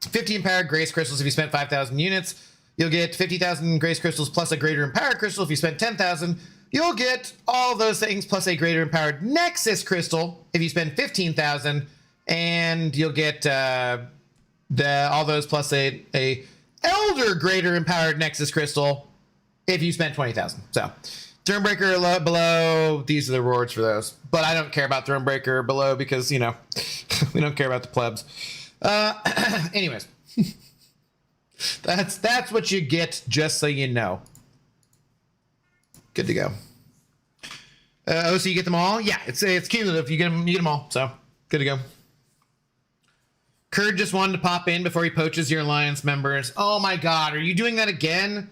50 Empowered Grace Crystals if you spent 5,000 units. You'll get 50,000 Grace Crystals plus a Greater Empowered Crystal if you spent 10,000. You'll get all those things plus a greater empowered Nexus Crystal if you spend 15,000, and you'll get all those plus a Elder greater empowered Nexus Crystal if you spend 20,000. So Thronebreaker below, these are the rewards for those. But I don't care about Thronebreaker below because, you know, we don't care about the plebs. Anyways, that's what you get, just so you know. Good to go. Oh, so you get them all? Yeah, it's cumulative. You get them all. So good to go. Kurd just wanted to pop in before he poaches your alliance members. Oh my God, are you doing that again?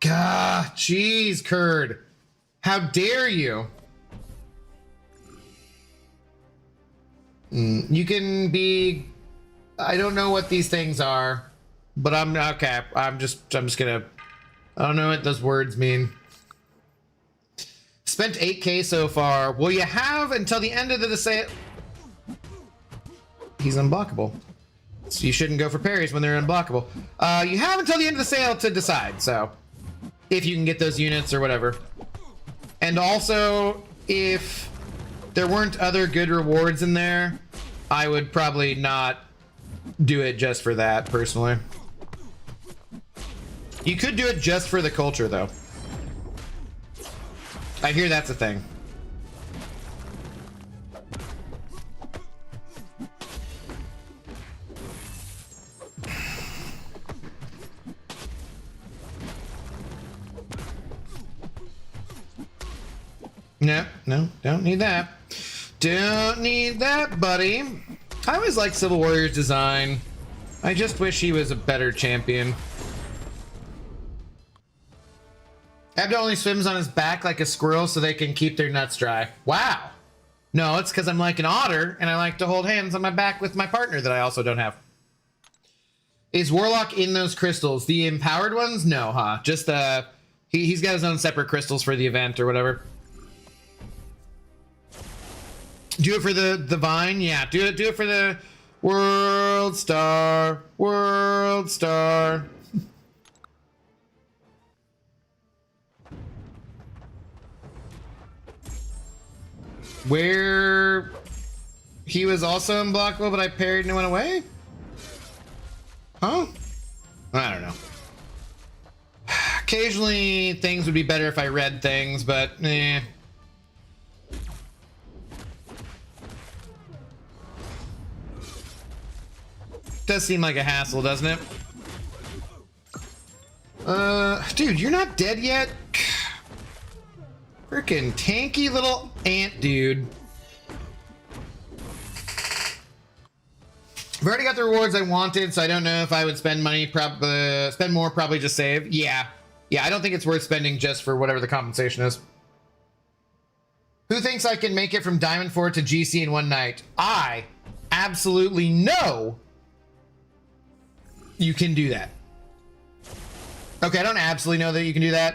God, jeez, Kurd. How dare you? You can be, I don't know what these things are, but I'm okay. I'm just gonna, I don't know what those words mean. Spent 8K so far. Well, you have until the end of the sale. He's unblockable. So you shouldn't go for parries when they're unblockable. You have until the end of the sale to decide, so if you can get those units or whatever. And also, if there weren't other good rewards in there, I would probably not do it just for that, personally. You could do it just for the culture, though. I hear that's a thing. No, don't need that. Don't need that, buddy. I always liked Civil Warrior's design. I just wish he was a better champion. Abdo only swims on his back like a squirrel so they can keep their nuts dry. Wow. No, it's because I'm like an otter and I like to hold hands on my back with my partner that I also don't have. Is Warlock in those crystals? The empowered ones? No, huh? Just he's got his own separate crystals for the event or whatever. Do it for the Vine? Yeah, do it for the World Star. World Star. Where he was also unblockable, but I parried and it went away? Huh? I don't know. Occasionally things would be better if I read things, but eh. Does seem like a hassle, doesn't it? Dude, you're not dead yet? Freaking tanky little ant dude. I've already got the rewards I wanted, so I don't know if I would spend money, spend more, probably just save. Yeah, I don't think it's worth spending just for whatever the compensation is. Who thinks I can make it from Diamond 4 to GC in one night? I absolutely know you can do that. Okay, I don't absolutely know that you can do that.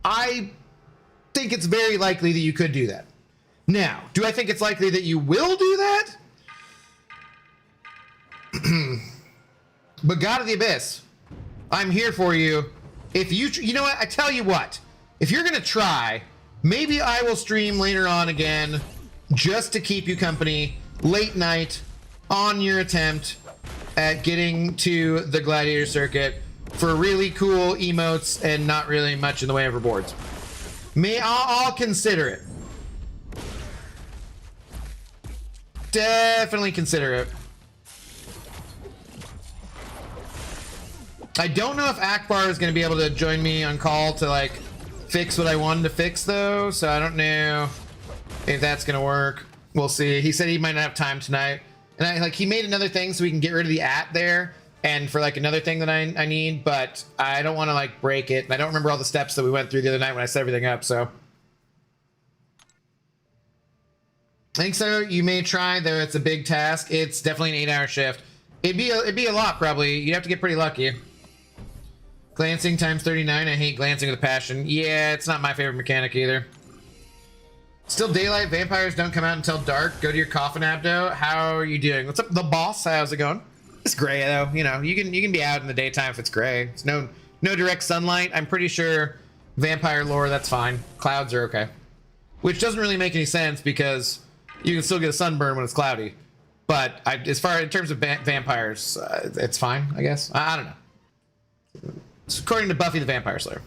I think it's very likely that you could do that. Now, do I think it's likely that you will do that? But God of the Abyss, I'm here for you. If you know what, I tell you what, if you're gonna try, maybe I will stream later on again just to keep you company late night on your attempt at getting to the Gladiator Circuit for really cool emotes and not really much in the way of rewards. I'll consider it. Definitely consider it. I don't know if Akbar is going to be able to join me on call to like fix what I wanted to fix though, so I don't know if that's going to work. We'll see. He said he might not have time tonight, and he made another thing so we can get rid of the at there and for like another thing that I need, but I don't want to like break it. And I don't remember all the steps that we went through the other night when I set everything up, so I think so. You may try, though it's a big task. It's definitely an 8-hour shift. It'd be a lot probably. You'd have to get pretty lucky. Glancing times 39. I hate glancing with a passion. Yeah, it's not my favorite mechanic either. Still daylight. Vampires don't come out until dark. Go to your coffin, Abdo. How are you doing? What's up, the boss? How's it going? It's gray though. You know, you can be out in the daytime if it's gray. It's no direct sunlight. I'm pretty sure Vampire lore, that's fine. Clouds are okay. Which doesn't really make any sense because you can still get a sunburn when it's cloudy. But as far in terms of vampires, it's fine, I guess. I don't know. It's according to Buffy the Vampire Slayer.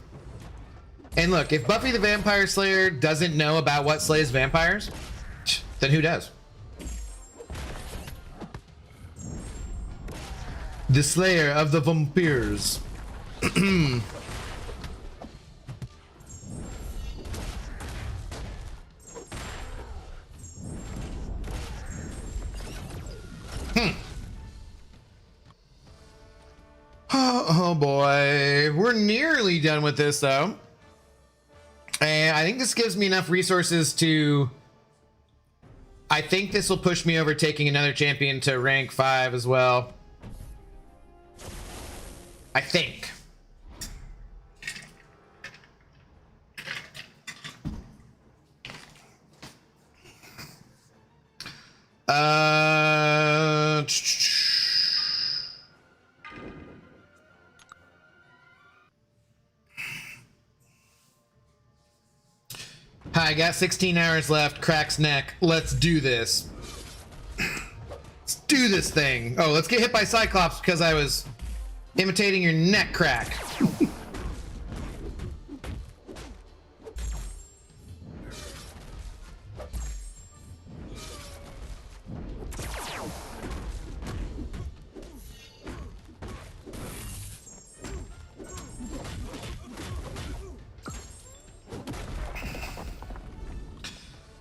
And look, if Buffy the Vampire Slayer doesn't know about what slays vampires, then who does? The Slayer of the Vampires. Oh boy, we're nearly done with this though. And I think this gives me enough resources to... I think this will push me over taking another champion to rank 5 as well. I think. I got 16 hours left. Crack's neck. Let's do this. Let's do this thing. Oh, let's get hit by Cyclops because I was imitating your neck crack.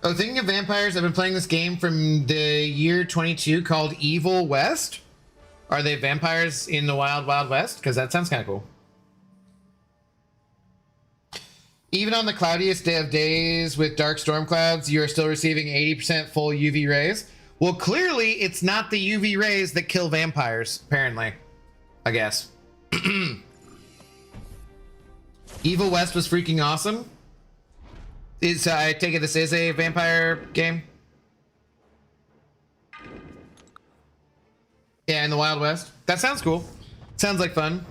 Oh, thinking of vampires, I've been playing this game from the year 22 called Evil West. Are they vampires in the Wild Wild West? Because that sounds kind of cool. Even on the cloudiest day of days with dark storm clouds, you are still receiving 80% full UV rays. Well, clearly it's not the UV rays that kill vampires, apparently. I guess. Evil West was freaking awesome. I take it this is a vampire game? Yeah, in the Wild West. That sounds cool. Sounds like fun.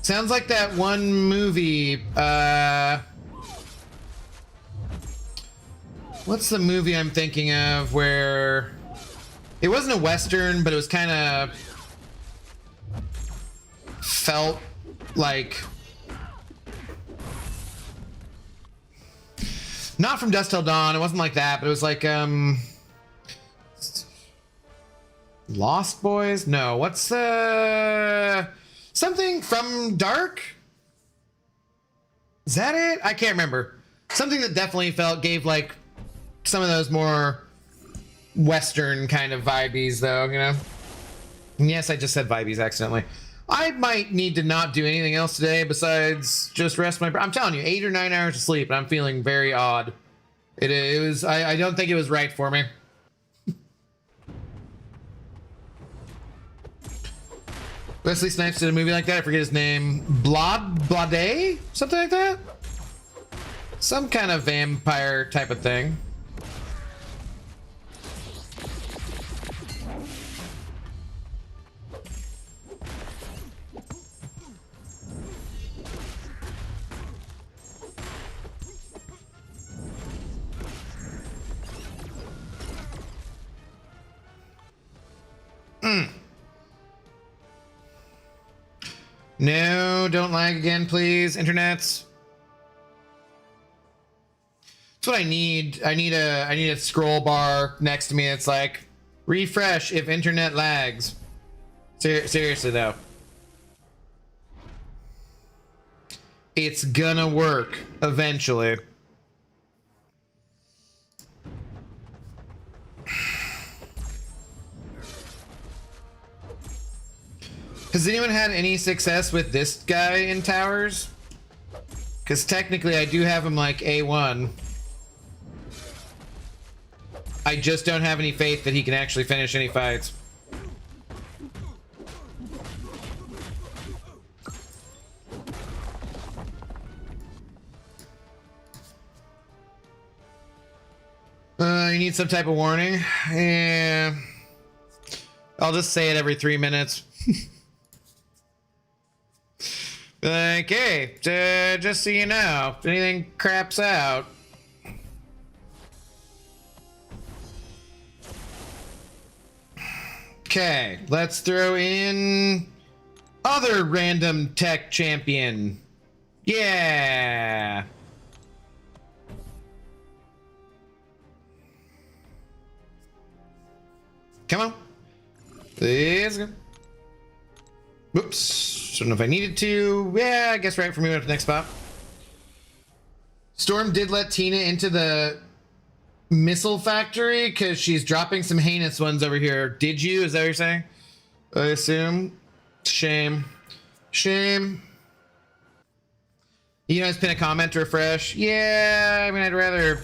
Sounds like that one movie, what's the movie I'm thinking of where it wasn't a Western, but it was kind of felt like... Not From Dusk Till Dawn, it wasn't like that, but it was like, Lost Boys? No, what's something from Dark? Is that it? I can't remember. Something that definitely gave like some of those more Western kind of vibes though, you know? And yes, I just said vibes accidentally. I might need to not do anything else today besides just rest my... I'm telling you, 8 or 9 hours of sleep, and I'm feeling very odd. It was... I don't think it was right for me. Wesley Snipes did a movie like that. I forget his name. Blade? Something like that? Some kind of vampire type of thing. No, don't lag again, please. Internets. That's what I need. I need a scroll bar next to me. It's like refresh if internet lags. Seriously though. It's gonna work eventually. Has anyone had any success with this guy in towers? Because technically I do have him like A1. I just don't have any faith that he can actually finish any fights. You need some type of warning? Yeah. I'll just say it every 3 minutes. Like, hey, just so you know, if anything craps out. Okay, let's throw in other random tech champion. Yeah. Come on. Let's go. Whoops. Don't know if I needed to. Yeah, I guess right for me to the next spot. Storm did let Tina into the missile factory because she's dropping some heinous ones over here. Did you? Is that what you're saying? I assume. Shame. Shame. You guys pin a comment to refresh? Yeah, I mean, I'd rather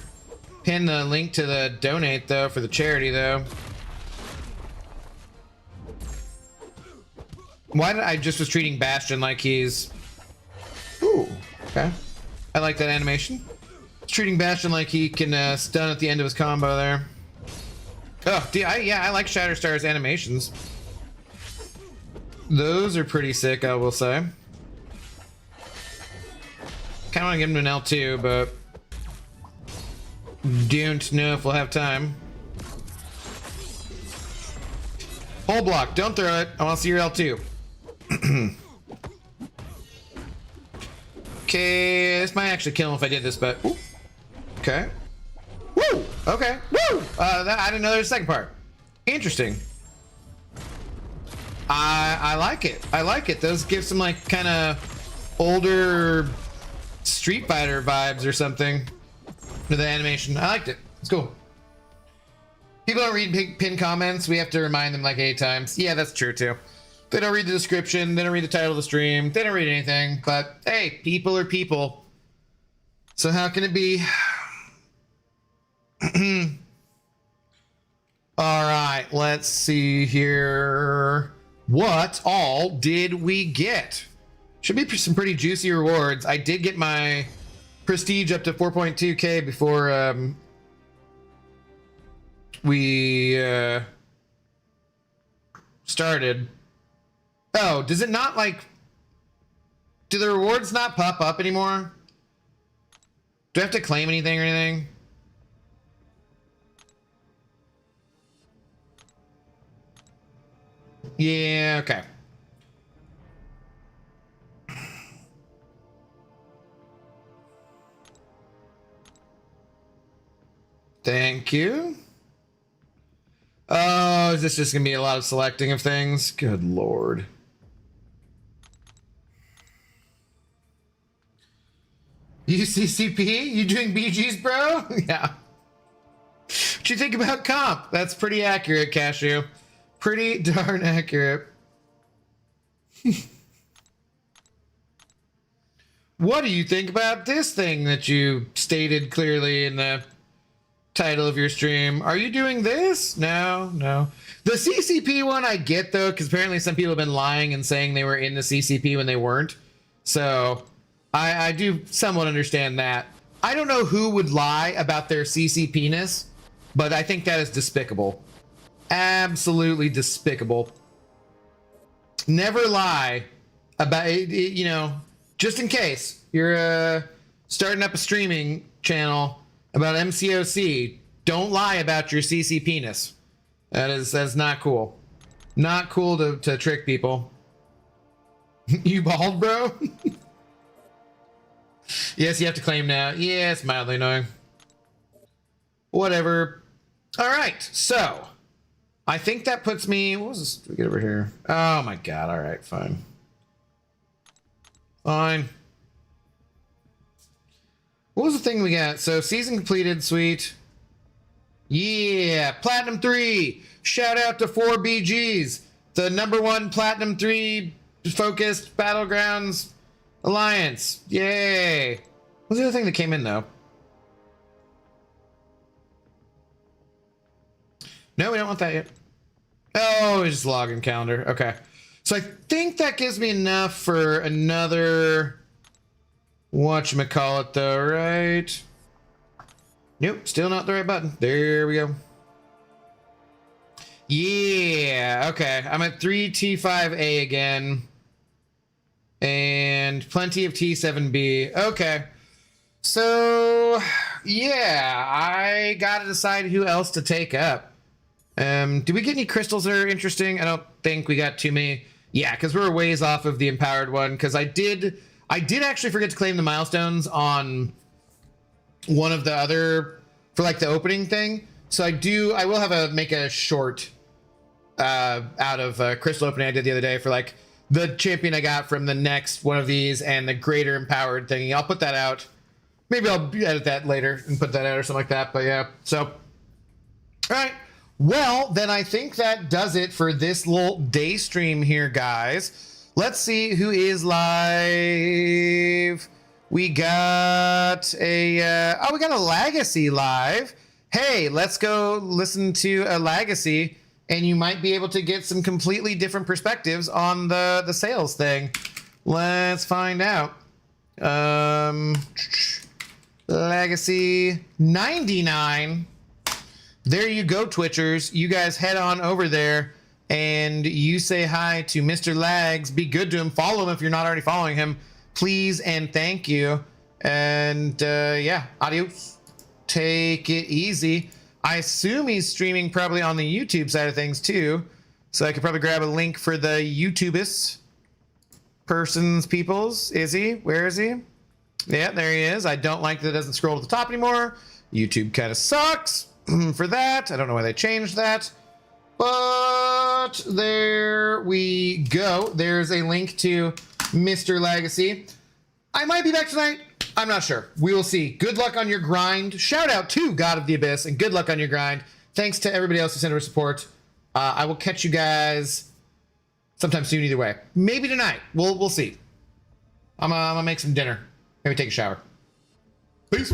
pin the link to the donate, though, for the charity, though. Why did I just was treating Bastion like he's... Ooh, okay. I like that animation. Treating Bastion like he can stun at the end of his combo there. Oh, yeah, I like Shatterstar's animations. Those are pretty sick, I will say. Kind of want to give him an L2, but don't know if we'll have time. Whole block, don't throw it. I want to see your L2. Okay, this might actually kill him if I did this, but ooh. Okay. Woo! Okay. Woo! I didn't know there was a second part. Interesting. I like it. I like it. Those give some like kind of older Street Fighter vibes or something to the animation. I liked it. It's cool. People don't read pin comments. We have to remind them like 8 times. Yeah, that's true too. They don't read the description. They don't read the title of the stream. They don't read anything. But hey, people are people. So how can it be? All right, let's see here. What all did we get? Should be some pretty juicy rewards. I did get my prestige up to 4.2k before we started. Oh, does it not like... Do the rewards not pop up anymore? Do I have to claim anything or anything? Yeah, okay. Thank you. Oh, is this just gonna be a lot of selecting of things? Good lord. UCCP? You doing BGs, bro? Yeah. What you think about comp? That's pretty accurate, Cashew. Pretty darn accurate. What do you think about this thing that you stated clearly in the title of your stream? Are you doing this? No, no. The CCP one I get, though, because apparently some people have been lying and saying they were in the CCP when they weren't. So I do somewhat understand that. I don't know who would lie about their CCP-ness, but I think that is despicable. Absolutely despicable. Never lie about it, you know, just in case you're starting up a streaming channel about MCOC, don't lie about your CCP-ness. That's not cool. Not cool to trick people. You bald, bro? Yes, you have to claim now. Yeah, it's mildly annoying. Whatever. All right, so I think that puts me... What was this? Do we get over here? Oh my god, all right, fine. Fine. What was the thing we got? So, season completed, sweet. Yeah, Platinum 3. Shout out to 4BGs. The #1 Platinum 3 focused Battlegrounds Alliance. Yay. What's the other thing that came in, though? No, we don't want that yet. Oh, it's just login calendar. Okay. So I think that gives me enough for another... Whatchamacallit, though, right? Nope, still not the right button. There we go. Yeah, okay. I'm at 3T5A again. And and plenty of T7B. Okay. So, yeah, I gotta decide who else to take up. Do we get any crystals that are interesting? I don't think we got too many. Yeah, because we're ways off of the empowered one. Because I did actually forget to claim the milestones on one of the other for like the opening thing. So I will have make a short out of crystal opening I did the other day for like the champion I got from the next one of these and the greater empowered thingy. I'll put that out. Maybe I'll edit that later and put that out or something like that. But yeah, so all right. Well, then I think that does it for this little day stream here, guys. Let's see who is live. We got we got a Legacy live. Hey, let's go listen to a Legacy, and you might be able to get some completely different perspectives on the sales thing. Let's find out. Legacy 99. There you go, Twitchers. You guys head on over there and you say hi to Mr. Lags. Be good to him. Follow him if you're not already following him. Please and thank you. And yeah, adios. Take it easy. I assume he's streaming probably on the YouTube side of things too. So I could probably grab a link for the YouTubist peoples. Is he? Where is he? Yeah, there he is. I don't like that it doesn't scroll to the top anymore. YouTube kind of sucks for that. I don't know why they changed that. But there we go. There's a link to Mr. Legacy. I might be back tonight. I'm not sure. We will see. Good luck on your grind. Shout out to God of the Abyss and good luck on your grind. Thanks to everybody else who sent over support. I will catch you guys sometime soon either way. Maybe tonight. We'll see. I'm gonna make some dinner. Maybe take a shower. Peace.